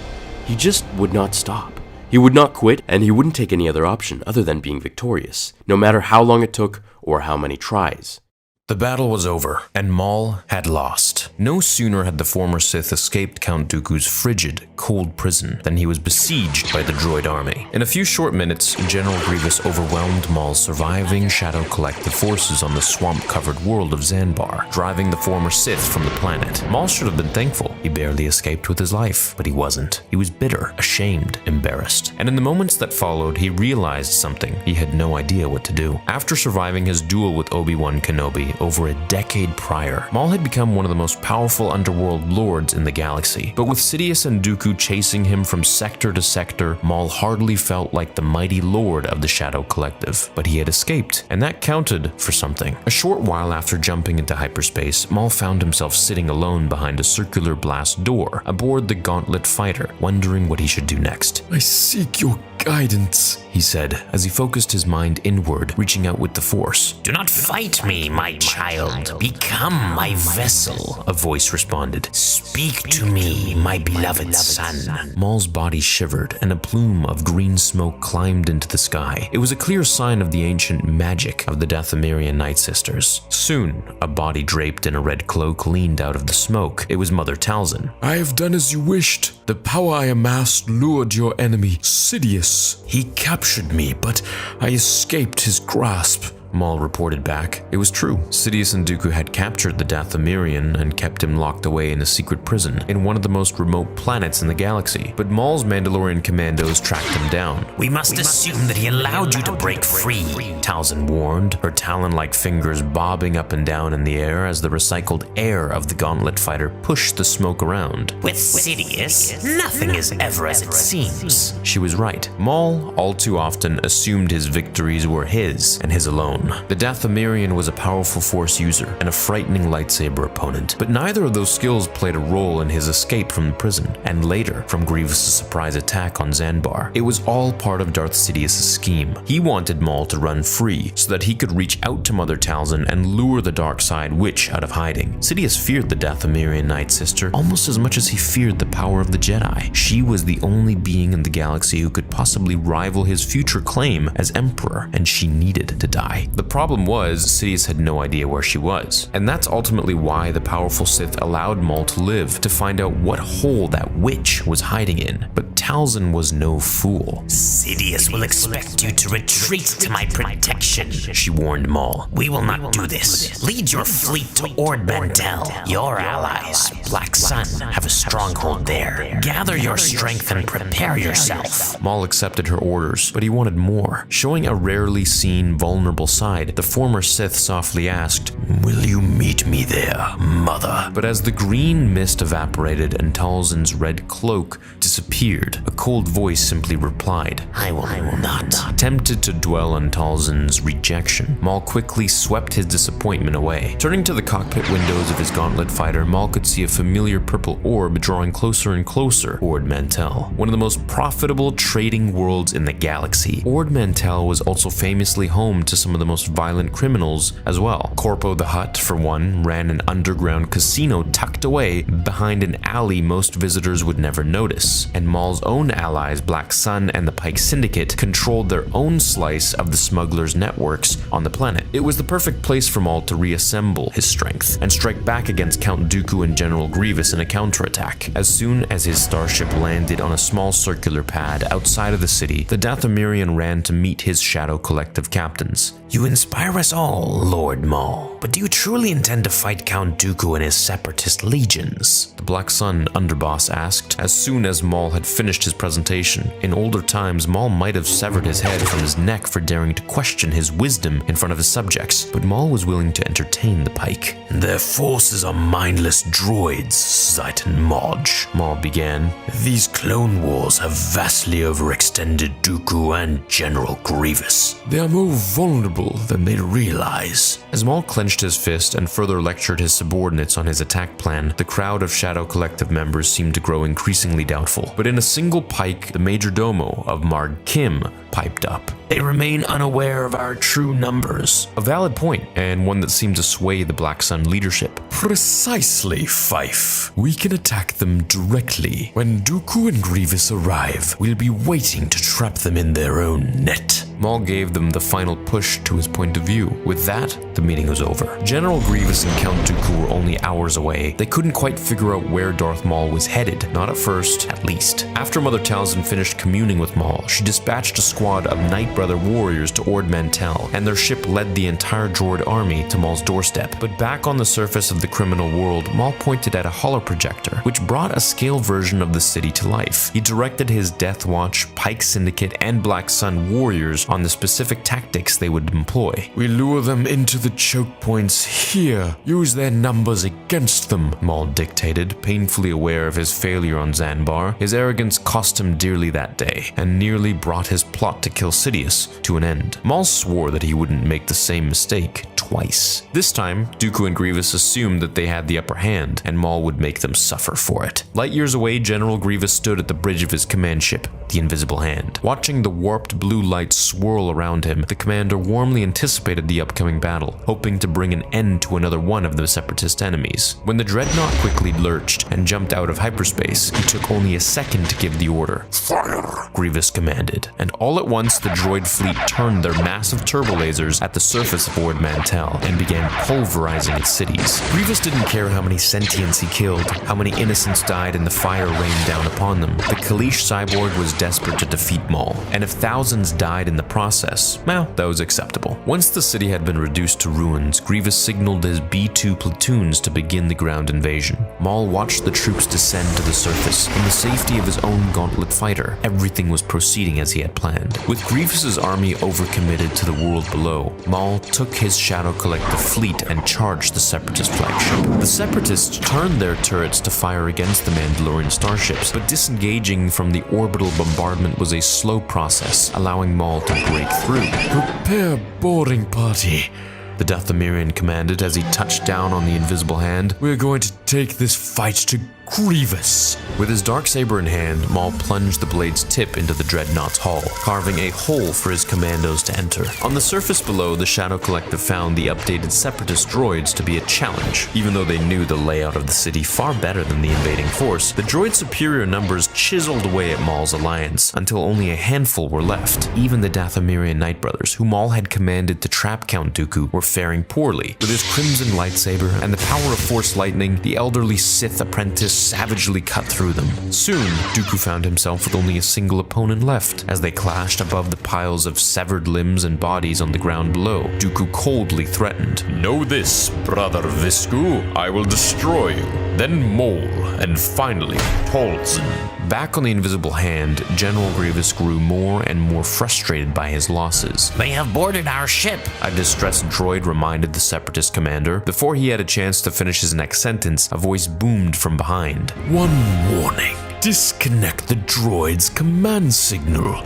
He just would not stop. He would not quit, and he wouldn't take any other option other than being victorious, no matter how long it took or how many tries. The battle was over, and Maul had lost. No sooner had the former Sith escaped Count Dooku's frigid, cold prison than he was besieged by the droid army. In a few short minutes, General Grievous overwhelmed Maul's surviving Shadow Collective forces on the swamp-covered world of Zanbar, driving the former Sith from the planet. Maul should have been thankful. He barely escaped with his life, but he wasn't. He was bitter, ashamed, embarrassed. And in the moments that followed, he realized something. He had no idea what to do. After surviving his duel with Obi-Wan Kenobi over a decade prior, Maul had become one of the most powerful underworld lords in the galaxy. But with Sidious and Dooku chasing him from sector to sector, Maul hardly felt like the mighty lord of the Shadow Collective. But he had escaped, and that counted for something. A short while after jumping into hyperspace, Maul found himself sitting alone behind a circular blast door aboard the Gauntlet fighter, wondering what he should do next. I seek your guidance, he said as he focused his mind inward, reaching out with the Force. Do not fight me, my child. Become my vessel, a voice responded. Speak to me, my beloved son. Maul's body shivered, and a plume of green smoke climbed into the sky. It was a clear sign of the ancient magic of the Dathomirian Night Sisters. Soon, a body draped in a red cloak leaned out of the smoke. It was Mother Talzin. I have done as you wished. The power I amassed lured your enemy, Sidious. He captured me, but I escaped his grasp. Maul reported back. It was true. Sidious and Dooku had captured the Dathomirian and kept him locked away in a secret prison in one of the most remote planets in the galaxy. But Maul's Mandalorian commandos tracked him down. We must assume that he allowed you to break free, Talzin warned, her talon-like fingers bobbing up and down in the air as the recycled air of the Gauntlet fighter pushed the smoke around. With Sidious, nothing is ever as it seems. She was right. Maul, all too often, assumed his victories were his and his alone. The Dathomirian was a powerful Force user and a frightening lightsaber opponent, but neither of those skills played a role in his escape from the prison, and later from Grievous' surprise attack on Zanbar. It was all part of Darth Sidious's scheme. He wanted Maul to run free so that he could reach out to Mother Talzin and lure the dark side witch out of hiding. Sidious feared the Dathomirian Night Sister almost as much as he feared the power of the Jedi. She was the only being in the galaxy who could possibly rival his future claim as Emperor, and she needed to die. The problem was, Sidious had no idea where she was, and that's ultimately why the powerful Sith allowed Maul to live, to find out what hole that witch was hiding in. But Talzin was no fool. Sidious will expect you to retreat to my protection, she warned Maul. We will not do this. Lead your fleet to Ord Mantel. Your allies, Black Sun, have a stronghold there. Gather your strength and prepare yourself. Maul accepted her orders, but he wanted more. Showing a rarely seen vulnerable side, the former Sith softly asked, Will you meet me there, Mother brother. But as the green mist evaporated and Talzin's red cloak disappeared, a cold voice simply replied, I will not. Tempted to dwell on Talzin's rejection, Maul quickly swept his disappointment away. Turning to the cockpit windows of his gauntlet fighter, Maul could see a familiar purple orb drawing closer and closer. Ord Mantel, one of the most profitable trading worlds in the galaxy. Ord Mantel was also famously home to some of the most violent criminals as well. Corpo the Hutt, for one, ran an underground casino tucked away behind an alley most visitors would never notice, and Maul's own allies, Black Sun and the Pike Syndicate, controlled their own slice of the smugglers' networks on the planet. It was the perfect place for Maul to reassemble his strength and strike back against Count Dooku and General Grievous in a counterattack. As soon as his starship landed on a small circular pad outside of the city, the Dathomirian ran to meet his Shadow Collective captains. You inspire us all, Lord Maul, but do you truly intend to fight Count Dooku and his separatist legions? The Black Sun underboss asked, as soon as Maul had finished his presentation. In older times, Maul might have severed his head from his neck for daring to question his wisdom in front of his subjects, but Maul was willing to entertain the Pike. Their forces are mindless droids, Zaitan Modge, Maul began. These clone wars have vastly overextended Dooku and General Grievous. They are more vulnerable than they realize. As Maul clenched his fist and further lectured his subordinates on his attack plan, the crowd of Shadow Collective members seemed to grow increasingly doubtful. But in a single pike, the Major Domo of Marg Kim piped up. They remain unaware of our true numbers. A valid point, and one that seemed to sway the Black Sun leadership. Precisely, Fife. We can attack them directly. When Dooku and Grievous arrive, we'll be waiting to trap them in their own net. Maul gave them the final push to his point of view. With that, the meeting was over. General Grievous and Count Dooku were only hours away. They couldn't quite figure out where Darth Maul was headed, not at first, at least. After Mother Talzin finished communing with Maul, she dispatched a squad of Night Brother warriors to Ord Mantel, and their ship led the entire droid army to Maul's doorstep. But back on the surface of the criminal world, Maul pointed at a holoprojector, which brought a scale version of the city to life. He directed his Death Watch, Pike Syndicate, and Black Sun warriors on the specific tactics they would employ. We lure them into the choke points here. Use their numbers against them, Maul dictated, painfully aware of his failure on Zanbar. His arrogance cost him dearly that day, and nearly brought his plot to kill Sidious to an end. Maul swore that he wouldn't make the same mistake twice. This time, Dooku and Grievous assumed that they had the upper hand, and Maul would make them suffer for it. Light years away, General Grievous stood at the bridge of his command ship, the Invisible Hand. Watching the warped blue light swirl around him, the commander warmly anticipated the upcoming battle, hoping to bring an end to another one of the separatist enemies. When the dreadnought quickly lurched and jumped out of hyperspace, he took only a second to give the order. Fire! Grievous commanded, and all at once the droid fleet turned their massive turbo lasers at the surface of Ord Mantel and began pulverizing its cities. Grievous didn't care how many sentients he killed, how many innocents died and the fire rained down upon them. The Kalish cyborg was desperate to defeat Maul, and if thousands died in the process, well, that was acceptable. Once the city had been reduced to ruins, Grievous signaled his B-2 platoons to begin the ground invasion. Maul watched the troops descend to the surface in the safety of his own gauntlet fighter. Everything was proceeding as he had planned. With Grievous's army overcommitted to the world below, Maul took his Shadow Collective fleet and charged the Separatist flagship. The Separatists turned their turrets to fire against the Mandalorian starships, but disengaging from the orbital bombardment was a slow process, allowing Maul to break through. Prepare boarding party, the Dathomirian commanded as he touched down on the Invisible Hand. We're going to take this fight to Grievous. With his darksaber in hand, Maul plunged the blade's tip into the dreadnought's hull, carving a hole for his commandos to enter. On the surface below, the Shadow Collective found the updated separatist droids to be a challenge. Even though they knew the layout of the city far better than the invading force, the droids' superior numbers chiseled away at Maul's alliance, until only a handful were left. Even the Dathomirian Night Brothers, who Maul had commanded to trap Count Dooku, were faring poorly. With his crimson lightsaber and the power of Force lightning, the elderly Sith apprentice savagely cut through them. Soon, Dooku found himself with only a single opponent left. As they clashed above the piles of severed limbs and bodies on the ground below, Dooku coldly threatened. Know this, brother Visku, I will destroy you, then Maul, and finally Talzin. Back on the Invisible Hand, General Grievous grew more and more frustrated by his losses. They have boarded our ship. A distressed droid reminded the Separatist commander. Before he had a chance to finish his next sentence, a voice boomed from behind. One warning. Disconnect the droid's command signal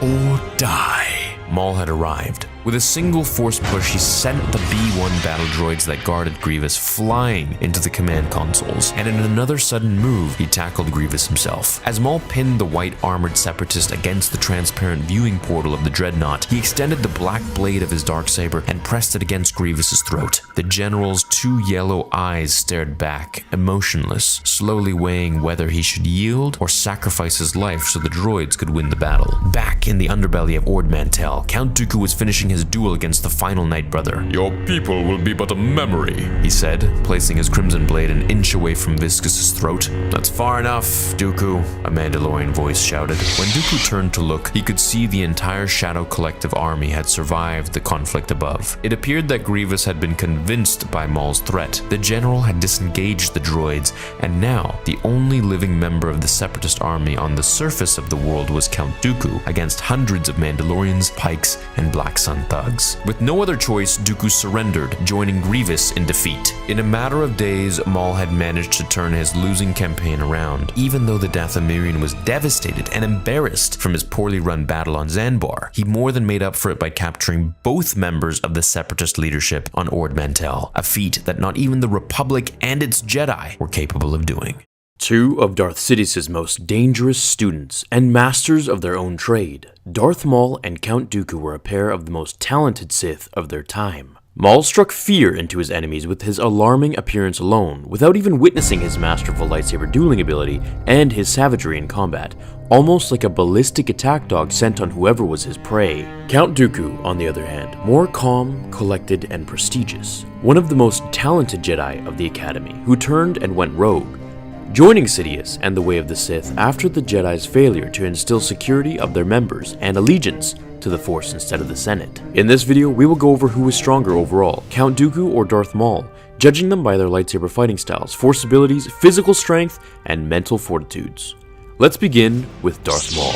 or die. Maul had arrived. With a single force push, he sent the B-1 battle droids that guarded Grievous flying into the command consoles, and in another sudden move, he tackled Grievous himself. As Maul pinned the white armored Separatist against the transparent viewing portal of the Dreadnought, he extended the black blade of his darksaber and pressed it against Grievous's throat. The general's 2 yellow eyes stared back, emotionless, slowly weighing whether he should yield or sacrifice his life so the droids could win the battle. Back in the underbelly of Ord Mantel, Count Dooku was finishing his duel against the final Night Brother. Your people will be but a memory, he said, placing his crimson blade an inch away from Viscus's throat. That's far enough, Dooku, a Mandalorian voice shouted. When Dooku turned to look, he could see the entire Shadow Collective army had survived the conflict above. It appeared that Grievous had been convinced by Maul's threat. The general had disengaged the droids, and now the only living member of the Separatist army on the surface of the world was Count Dooku against hundreds of Mandalorians, Pikes, and Black Sun thugs. With no other choice, Dooku surrendered, joining Grievous in defeat. In a matter of days, Maul had managed to turn his losing campaign around. Even though the Dathomirian was devastated and embarrassed from his poorly run battle on Zanbar, he more than made up for it by capturing both members of the Separatist leadership on Ord Mantel, a feat that not even the Republic and its Jedi were capable of doing. 2 of Darth Sidious's most dangerous students and masters of their own trade, Darth Maul and Count Dooku, were a pair of the most talented Sith of their time. Maul struck fear into his enemies with his alarming appearance alone, without even witnessing his masterful lightsaber dueling ability and his savagery in combat, almost like a ballistic attack dog sent on whoever was his prey. Count Dooku, on the other hand, more calm, collected, and prestigious, one of the most talented Jedi of the Academy, who turned and went rogue, joining Sidious and the way of the Sith after the Jedi's failure to instill security of their members and allegiance to the Force instead of the Senate. In this video, we will go over who is stronger overall, Count Dooku or Darth Maul, judging them by their lightsaber fighting styles, force abilities, physical strength, and mental fortitudes. Let's begin with Darth Maul.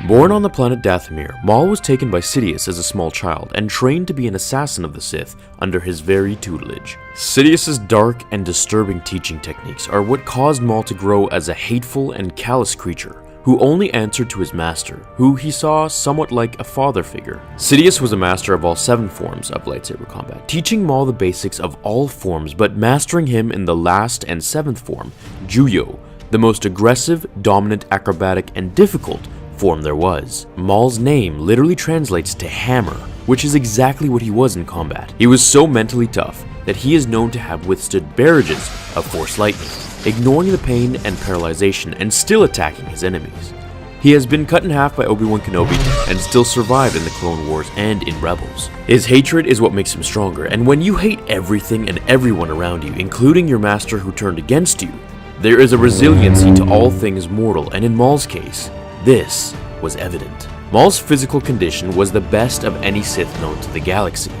Born on the planet Dathomir, Maul was taken by Sidious as a small child and trained to be an assassin of the Sith under his very tutelage. Sidious's dark and disturbing teaching techniques are what caused Maul to grow as a hateful and callous creature who only answered to his master, who he saw somewhat like a father figure. Sidious was a master of all 7 forms of lightsaber combat, teaching Maul the basics of all forms but mastering him in the last and 7th form, Juyo, the most aggressive, dominant, acrobatic, and difficult form there was. Maul's name literally translates to hammer, which is exactly what he was in combat. He was so mentally tough that he is known to have withstood barrages of Force lightning, ignoring the pain and paralyzation and still attacking his enemies. He has been cut in half by Obi-Wan Kenobi and still survived in the Clone Wars and in Rebels. His hatred is what makes him stronger, and when you hate everything and everyone around you, including your master who turned against you, there is a resiliency to all things mortal, and in Maul's case, this was evident. Maul's physical condition was the best of any Sith known to the galaxy.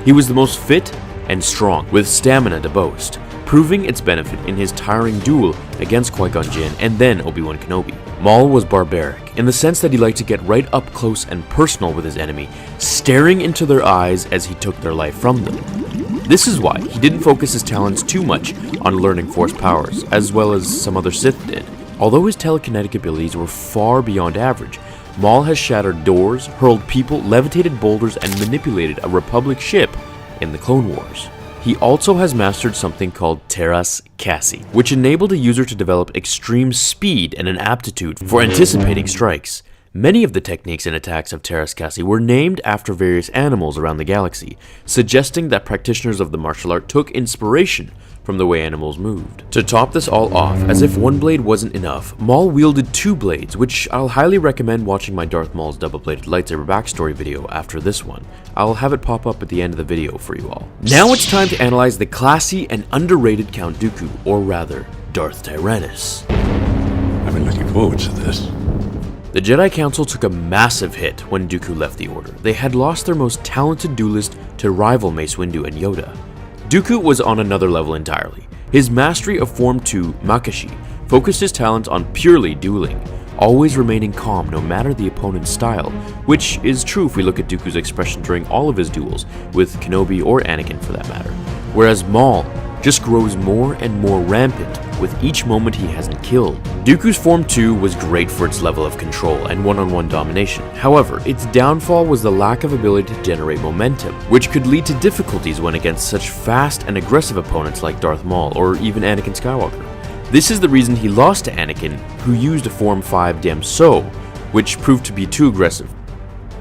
He was the most fit and strong, with stamina to boast, proving its benefit in his tiring duel against Qui-Gon Jinn and then Obi-Wan Kenobi. Maul was barbaric, in the sense that he liked to get right up close and personal with his enemy, staring into their eyes as he took their life from them. This is why he didn't focus his talents too much on learning Force powers, as well as some other Sith did. Although his telekinetic abilities were far beyond average, Maul has shattered doors, hurled people, levitated boulders, and manipulated a Republic ship in the Clone Wars. He also has mastered something called Teras Kasi, which enabled a user to develop extreme speed and an aptitude for anticipating strikes. Many of the techniques and attacks of Teras Kasi were named after various animals around the galaxy, suggesting that practitioners of the martial art took inspiration from the way animals moved. To top this all off, as if one blade wasn't enough, Maul wielded 2 blades, which I'll highly recommend watching my Darth Maul's double-bladed lightsaber backstory video after this one. I'll have it pop up at the end of the video for you all. Now it's time to analyze the classy and underrated Count Dooku, or rather, Darth Tyrannus. I've been looking forward to this. The Jedi Council took a massive hit when Dooku left the Order. They had lost their most talented duelist to rival Mace Windu and Yoda. Dooku was on another level entirely. His mastery of Form 2, Makashi, focused his talent on purely dueling, always remaining calm no matter the opponent's style, which is true if we look at Dooku's expression during all of his duels, with Kenobi or Anakin for that matter. Whereas Maul just grows more and more rampant with each moment he hasn't killed. Dooku's Form 2 was great for its level of control and one-on-one domination. However, its downfall was the lack of ability to generate momentum, which could lead to difficulties when against such fast and aggressive opponents like Darth Maul or even Anakin Skywalker. This is the reason he lost to Anakin, who used a Form 5 Damso, which proved to be too aggressive.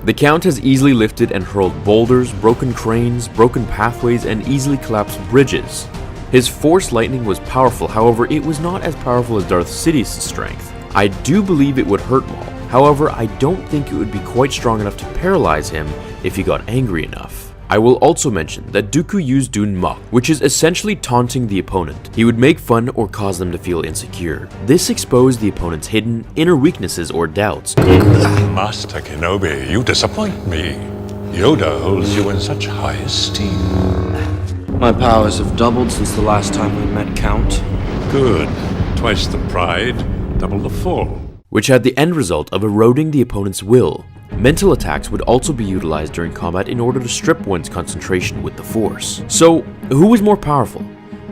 The Count has easily lifted and hurled boulders, broken cranes, broken pathways, and easily collapsed bridges. His Force Lightning was powerful, however, it was not as powerful as Darth Sidious' strength. I do believe it would hurt Maul, however, I don't think it would be quite strong enough to paralyze him if he got angry enough. I will also mention that Dooku used Dun Mok, which is essentially taunting the opponent. He would make fun or cause them to feel insecure. This exposed the opponent's hidden inner weaknesses or doubts. Master Kenobi, you disappoint me. Yoda holds you in such high esteem. My powers have doubled since the last time we met, Count. Good. Twice the pride, double the fall. Which had the end result of eroding the opponent's will. Mental attacks would also be utilized during combat in order to strip one's concentration with the Force. So, who was more powerful?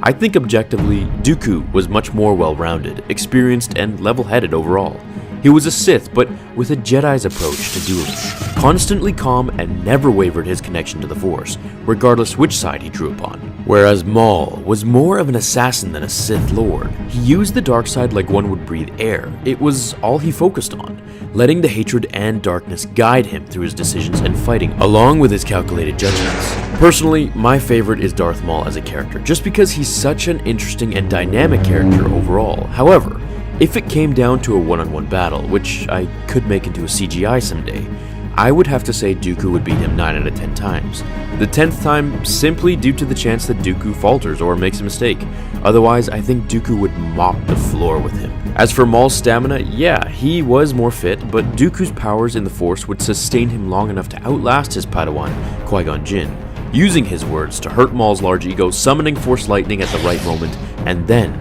I think objectively, Dooku was much more well-rounded, experienced, and level-headed overall. He was a Sith, but with a Jedi's approach to dueling, constantly calm and never wavered his connection to the Force, regardless which side he drew upon. Whereas Maul was more of an assassin than a Sith Lord. He used the dark side like one would breathe air. It was all he focused on, letting the hatred and darkness guide him through his decisions and fighting, along with his calculated judgments. Personally, my favorite is Darth Maul as a character, just because he's such an interesting and dynamic character overall. However, if it came down to a one-on-one battle, which I could make into a CGI someday, I would have to say Dooku would beat him 9 out of 10 times. The 10th time simply due to the chance that Dooku falters or makes a mistake. Otherwise, I think Dooku would mop the floor with him. As for Maul's stamina, yeah, he was more fit, but Dooku's powers in the Force would sustain him long enough to outlast his Padawan, Qui-Gon Jinn, using his words to hurt Maul's large ego, summoning Force Lightning at the right moment, and then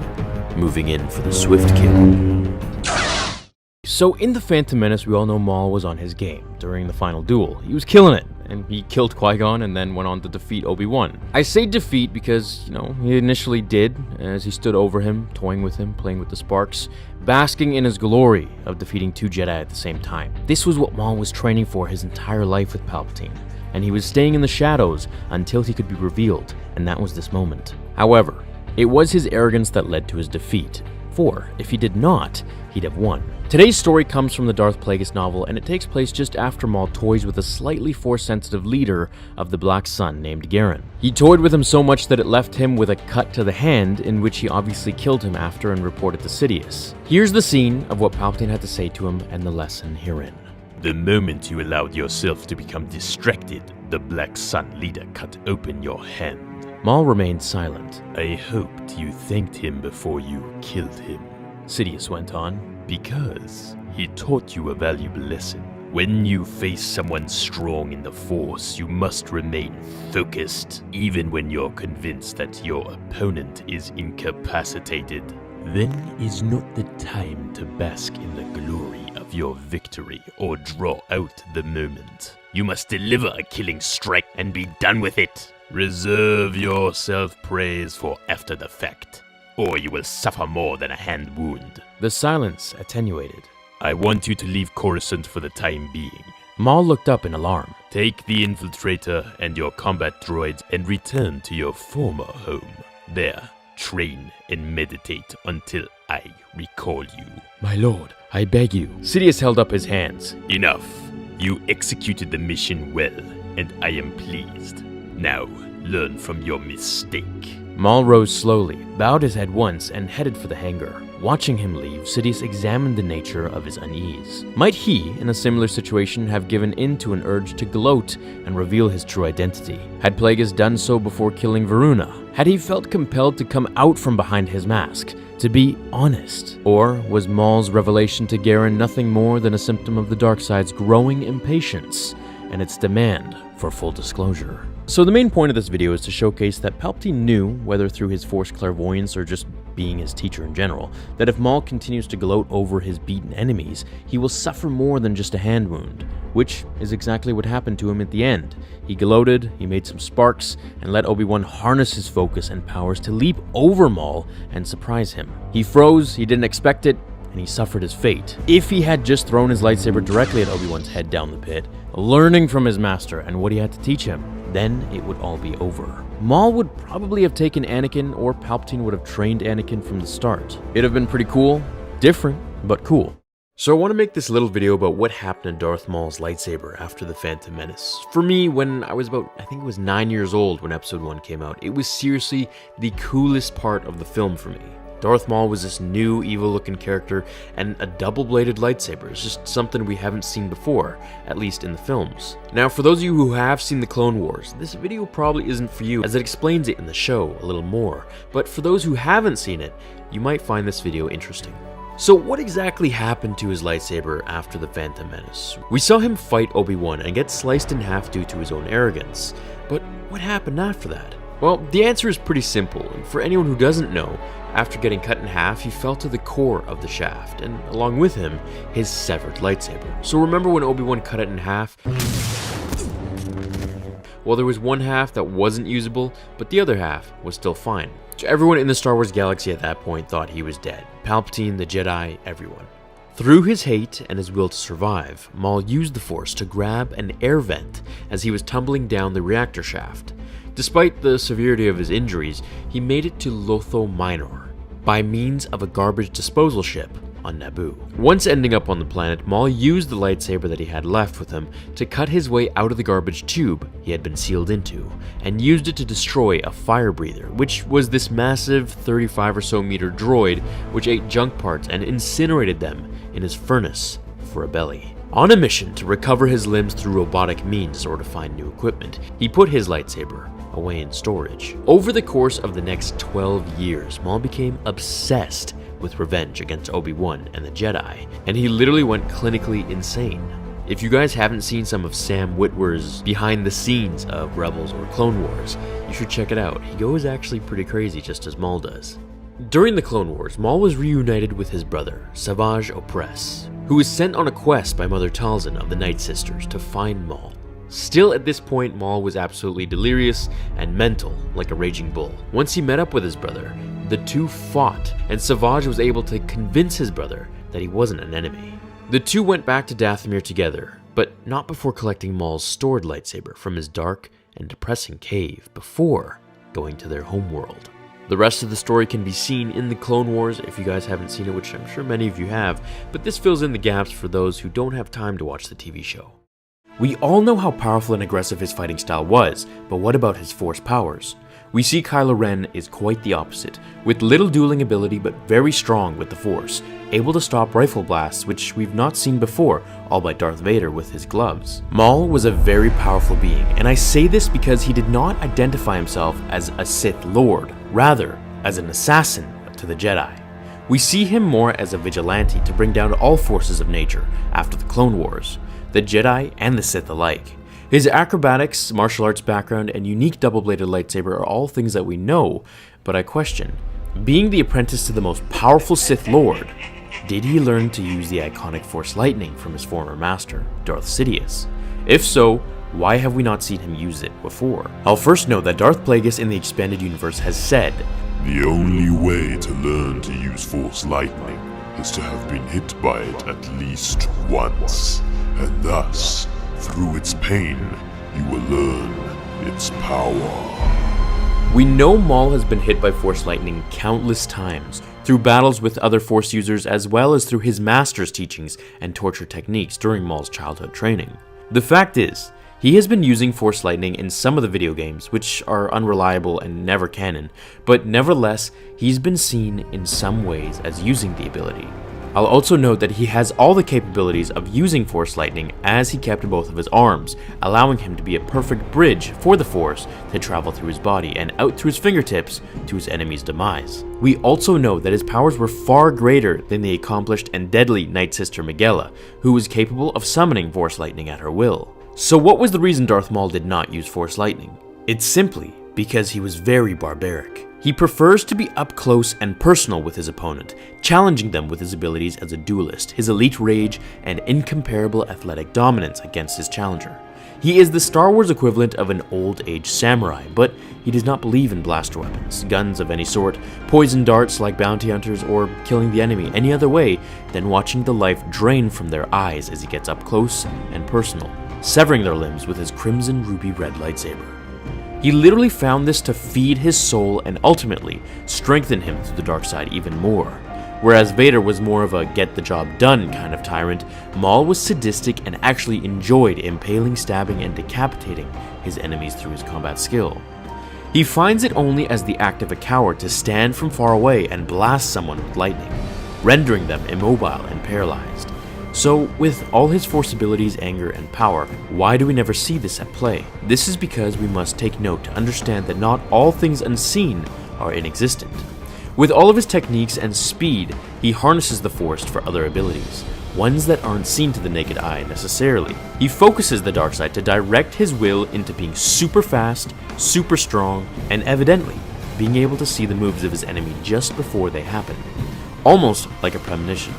moving in for the swift kill. So in The Phantom Menace, we all know Maul was on his game during the final duel. He was killing it, and he killed Qui-Gon and then went on to defeat Obi-Wan. I say defeat because, he initially did, as he stood over him, toying with him, playing with the sparks, basking in his glory of defeating 2 Jedi at the same time. This was what Maul was training for his entire life with Palpatine, and he was staying in the shadows until he could be revealed, and that was this moment. However, it was his arrogance that led to his defeat, for if he did not, he'd have won. Today's story comes from the Darth Plagueis novel, and it takes place just after Maul toys with a slightly Force-sensitive leader of the Black Sun named Garen. He toyed with him so much that it left him with a cut to the hand, in which he obviously killed him after and reported to Sidious. Here's the scene of what Palpatine had to say to him and the lesson herein. The moment you allowed yourself to become distracted, the Black Sun leader cut open your hand. Maul remained silent. I hoped you thanked him before you killed him, Sidious went on. because he taught you a valuable lesson. When you face someone strong in the Force, you must remain focused, even when you're convinced that your opponent is incapacitated. Then is not the time to bask in the glory of your victory or draw out the moment. You must deliver a killing strike and be done with it. Reserve your self-praise for after the fact, or you will suffer more than a hand wound. The silence attenuated. I want you to leave Coruscant for the time being. Maul looked up in alarm. Take the infiltrator and your combat droids and return to your former home. There, train and meditate until I recall you. My lord, I beg you. Sidious held up his hands. Enough. You executed the mission well, and I am pleased. Now, learn from your mistake. Maul rose slowly, bowed his head once, and headed for the hangar. Watching him leave, Sidious examined the nature of his unease. Might he, in a similar situation, have given in to an urge to gloat and reveal his true identity? Had Plagueis done so before killing Varuna? Had he felt compelled to come out from behind his mask, to be honest? Or was Maul's revelation to Garen nothing more than a symptom of the dark side's growing impatience and its demand for full disclosure? So the main point of this video is to showcase that Palpatine knew, whether through his Force clairvoyance or just being his teacher in general, that if Maul continues to gloat over his beaten enemies, he will suffer more than just a hand wound, which is exactly what happened to him at the end. He gloated, he made some sparks, and let Obi-Wan harness his focus and powers to leap over Maul and surprise him. He froze, he didn't expect it, and he suffered his fate. If he had just thrown his lightsaber directly at Obi-Wan's head down the pit, learning from his master and what he had to teach him, then it would all be over. Maul would probably have taken Anakin, or Palpatine would have trained Anakin from the start. It'd have been pretty cool, different, but cool. So I want to make this little video about what happened to Darth Maul's lightsaber after The Phantom Menace. For me, when I was about, I think it was 9 years old when Episode 1 came out, it was seriously the coolest part of the film for me. Darth Maul was this new evil-looking character, and a double-bladed lightsaber is just something we haven't seen before, at least in the films. Now, for those of you who have seen the Clone Wars, this video probably isn't for you, as it explains it in the show a little more, but for those who haven't seen it, you might find this video interesting. So what exactly happened to his lightsaber after The Phantom Menace? We saw him fight Obi-Wan and get sliced in half due to his own arrogance, but what happened after that? Well, the answer is pretty simple, and for anyone who doesn't know, after getting cut in half, he fell to the core of the shaft, and along with him, his severed lightsaber. So remember when Obi-Wan cut it in half? Well, there was one half that wasn't usable, but the other half was still fine. So everyone in the Star Wars galaxy at that point thought he was dead. Palpatine, the Jedi, everyone. Through his hate and his will to survive, Maul used the Force to grab an air vent as he was tumbling down the reactor shaft. Despite the severity of his injuries, he made it to Lotho Minor by means of a garbage disposal ship on Naboo. Once ending up on the planet, Maul used the lightsaber that he had left with him to cut his way out of the garbage tube he had been sealed into, and used it to destroy a fire breather, which was this massive 35 or so meter droid which ate junk parts and incinerated them in his furnace for a belly. On a mission to recover his limbs through robotic means or to find new equipment, he put his lightsaber away in storage. Over the course of the next 12 years, Maul became obsessed with revenge against Obi-Wan and the Jedi, and he literally went clinically insane. If you guys haven't seen some of Sam Witwer's behind the scenes of Rebels or Clone Wars, you should check it out. He goes actually pretty crazy, just as Maul does. During the Clone Wars, Maul was reunited with his brother, Savage Opress, who was sent on a quest by Mother Talzin of the Night Sisters to find Maul. Still at this point, Maul was absolutely delirious and mental, like a raging bull. Once he met up with his brother, the two fought, and Savage was able to convince his brother that he wasn't an enemy. The two went back to Dathomir together, but not before collecting Maul's stored lightsaber from his dark and depressing cave before going to their homeworld. The rest of the story can be seen in the Clone Wars if you guys haven't seen it, which I'm sure many of you have, but this fills in the gaps for those who don't have time to watch the TV show. We all know how powerful and aggressive his fighting style was, but what about his Force powers? We see Kylo Ren is quite the opposite, with little dueling ability but very strong with the Force, able to stop rifle blasts which we've not seen before, all by Darth Vader with his gloves. Maul was a very powerful being, and I say this because he did not identify himself as a Sith Lord, rather as an assassin to the Jedi. We see him more as a vigilante to bring down all forces of nature after the Clone Wars, the Jedi and the Sith alike. His acrobatics, martial arts background, and unique double-bladed lightsaber are all things that we know, but I question, being the apprentice to the most powerful Sith Lord, did he learn to use the iconic Force lightning from his former master, Darth Sidious? If so, why have we not seen him use it before? I'll first note that Darth Plagueis in the expanded universe has said, "The only way to learn to use Force lightning is to have been hit by it at least once, and thus, through its pain, you will learn its power." We know Maul has been hit by Force lightning countless times, through battles with other Force users as well as through his master's teachings and torture techniques during Maul's childhood training. The fact is, he has been using Force lightning in some of the video games, which are unreliable and never canon, but nevertheless, he's been seen in some ways as using the ability. I'll also note that he has all the capabilities of using Force lightning as he kept both of his arms, allowing him to be a perfect bridge for the Force to travel through his body and out through his fingertips to his enemy's demise. We also know that his powers were far greater than the accomplished and deadly Night Sister Miguela, who was capable of summoning Force lightning at her will. So what was the reason Darth Maul did not use Force lightning? It's simply because he was very barbaric. He prefers to be up close and personal with his opponent, challenging them with his abilities as a duelist, his elite rage, and incomparable athletic dominance against his challenger. He is the Star Wars equivalent of an old-age samurai, but he does not believe in blaster weapons, guns of any sort, poison darts like bounty hunters, or killing the enemy any other way than watching the life drain from their eyes as he gets up close and personal, severing their limbs with his crimson ruby red lightsaber. He literally found this to feed his soul and ultimately strengthen him through the dark side even more. Whereas Vader was more of a get-the-job-done kind of tyrant, Maul was sadistic and actually enjoyed impaling, stabbing, and decapitating his enemies through his combat skill. He finds it only as the act of a coward to stand from far away and blast someone with lightning, rendering them immobile and paralyzed. So, with all his force abilities, anger, and power, why do we never see this at play? This is because we must take note to understand that not all things unseen are inexistent. With all of his techniques and speed, he harnesses the Force for other abilities, ones that aren't seen to the naked eye necessarily. He focuses the dark side to direct his will into being super fast, super strong, and evidently being able to see the moves of his enemy just before they happen, almost like a premonition.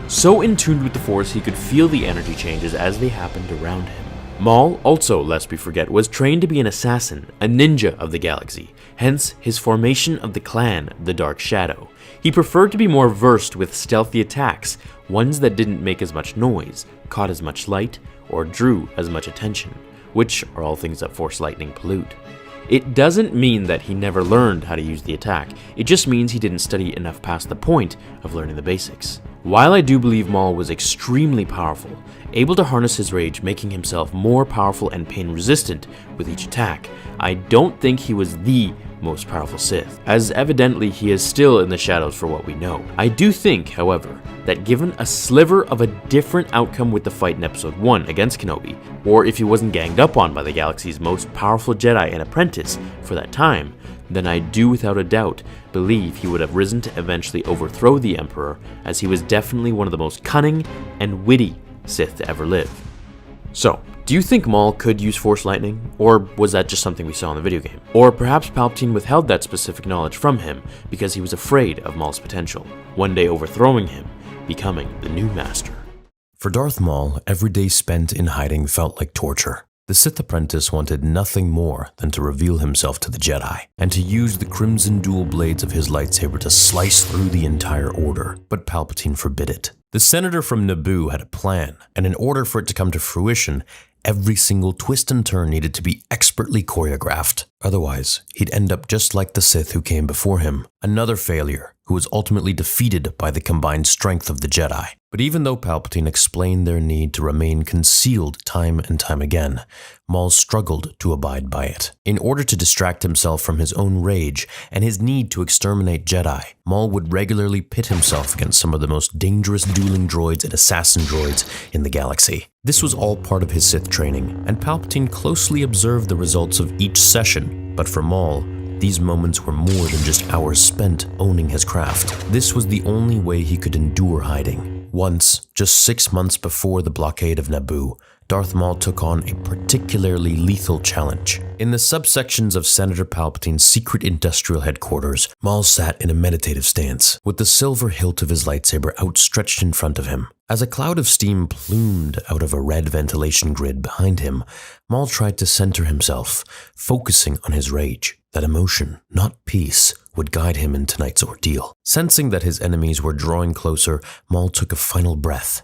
So in tune with the Force, he could feel the energy changes as they happened around him. Maul also, lest we forget, was trained to be an assassin, a ninja of the galaxy, hence his formation of the clan, the Dark Shadow. He preferred to be more versed with stealthy attacks, ones that didn't make as much noise, caught as much light, or drew as much attention, which are all things that Force lightning pollute. It doesn't mean that he never learned how to use the attack, it just means he didn't study enough past the point of learning the basics. While I do believe Maul was extremely powerful, able to harness his rage, making himself more powerful and pain-resistant with each attack, I don't think he was the most powerful Sith, as evidently he is still in the shadows for what we know. I do think, however, that given a sliver of a different outcome with the fight in Episode 1 against Kenobi, or if he wasn't ganged up on by the galaxy's most powerful Jedi and apprentice for that time, then I do without a doubt believe he would have risen to eventually overthrow the Emperor, as he was definitely one of the most cunning and witty Sith to ever live. So, do you think Maul could use Force lightning, or was that just something we saw in the video game? Or perhaps Palpatine withheld that specific knowledge from him because he was afraid of Maul's potential, one day overthrowing him, becoming the new master. For Darth Maul, every day spent in hiding felt like torture. The Sith apprentice wanted nothing more than to reveal himself to the Jedi, and to use the crimson dual blades of his lightsaber to slice through the entire order, but Palpatine forbid it. The senator from Naboo had a plan, and in order for it to come to fruition, every single twist and turn needed to be expertly choreographed. Otherwise, he'd end up just like the Sith who came before him, another failure who was ultimately defeated by the combined strength of the Jedi. But even though Palpatine explained their need to remain concealed time and time again, Maul struggled to abide by it. In order to distract himself from his own rage and his need to exterminate Jedi, Maul would regularly pit himself against some of the most dangerous dueling droids and assassin droids in the galaxy. This was all part of his Sith training, and Palpatine closely observed the results of each session. But for Maul, these moments were more than just hours spent owning his craft. This was the only way he could endure hiding. Once, just 6 months before the blockade of Naboo, Darth Maul took on a particularly lethal challenge. In the subsections of Senator Palpatine's secret industrial headquarters, Maul sat in a meditative stance, with the silver hilt of his lightsaber outstretched in front of him. As a cloud of steam plumed out of a red ventilation grid behind him, Maul tried to center himself, focusing on his rage. That emotion, not peace, would guide him in tonight's ordeal. Sensing that his enemies were drawing closer, Maul took a final breath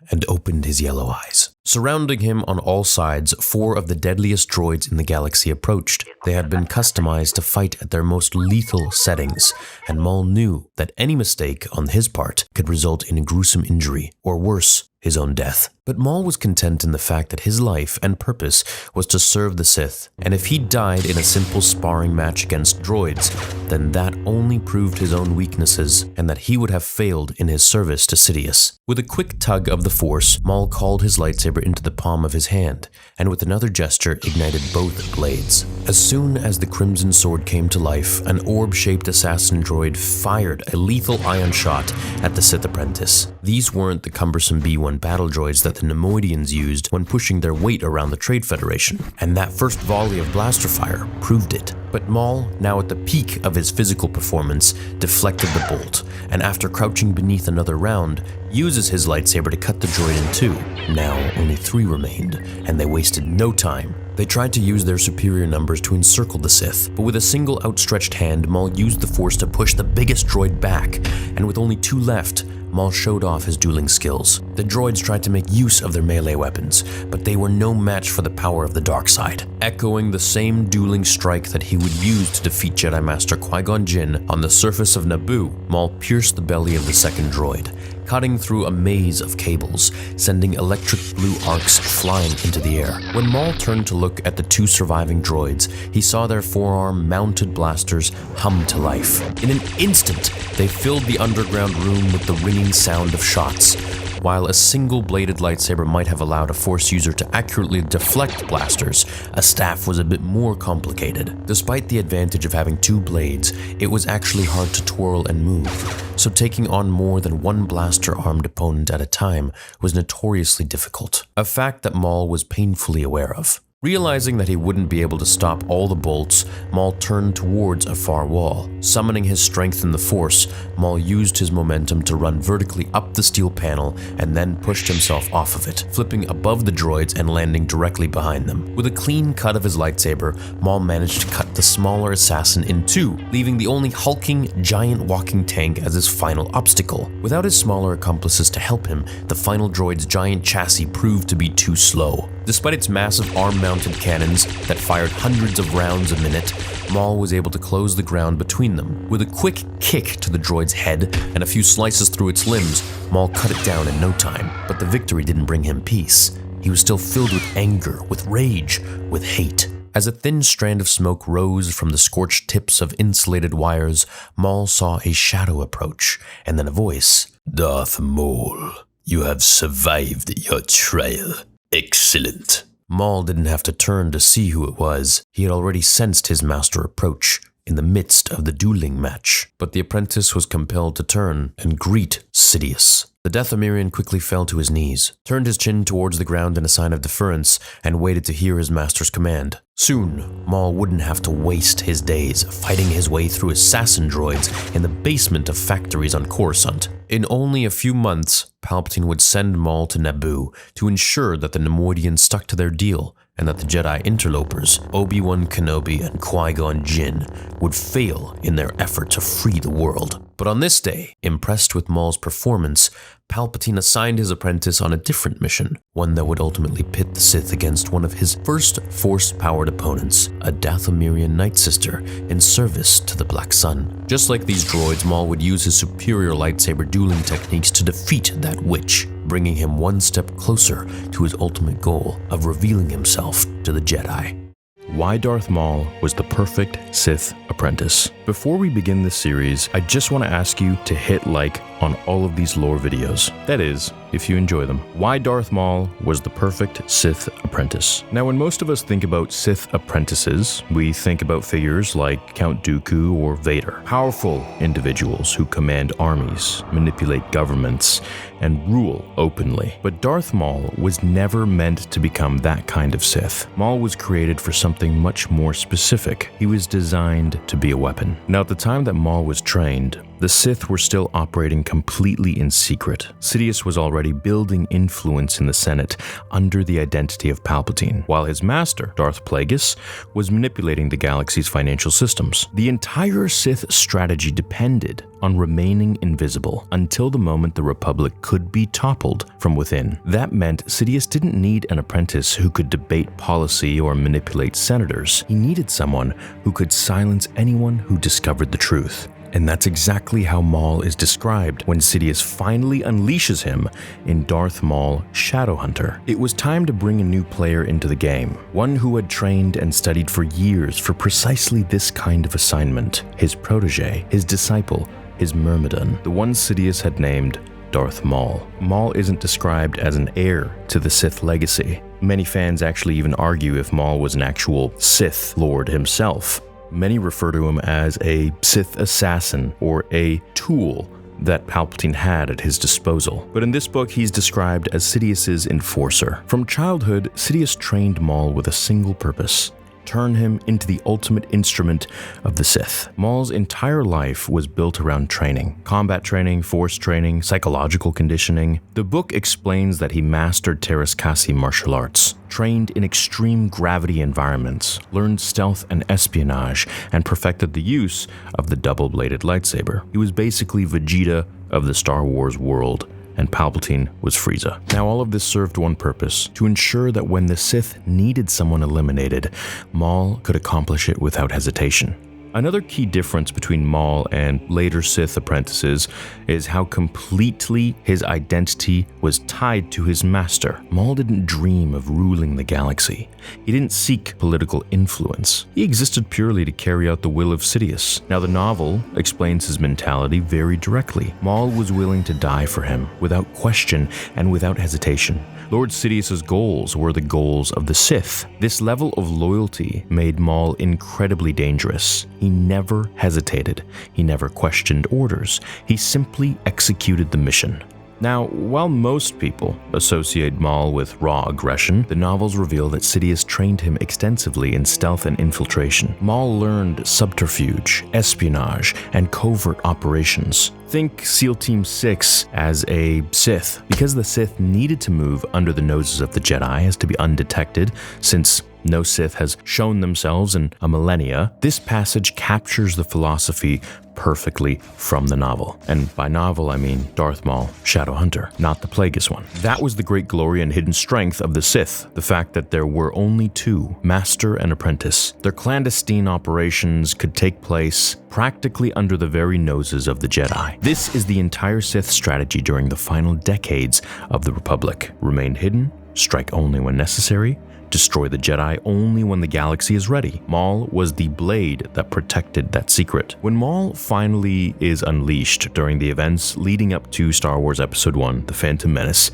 and opened his yellow eyes. Surrounding him on all sides, 4 of the deadliest droids in the galaxy approached. They had been customized to fight at their most lethal settings, and Maul knew that any mistake on his part could result in a gruesome injury, or worse, his own death. But Maul was content in the fact that his life and purpose was to serve the Sith, and if he died in a simple sparring match against droids, then that only proved his own weaknesses, and that he would have failed in his service to Sidious. With a quick tug of the Force, Maul called his lightsaber lightsaber into the palm of his hand, and with another gesture ignited both blades. As soon as the crimson sword came to life, an orb-shaped assassin droid fired a lethal ion shot at the Sith apprentice. These weren't the cumbersome B-1 battle droids that the Neimoidians used when pushing their weight around the Trade Federation, and that first volley of blaster fire proved it. But Maul, now at the peak of his physical performance, deflected the bolt, and after crouching beneath another round, uses his lightsaber to cut the droid in two. Now only 3 remained, and they wasted no time. They tried to use their superior numbers to encircle the Sith, but with a single outstretched hand, Maul used the Force to push the biggest droid back, and with only 2 left, Maul showed off his dueling skills. The droids tried to make use of their melee weapons, but they were no match for the power of the dark side. Echoing the same dueling strike that he would use to defeat Jedi Master Qui-Gon Jinn on the surface of Naboo, Maul pierced the belly of the second droid, cutting through a maze of cables, sending electric blue arcs flying into the air. When Maul turned to look at the 2 surviving droids, he saw their forearm-mounted blasters hum to life. In an instant, they filled the underground room with the ringing sound of shots. While a single-bladed lightsaber might have allowed a Force user to accurately deflect blasters, a staff was a bit more complicated. Despite the advantage of having 2 blades, it was actually hard to twirl and move, so taking on more than 1 blaster-armed opponent at a time was notoriously difficult, a fact that Maul was painfully aware of. Realizing that he wouldn't be able to stop all the bolts, Maul turned towards a far wall. Summoning his strength in the Force, Maul used his momentum to run vertically up the steel panel and then pushed himself off of it, flipping above the droids and landing directly behind them. With a clean cut of his lightsaber, Maul managed to cut the smaller assassin in 2, leaving the only hulking, giant walking tank as his final obstacle. Without his smaller accomplices to help him, the final droid's giant chassis proved to be too slow. Despite its massive arm-mounted cannons that fired hundreds of rounds a minute, Maul was able to close the ground between them. With a quick kick to the droid's head and a few slices through its limbs, Maul cut it down in no time. But the victory didn't bring him peace. He was still filled with anger, with rage, with hate. As a thin strand of smoke rose from the scorched tips of insulated wires, Maul saw a shadow approach, and then a voice. Darth Maul, you have survived your trial. Excellent. Maul didn't have to turn to see who it was. He had already sensed his master approach in the midst of the dueling match. But the apprentice was compelled to turn and greet Sidious. The Dathomirian quickly fell to his knees, turned his chin towards the ground in a sign of deference, and waited to hear his master's command. Soon, Maul wouldn't have to waste his days fighting his way through assassin droids in the basement of factories on Coruscant. In only a few months, Palpatine would send Maul to Naboo to ensure that the Neimoidians stuck to their deal and that the Jedi interlopers, Obi-Wan Kenobi and Qui-Gon Jinn, would fail in their effort to free the world. But on this day, impressed with Maul's performance, Palpatine assigned his apprentice on a different mission, one that would ultimately pit the Sith against one of his first Force-powered opponents, a Dathomirian Night Sister in service to the Black Sun. Just like these droids, Maul would use his superior lightsaber dueling techniques to defeat that witch, bringing him one step closer to his ultimate goal of revealing himself to the Jedi. Why Darth Maul was the perfect Sith apprentice. Before we begin this series, I just want to ask you to hit like on all of these lore videos. That is, if you enjoy them. Why Darth Maul was the perfect Sith apprentice. Now, when most of us think about Sith apprentices, we think about figures like Count Dooku or Vader. Powerful individuals who command armies, manipulate governments, and rule openly. But Darth Maul was never meant to become that kind of Sith. Maul was created for something much more specific. He was designed to be a weapon. Now, at the time that Maul was trained, the Sith were still operating completely in secret. Sidious was already building influence in the Senate under the identity of Palpatine, while his master, Darth Plagueis, was manipulating the galaxy's financial systems. The entire Sith strategy depended on remaining invisible until the moment the Republic could be toppled from within. That meant Sidious didn't need an apprentice who could debate policy or manipulate senators. He needed someone who could silence anyone who discovered the truth. And that's exactly how Maul is described when Sidious finally unleashes him in Darth Maul Shadowhunter. It was time to bring a new player into the game, one who had trained and studied for years for precisely this kind of assignment. His protege, his disciple, his myrmidon, the one Sidious had named Darth Maul. Maul isn't described as an heir to the Sith legacy. Many fans actually even argue if Maul was an actual Sith Lord himself. Many refer to him as a Sith assassin or a tool that Palpatine had at his disposal. But in this book, he's described as Sidious's enforcer. From childhood, Sidious trained Maul with a single purpose: turn him into the ultimate instrument of the Sith. Maul's entire life was built around training. Combat training, force training, psychological conditioning. The book explains that he mastered Terraskasi martial arts, trained in extreme gravity environments, learned stealth and espionage, and perfected the use of the double-bladed lightsaber. He was basically Vegeta of the Star Wars world, and Palpatine was Frieza. Now, all of this served one purpose: to ensure that when the Sith needed someone eliminated, Maul could accomplish it without hesitation. Another key difference between Maul and later Sith apprentices is how completely his identity was tied to his master. Maul didn't dream of ruling the galaxy. He didn't seek political influence. He existed purely to carry out the will of Sidious. Now, the novel explains his mentality very directly. Maul was willing to die for him, without question and without hesitation. Lord Sidious's goals were the goals of the Sith. This level of loyalty made Maul incredibly dangerous. He never hesitated. He never questioned orders. He simply executed the mission. Now, while most people associate Maul with raw aggression, the novels reveal that Sidious trained him extensively in stealth and infiltration. Maul learned subterfuge, espionage, and covert operations. Think SEAL Team 6 as a Sith. Because the Sith needed to move under the noses of the Jedi as to be undetected, since no Sith has shown themselves in a millennia, this passage captures the philosophy perfectly from the novel. And by novel, I mean Darth Maul, Shadowhunter, not the Plagueis one. That was the great glory and hidden strength of the Sith, the fact that there were only two, master and apprentice. Their clandestine operations could take place practically under the very noses of the Jedi. This is the entire Sith strategy during the final decades of the Republic. Remain hidden, strike only when necessary, destroy the Jedi only when the galaxy is ready. Maul was the blade that protected that secret. When Maul finally is unleashed during the events leading up to Star Wars Episode 1, The Phantom Menace,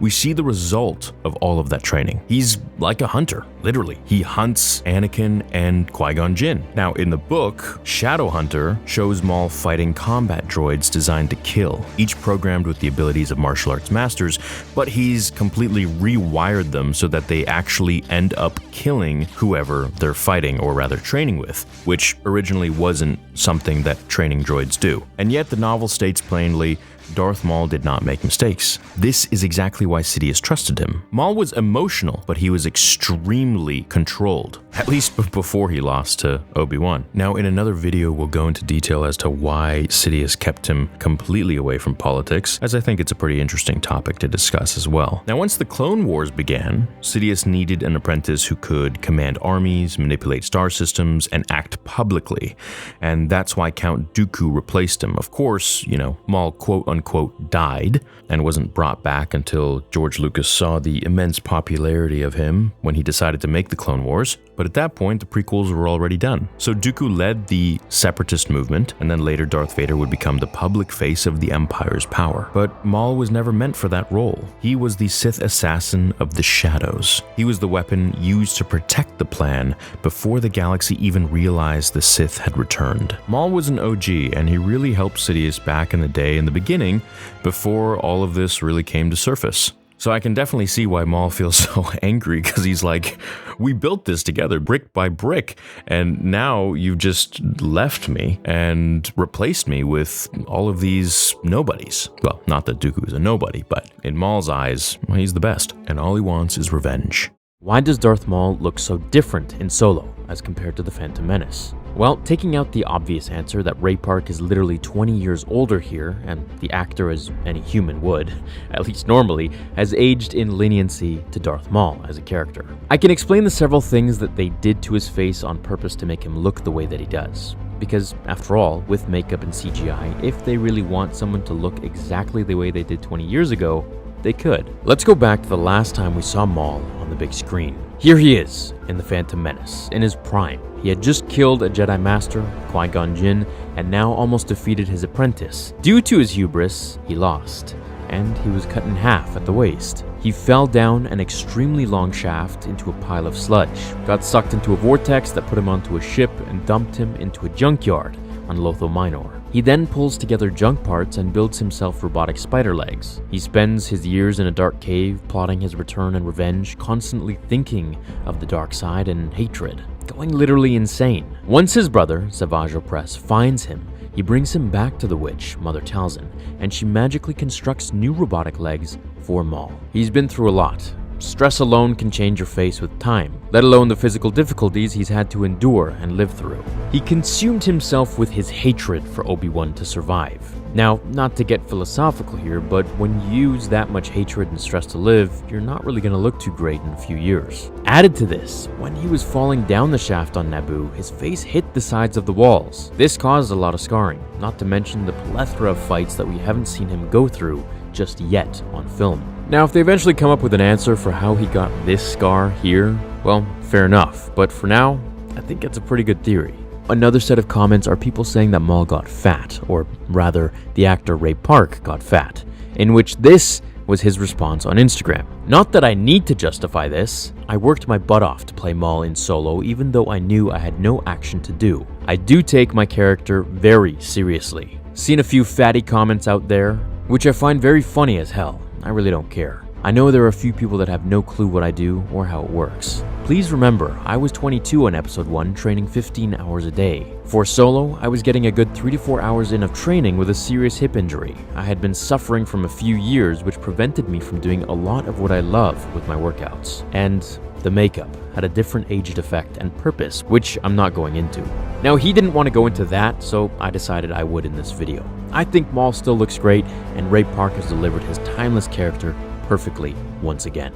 we see the result of all of that training. He's like a hunter, literally. He hunts Anakin and Qui-Gon Jinn. Now, in the book, Shadowhunter shows Maul fighting combat droids designed to kill, each programmed with the abilities of martial arts masters, but he's completely rewired them so that they actually end up killing whoever they're fighting, or rather training with, which originally wasn't something that training droids do. And yet the novel states plainly, Darth Maul did not make mistakes. This is exactly why Sidious trusted him. Maul was emotional, but he was extremely controlled, at least before he lost to Obi-Wan. Now, in another video, we'll go into detail as to why Sidious kept him completely away from politics, as I think it's a pretty interesting topic to discuss as well. Now, once the Clone Wars began, Sidious needed an apprentice who could command armies, manipulate star systems, and act publicly. And that's why Count Dooku replaced him. Of course, Maul quote-unquote died and wasn't brought back until George Lucas saw the immense popularity of him when he decided to make the Clone Wars. But at that point, the prequels were already done. So Dooku led the separatist movement, and then later Darth Vader would become the public face of the Empire's power. But Maul was never meant for that role. He was the Sith assassin of the shadows. He was the weapon used to protect the plan before the galaxy even realized the Sith had returned. Maul was an OG, and he really helped Sidious back in the day in the beginning, before all of this really came to surface. So I can definitely see why Maul feels so angry, because he's like, we built this together brick by brick, and now you've just left me and replaced me with all of these nobodies. Well, not that Dooku is a nobody, but in Maul's eyes, well, he's the best, and all he wants is revenge. Why does Darth Maul look so different in Solo as compared to The Phantom Menace? Well, taking out the obvious answer that Ray Park is literally 20 years older here, and the actor, as any human would, at least normally, has aged in leniency to Darth Maul as a character. I can explain the several things that they did to his face on purpose to make him look the way that he does. Because, after all, with makeup and CGI, if they really want someone to look exactly the way they did 20 years ago, they could. Let's go back to the last time we saw Maul on the big screen. Here he is in The Phantom Menace, in his prime. He had just killed a Jedi Master, Qui-Gon Jinn, and now almost defeated his apprentice. Due to his hubris, he lost. and he was cut in half at the waist. He fell down an extremely long shaft into a pile of sludge, got sucked into a vortex that put him onto a ship and dumped him into a junkyard on Lotho Minor. He then pulls together junk parts and builds himself robotic spider legs. He spends his years in a dark cave plotting his return and revenge, constantly thinking of the dark side and hatred, going literally insane. Once his brother, Savage Opress, finds him, he brings him back to the witch, Mother Talzin, and she magically constructs new robotic legs for Maul. He's been through a lot. Stress alone can change your face with time, let alone the physical difficulties he's had to endure and live through. He consumed himself with his hatred for Obi-Wan to survive. Now, not to get philosophical here, but when you use that much hatred and stress to live, you're not really going to look too great in a few years. Added to this, when he was falling down the shaft on Naboo, his face hit the sides of the walls. This caused a lot of scarring, not to mention the plethora of fights that we haven't seen him go through just yet on film. Now, if they eventually come up with an answer for how he got this scar here, well, fair enough, but for now, I think it's a pretty good theory. Another set of comments are people saying that Maul got fat, or rather, the actor Ray Park got fat, in which this was his response on Instagram. Not that I need to justify this, I worked my butt off to play Maul in Solo even though I knew I had no action to do. I do take my character very seriously. Seen a few fatty comments out there, which I find very funny as hell. I really don't care. I know there are a few people that have no clue what I do or how it works. Please remember, I was 22 on episode 1, training 15 hours a day. For Solo, I was getting a good 3 to 4 hours in of training with a serious hip injury. I had been suffering from a few years, which prevented me from doing a lot of what I love with my workouts. And the makeup had a different aged effect and purpose, which I'm not going into. Now, he didn't want to go into that, so I decided I would in this video. I think Maul still looks great, and Ray Park has delivered his timeless character perfectly once again.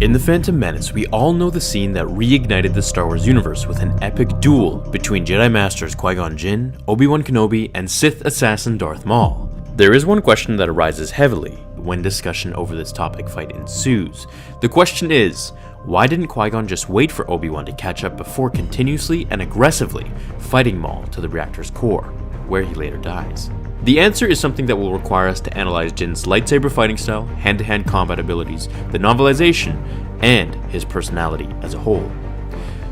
In The Phantom Menace, we all know the scene that reignited the Star Wars universe with an epic duel between Jedi Masters Qui-Gon Jinn, Obi-Wan Kenobi, and Sith assassin Darth Maul. There is one question that arises heavily when discussion over this topic fight ensues. The question is, why didn't Qui-Gon just wait for Obi-Wan to catch up before continuously and aggressively fighting Maul to the reactor's core, where he later dies? The answer is something that will require us to analyze Jinn's lightsaber fighting style, hand-to-hand combat abilities, the novelization, and his personality as a whole.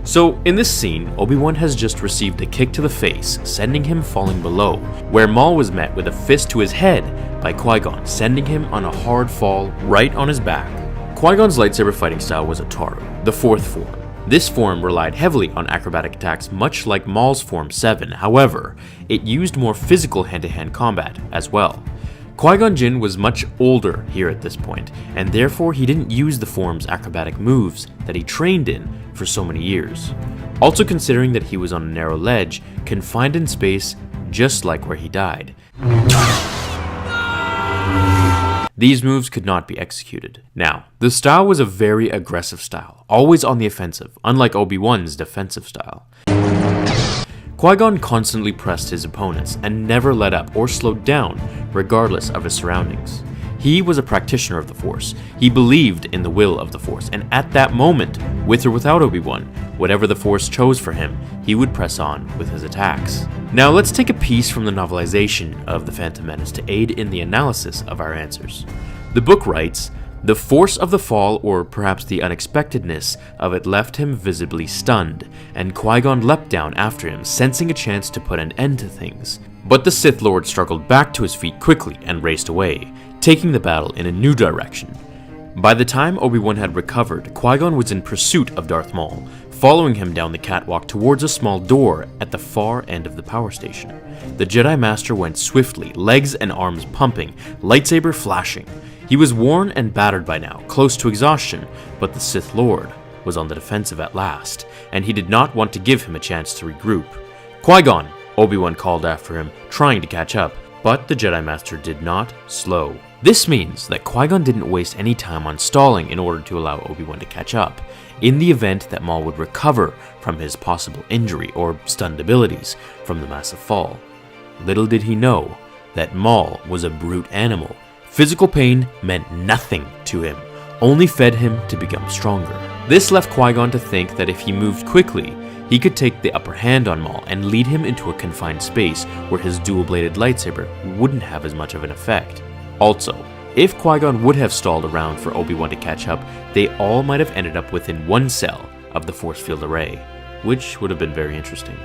So, in this scene, Obi-Wan has just received a kick to the face, sending him falling below, where Maul was met with a fist to his head by Qui-Gon, sending him on a hard fall right on his back. Qui-Gon's lightsaber fighting style was Ataru, the fourth form. This form relied heavily on acrobatic attacks, much like Maul's Form 7, however, it used more physical hand-to-hand combat as well. Qui-Gon Jinn was much older here at this point, and therefore he didn't use the form's acrobatic moves that he trained in for so many years. Also considering that he was on a narrow ledge, confined in space, just like where he died. These moves could not be executed. Now, the style was a very aggressive style, always on the offensive, unlike Obi-Wan's defensive style. Qui-Gon constantly pressed his opponents and never let up or slowed down, regardless of his surroundings. He was a practitioner of the Force. He believed in the will of the Force, and at that moment, with or without Obi-Wan, whatever the Force chose for him, he would press on with his attacks. Now let's take a piece from the novelization of The Phantom Menace to aid in the analysis of our answers. The book writes, "The force of the fall, or perhaps the unexpectedness of it, left him visibly stunned, and Qui-Gon leapt down after him, sensing a chance to put an end to things. But the Sith Lord struggled back to his feet quickly and raced away, taking the battle in a new direction. By the time Obi-Wan had recovered, Qui-Gon was in pursuit of Darth Maul, following him down the catwalk towards a small door at the far end of the power station. The Jedi Master went swiftly, legs and arms pumping, lightsaber flashing. He was worn and battered by now, close to exhaustion, but the Sith Lord was on the defensive at last, and he did not want to give him a chance to regroup. Qui-Gon, Obi-Wan called after him, trying to catch up, but the Jedi Master did not slow. This means that Qui-Gon didn't waste any time on stalling in order to allow Obi-Wan to catch up, in the event that Maul would recover from his possible injury or stunned abilities from the massive fall. Little did he know that Maul was a brute animal. Physical pain meant nothing to him, only fed him to become stronger. This left Qui-Gon to think that if he moved quickly, he could take the upper hand on Maul and lead him into a confined space where his dual-bladed lightsaber wouldn't have as much of an effect. Also, If Qui-Gon would have stalled around for Obi-Wan to catch up, they all might have ended up within one cell of the force field array, which would have been very interesting.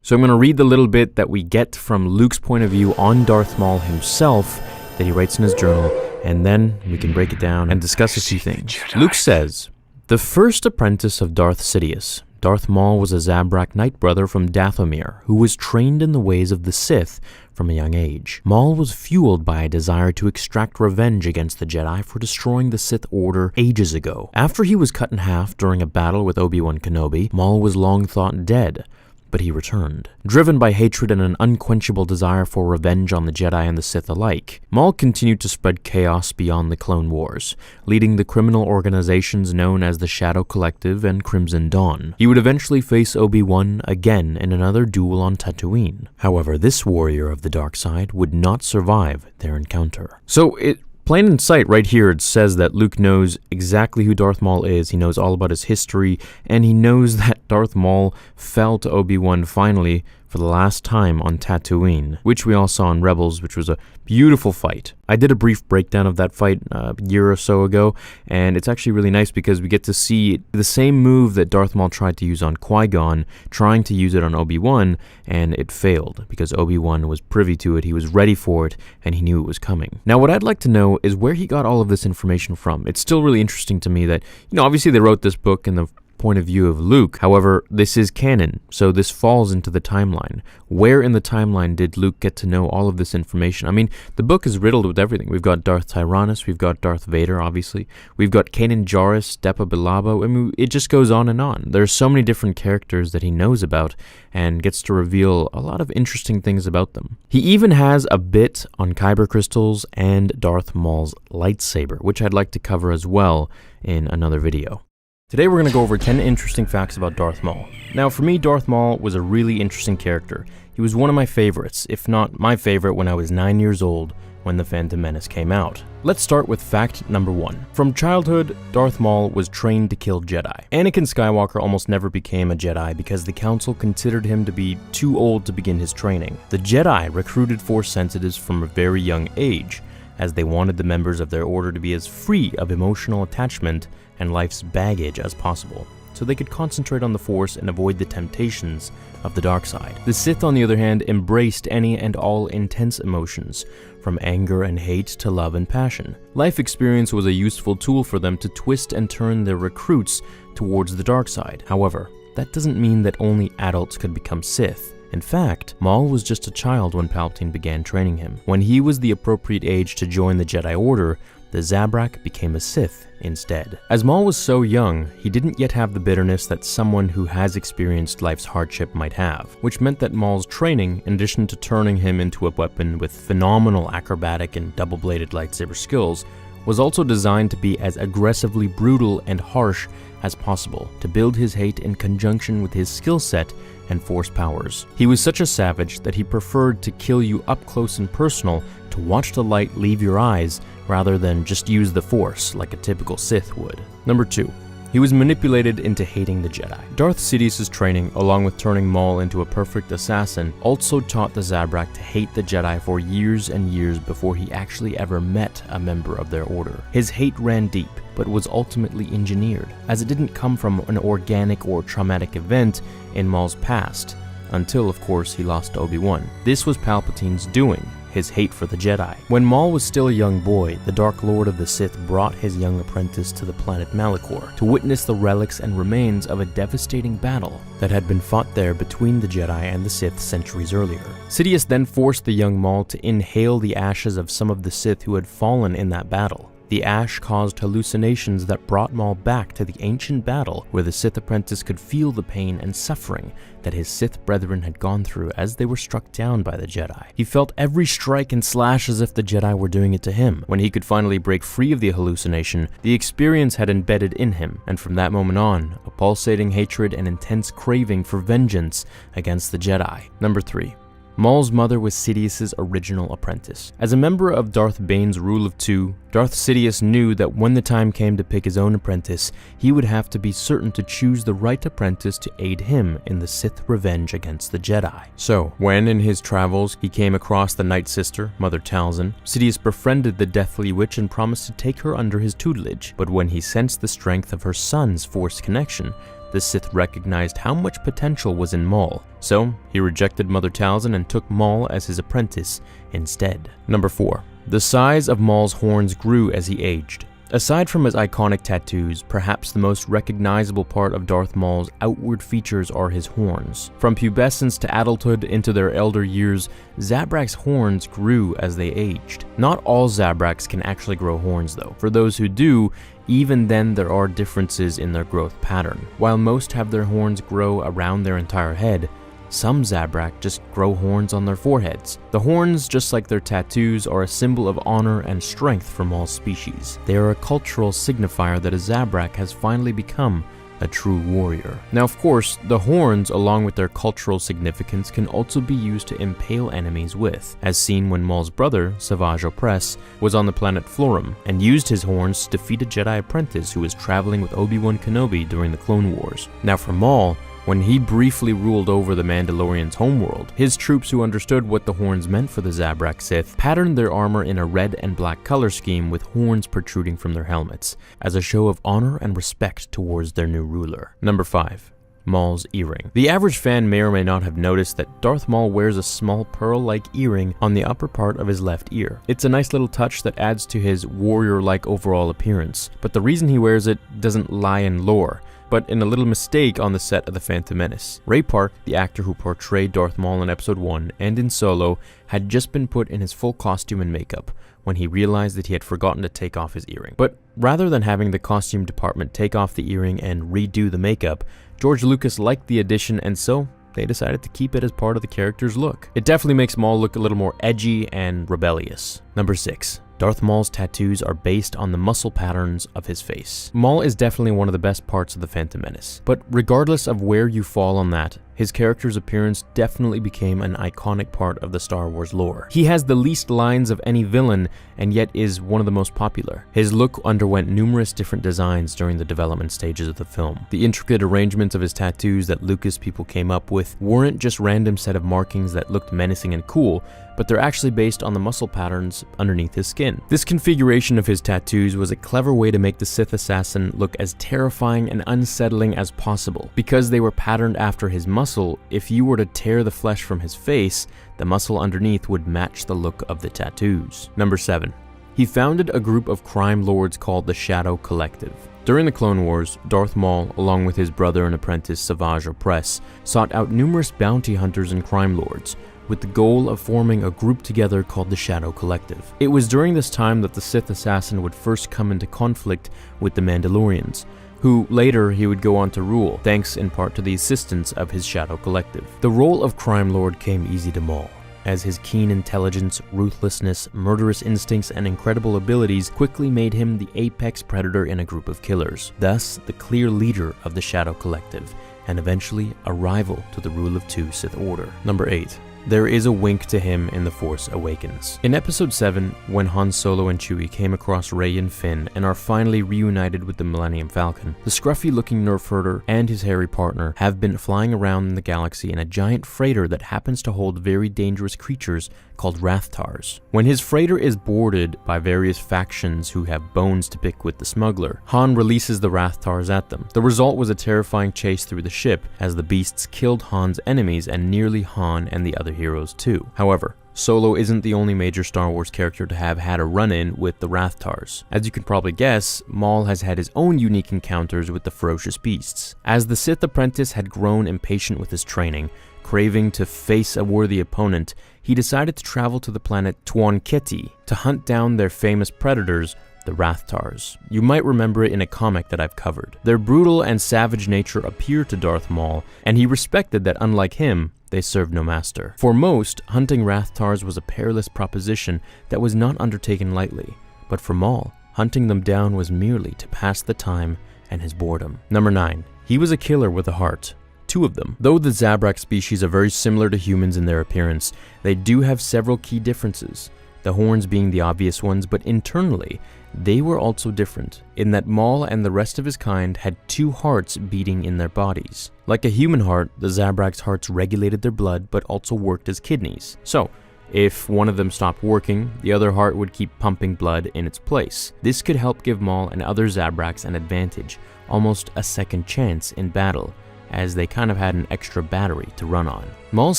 So I'm going to read the little bit that we get from Luke's point of view on Darth Maul himself that he writes in his journal, and then we can break it down and discuss a few things. Luke says, "The first apprentice of Darth Sidious, Darth Maul was a Zabrak Knight brother from Dathomir, who was trained in the ways of the Sith from a young age. Maul was fueled by a desire to extract revenge against the Jedi for destroying the Sith Order ages ago. After he was cut in half during a battle with Obi-Wan Kenobi, Maul was long thought dead, but he returned. Driven by hatred and an unquenchable desire for revenge on the Jedi and the Sith alike, Maul continued to spread chaos beyond the Clone Wars, leading the criminal organizations known as the Shadow Collective and Crimson Dawn. He would eventually face Obi-Wan again in another duel on Tatooine. However, this warrior of the dark side would not survive their encounter." So plain in sight right here, it says that Luke knows exactly who Darth Maul is, he knows all about his history, and he knows that Darth Maul fell to Obi-Wan finally for the last time on Tatooine, which we all saw in Rebels, which was a beautiful fight. I did a brief breakdown of that fight a year or so ago, and it's actually really nice because we get to see the same move that Darth Maul tried to use on Qui-Gon, trying to use it on Obi-Wan, and it failed because Obi-Wan was privy to it, he was ready for it, and he knew it was coming. Now, what I'd like to know is where he got all of this information from. It's still really interesting to me that, obviously they wrote this book in the point of view of Luke. However, this is canon, so this falls into the timeline. Where in the timeline did Luke get to know all of this information? I mean, the book is riddled with everything. We've got Darth Tyrannus, we've got Darth Vader, obviously. We've got Kanan Jarrus, Depa Billabo. I mean, it just goes on and on. There's so many different characters that he knows about and gets to reveal a lot of interesting things about them. He even has a bit on Kyber crystals and Darth Maul's lightsaber, which I'd like to cover as well in another video. Today we're going to go over 10 interesting facts about Darth Maul. Now for me, Darth Maul was a really interesting character. He was one of my favorites, if not my favorite, when I was 9 years old when The Phantom Menace came out. Let's start with fact number 1. From childhood, Darth Maul was trained to kill Jedi. Anakin Skywalker almost never became a Jedi because the Council considered him to be too old to begin his training. The Jedi recruited Force sensitives from a very young age, as they wanted the members of their order to be as free of emotional attachment and life's baggage as possible, so they could concentrate on the Force and avoid the temptations of the dark side. The Sith, on the other hand, embraced any and all intense emotions, from anger and hate to love and passion. Life experience was a useful tool for them to twist and turn their recruits towards the dark side. However, that doesn't mean that only adults could become Sith. In fact, Maul was just a child when Palpatine began training him. When he was the appropriate age to join the Jedi Order, the Zabrak became a Sith instead. As Maul was so young, he didn't yet have the bitterness that someone who has experienced life's hardship might have, which meant that Maul's training, in addition to turning him into a weapon with phenomenal acrobatic and double-bladed lightsaber skills, was also designed to be as aggressively brutal and harsh as possible, to build his hate in conjunction with his skill set and Force powers. He was such a savage that he preferred to kill you up close and personal, to watch the light leave your eyes, rather than just use the Force like a typical Sith would. Number 2. He was manipulated into hating the Jedi. Darth Sidious's training, along with turning Maul into a perfect assassin, also taught the Zabrak to hate the Jedi for years and years before he actually ever met a member of their order. His hate ran deep, but was ultimately engineered, as it didn't come from an organic or traumatic event in Maul's past, until of course he lost to Obi-Wan. This was Palpatine's doing, his hate for the Jedi. When Maul was still a young boy, the Dark Lord of the Sith brought his young apprentice to the planet Malachor to witness the relics and remains of a devastating battle that had been fought there between the Jedi and the Sith centuries earlier. Sidious then forced the young Maul to inhale the ashes of some of the Sith who had fallen in that battle. The ash caused hallucinations that brought Maul back to the ancient battle where the Sith apprentice could feel the pain and suffering that his Sith brethren had gone through as they were struck down by the Jedi. He felt every strike and slash as if the Jedi were doing it to him. When he could finally break free of the hallucination, the experience had embedded in him, and from that moment on, a pulsating hatred and intense craving for vengeance against the Jedi. Number 3. Maul's mother was Sidious's original apprentice. As a member of Darth Bane's rule of two, Darth Sidious knew that when the time came to pick his own apprentice, he would have to be certain to choose the right apprentice to aid him in the Sith revenge against the Jedi. So, when in his travels he came across the Night Sister, Mother Talzin, Sidious befriended the Deathly Witch and promised to take her under his tutelage. But when he sensed the strength of her son's Force connection, the Sith recognized how much potential was in Maul, so he rejected Mother Talzin and took Maul as his apprentice instead. Number 4. The size of Maul's horns grew as he aged. Aside from his iconic tattoos, perhaps the most recognizable part of Darth Maul's outward features are his horns. From pubescence to adulthood into their elder years, Zabrak's horns grew as they aged. Not all Zabraks can actually grow horns though. For those who do, even then there are differences in their growth pattern. While most have their horns grow around their entire head, some Zabrak just grow horns on their foreheads. The horns, just like their tattoos, are a symbol of honor and strength for Maul's species. They are a cultural signifier that a Zabrak has finally become a true warrior. Now, of course, the horns, along with their cultural significance, can also be used to impale enemies with, as seen when Maul's brother, Savage Opress, was on the planet Florum and used his horns to defeat a Jedi apprentice who was traveling with Obi-Wan Kenobi during the Clone Wars. Now, for Maul, when he briefly ruled over the Mandalorians' homeworld, his troops who understood what the horns meant for the Zabrak Sith patterned their armor in a red and black color scheme with horns protruding from their helmets, as a show of honor and respect towards their new ruler. Number 5. Maul's earring. The average fan may or may not have noticed that Darth Maul wears a small pearl-like earring on the upper part of his left ear. It's a nice little touch that adds to his warrior-like overall appearance, but the reason he wears it doesn't lie in lore, but in a little mistake on the set of The Phantom Menace. Ray Park, the actor who portrayed Darth Maul in Episode 1 and in Solo, had just been put in his full costume and makeup when he realized that he had forgotten to take off his earring. But rather than having the costume department take off the earring and redo the makeup, George Lucas liked the addition, and so they decided to keep it as part of the character's look. It definitely makes Maul look a little more edgy and rebellious. Number 6. Darth Maul's tattoos are based on the muscle patterns of his face. Maul is definitely one of the best parts of The Phantom Menace, but regardless of where you fall on that, his character's appearance definitely became an iconic part of the Star Wars lore. He has the least lines of any villain, and yet is one of the most popular. His look underwent numerous different designs during the development stages of the film. The intricate arrangements of his tattoos that Lucas people came up with weren't just random set of markings that looked menacing and cool, but they're actually based on the muscle patterns underneath his skin. This configuration of his tattoos was a clever way to make the Sith assassin look as terrifying and unsettling as possible. Because they were patterned after his muscle, if you were to tear the flesh from his face, the muscle underneath would match the look of the tattoos. Number 7. He founded a group of crime lords called the Shadow Collective. During the Clone Wars, Darth Maul, along with his brother and apprentice Savage Opress, sought out numerous bounty hunters and crime lords, with the goal of forming a group together called the Shadow Collective. It was during this time that the Sith assassin would first come into conflict with the Mandalorians, who later he would go on to rule, thanks in part to the assistance of his Shadow Collective. The role of crime lord came easy to Maul, as his keen intelligence, ruthlessness, murderous instincts, and incredible abilities quickly made him the apex predator in a group of killers, thus the clear leader of the Shadow Collective, and eventually a rival to the Rule of Two Sith Order. Number 8. There is a wink to him in The Force Awakens. In Episode 7, when Han Solo and Chewie came across Rey and Finn and are finally reunited with the Millennium Falcon, the scruffy-looking nerf herder and his hairy partner have been flying around in the galaxy in a giant freighter that happens to hold very dangerous creatures called Rathtars. When his freighter is boarded by various factions who have bones to pick with the smuggler, Han releases the Rathtars at them. The result was a terrifying chase through the ship, as the beasts killed Han's enemies and nearly Han and the other heroes too. However, Solo isn't the only major Star Wars character to have had a run-in with the Rathtars. As you can probably guess, Maul has had his own unique encounters with the ferocious beasts. As the Sith apprentice had grown impatient with his training, craving to face a worthy opponent, he decided to travel to the planet Tuon Keti to hunt down their famous predators, the Rathtars. You might remember it in a comic that I've covered. Their brutal and savage nature appeared to Darth Maul, and he respected that unlike him, they served no master. For most, hunting Rathtars was a perilous proposition that was not undertaken lightly, but for Maul, hunting them down was merely to pass the time and his boredom. Number 9. He was a killer with a heart. two of them. Though the Zabrak species are very similar to humans in their appearance, they do have several key differences, the horns being the obvious ones, but internally, they were also different, in that Maul and the rest of his kind had two hearts beating in their bodies. Like a human heart, the Zabrak's hearts regulated their blood, but also worked as kidneys. So, if one of them stopped working, the other heart would keep pumping blood in its place. This could help give Maul and other Zabraks an advantage, almost a second chance in battle, as they kind of had an extra battery to run on. Maul's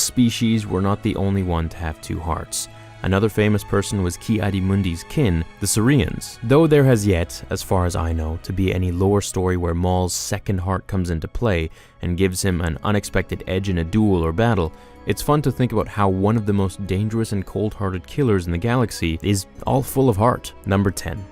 species were not the only one to have two hearts. Another famous person was Ki-Adi-Mundi's kin, the Saurians. Though there has yet, as far as I know, to be any lore story where Maul's second heart comes into play and gives him an unexpected edge in a duel or battle, it's fun to think about how one of the most dangerous and cold-hearted killers in the galaxy is all full of heart. Number 10.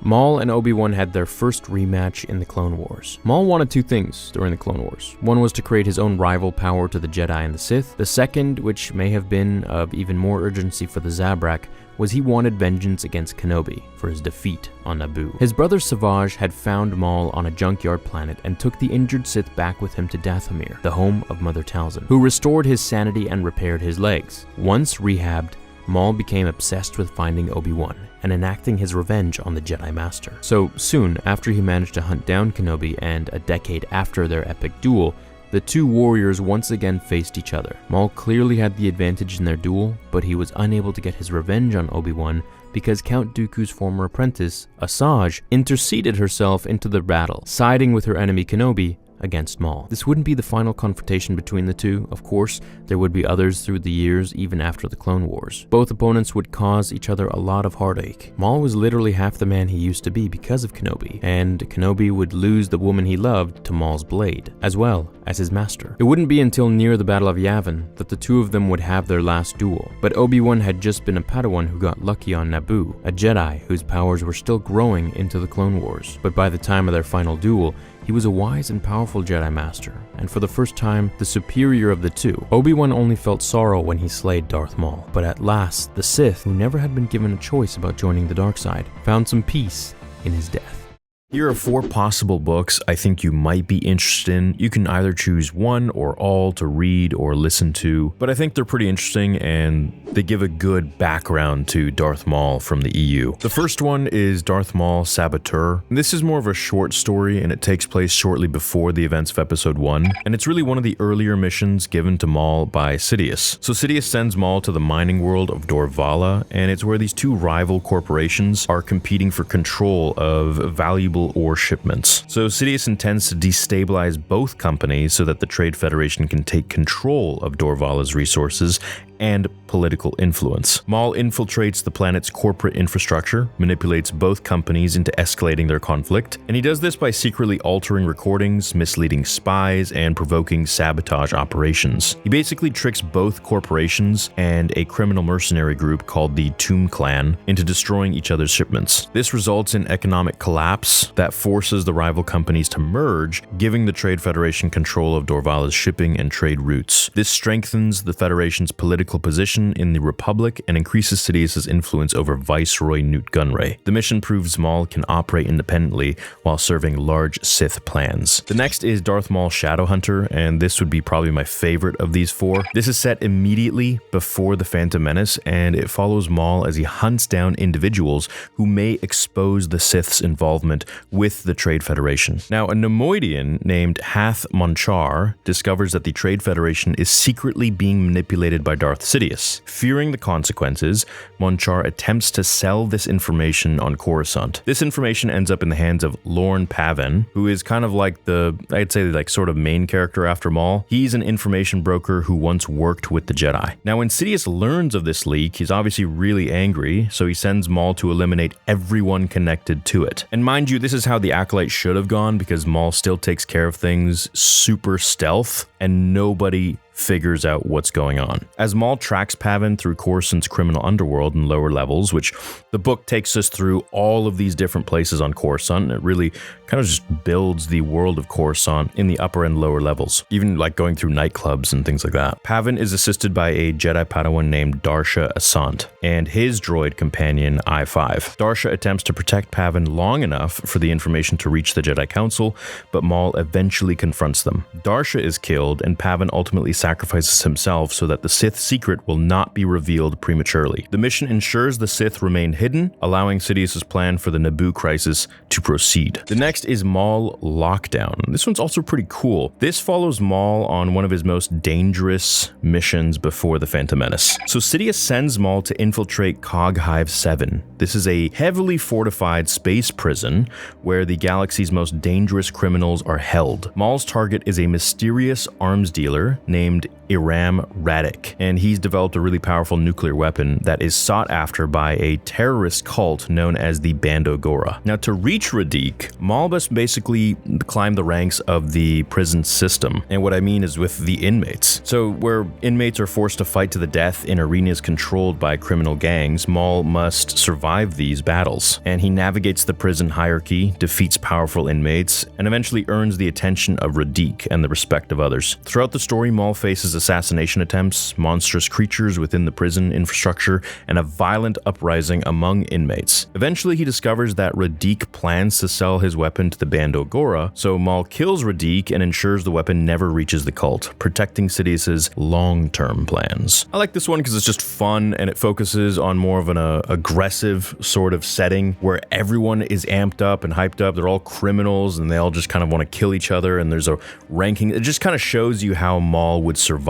Maul and Obi-Wan had their first rematch in the Clone Wars. Maul wanted two things during the Clone Wars. One was to create his own rival power to the Jedi and the Sith. The second, which may have been of even more urgency for the Zabrak, was he wanted vengeance against Kenobi for his defeat on Naboo. His brother Savage had found Maul on a junkyard planet and took the injured Sith back with him to Dathomir, the home of Mother Talzin, who restored his sanity and repaired his legs. Once rehabbed, Maul became obsessed with finding Obi-Wan and enacting his revenge on the Jedi Master. So soon after he managed to hunt down Kenobi and a decade after their epic duel, the two warriors once again faced each other. Maul clearly had the advantage in their duel, but he was unable to get his revenge on Obi-Wan because Count Dooku's former apprentice, Asajj, interceded herself into the battle, siding with her enemy Kenobi against Maul. This wouldn't be the final confrontation between the two, of course. There would be others through the years, even after the Clone Wars. Both opponents would cause each other a lot of heartache. Maul was literally half the man he used to be because of Kenobi, and Kenobi would lose the woman he loved to Maul's blade, as well as his master. It wouldn't be until near the Battle of Yavin that the two of them would have their last duel, but Obi-Wan had just been a Padawan who got lucky on Naboo, a Jedi whose powers were still growing into the Clone Wars. But by the time of their final duel, he was a wise and powerful Jedi Master, and for the first time, the superior of the two. Obi-Wan only felt sorrow when he slayed Darth Maul, but at last, the Sith, who never had been given a choice about joining the dark side, found some peace in his death. Here are 4 possible books I think you might be interested in. You can either choose one or all to read or listen to, but I think they're pretty interesting and they give a good background to Darth Maul from the EU. The first one is Darth Maul Saboteur. This is more of a short story and it takes place shortly before the events of Episode 1, and it's really one of the earlier missions given to Maul by Sidious. So Sidious sends Maul to the mining world of Dorvala, and it's where these two rival corporations are competing for control of valuable ore shipments. So Sidious intends to destabilize both companies so that the Trade Federation can take control of Dorvala's resources and political influence. Maul infiltrates the planet's corporate infrastructure, manipulates both companies into escalating their conflict, and he does this by secretly altering recordings, misleading spies, and provoking sabotage operations. He basically tricks both corporations and a criminal mercenary group called the Tomb Clan into destroying each other's shipments. This results in economic collapse that forces the rival companies to merge, giving the Trade Federation control of Dorvala's shipping and trade routes. This strengthens the Federation's political position in the Republic and increases Sidious's influence over Viceroy Newt Gunray. The mission proves Maul can operate independently while serving large Sith plans. The next is Darth Maul Shadowhunter, and this would be probably my favorite of these 4. This is set immediately before the Phantom Menace, and it follows Maul as he hunts down individuals who may expose the Sith's involvement with the Trade Federation. Now, a Nemoidian named Hath Monchar discovers that the Trade Federation is secretly being manipulated by Darth Sidious. Fearing the consequences, Monchar attempts to sell this information on Coruscant. This information ends up in the hands of Lorne Pavin, who is kind of like I'd say sort of main character after Maul. He's an information broker who once worked with the Jedi. Now, when Sidious learns of this leak, he's obviously really angry, so he sends Maul to eliminate everyone connected to it. And mind you, this is how the acolytes should have gone, because Maul still takes care of things super stealth, and nobody figures out what's going on. As Maul tracks Pavin through Coruscant's criminal underworld and lower levels, which the book takes us through all of these different places on Coruscant, and it really kind kind of just builds the world of Coruscant in the upper and lower levels, even like going through nightclubs and things like that. Pavin is assisted by a Jedi Padawan named Darsha Asant and his droid companion I-5. Darsha attempts to protect Pavin long enough for the information to reach the Jedi Council, but Maul eventually confronts them. Darsha is killed, and Pavin ultimately sacrifices himself so that the Sith secret will not be revealed prematurely. The mission ensures the Sith remain hidden, allowing Sidious's plan for the Naboo crisis to proceed. The next is Maul Lockdown. This one's also pretty cool. This follows Maul on one of his most dangerous missions before the Phantom Menace. So Sidious sends Maul to infiltrate Cog Hive 7. This is a heavily fortified space prison where the galaxy's most dangerous criminals are held. Maul's target is a mysterious arms dealer named Iram Radic, and he's developed a really powerful nuclear weapon that is sought after by a terrorist cult known as the Bando Gora. Now, to reach Radic, Maul must basically climb the ranks of the prison system, and what I mean is with the inmates. So where inmates are forced to fight to the death in arenas controlled by criminal gangs, Maul must survive these battles, and he navigates the prison hierarchy, defeats powerful inmates, and eventually earns the attention of Radic and the respect of others. Throughout the story, Maul faces assassination attempts, monstrous creatures within the prison infrastructure, and a violent uprising among inmates. Eventually, he discovers that Radic plans to sell his weapon to the Bando Gora, so Maul kills Radic and ensures the weapon never reaches the cult, protecting Sidious's long-term plans. I like this one because it's just fun and it focuses on more of an aggressive sort of setting where everyone is amped up and hyped up. They're all criminals and they all just kind of want to kill each other, and there's a ranking. It just kind of shows you how Maul would survive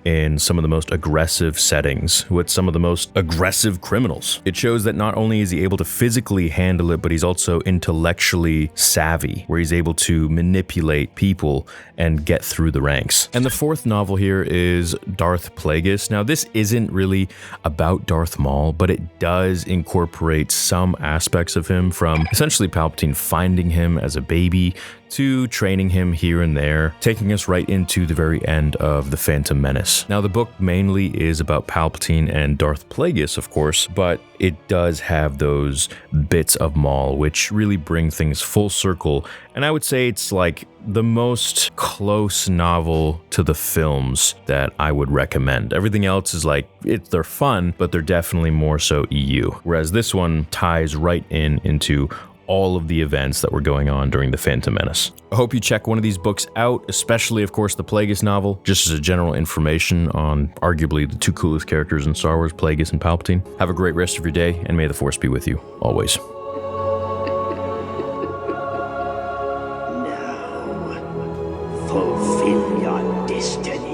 in some of the most aggressive settings with some of the most aggressive criminals. It shows that not only is he able to physically handle it, but he's also intellectually savvy, where he's able to manipulate people and get through the ranks. And the fourth novel here is Darth Plagueis. Now, this isn't really about Darth Maul, but it does incorporate some aspects of him, from essentially Palpatine finding him as a baby to training him here and there, taking us right into the very end of The Phantom Menace. Now, the book mainly is about Palpatine and Darth Plagueis, of course, but it does have those bits of Maul which really bring things full circle, and I would say it's like the most close novel to the films that I would recommend. Everything else is like, they're fun, but they're definitely more so EU, whereas this one ties right into all of the events that were going on during the Phantom Menace. I hope you check one of these books out, especially, of course, the Plagueis novel, just as a general information on arguably the two coolest characters in Star Wars, Plagueis and Palpatine. Have a great rest of your day, and may the Force be with you, always. Now, fulfill your destiny.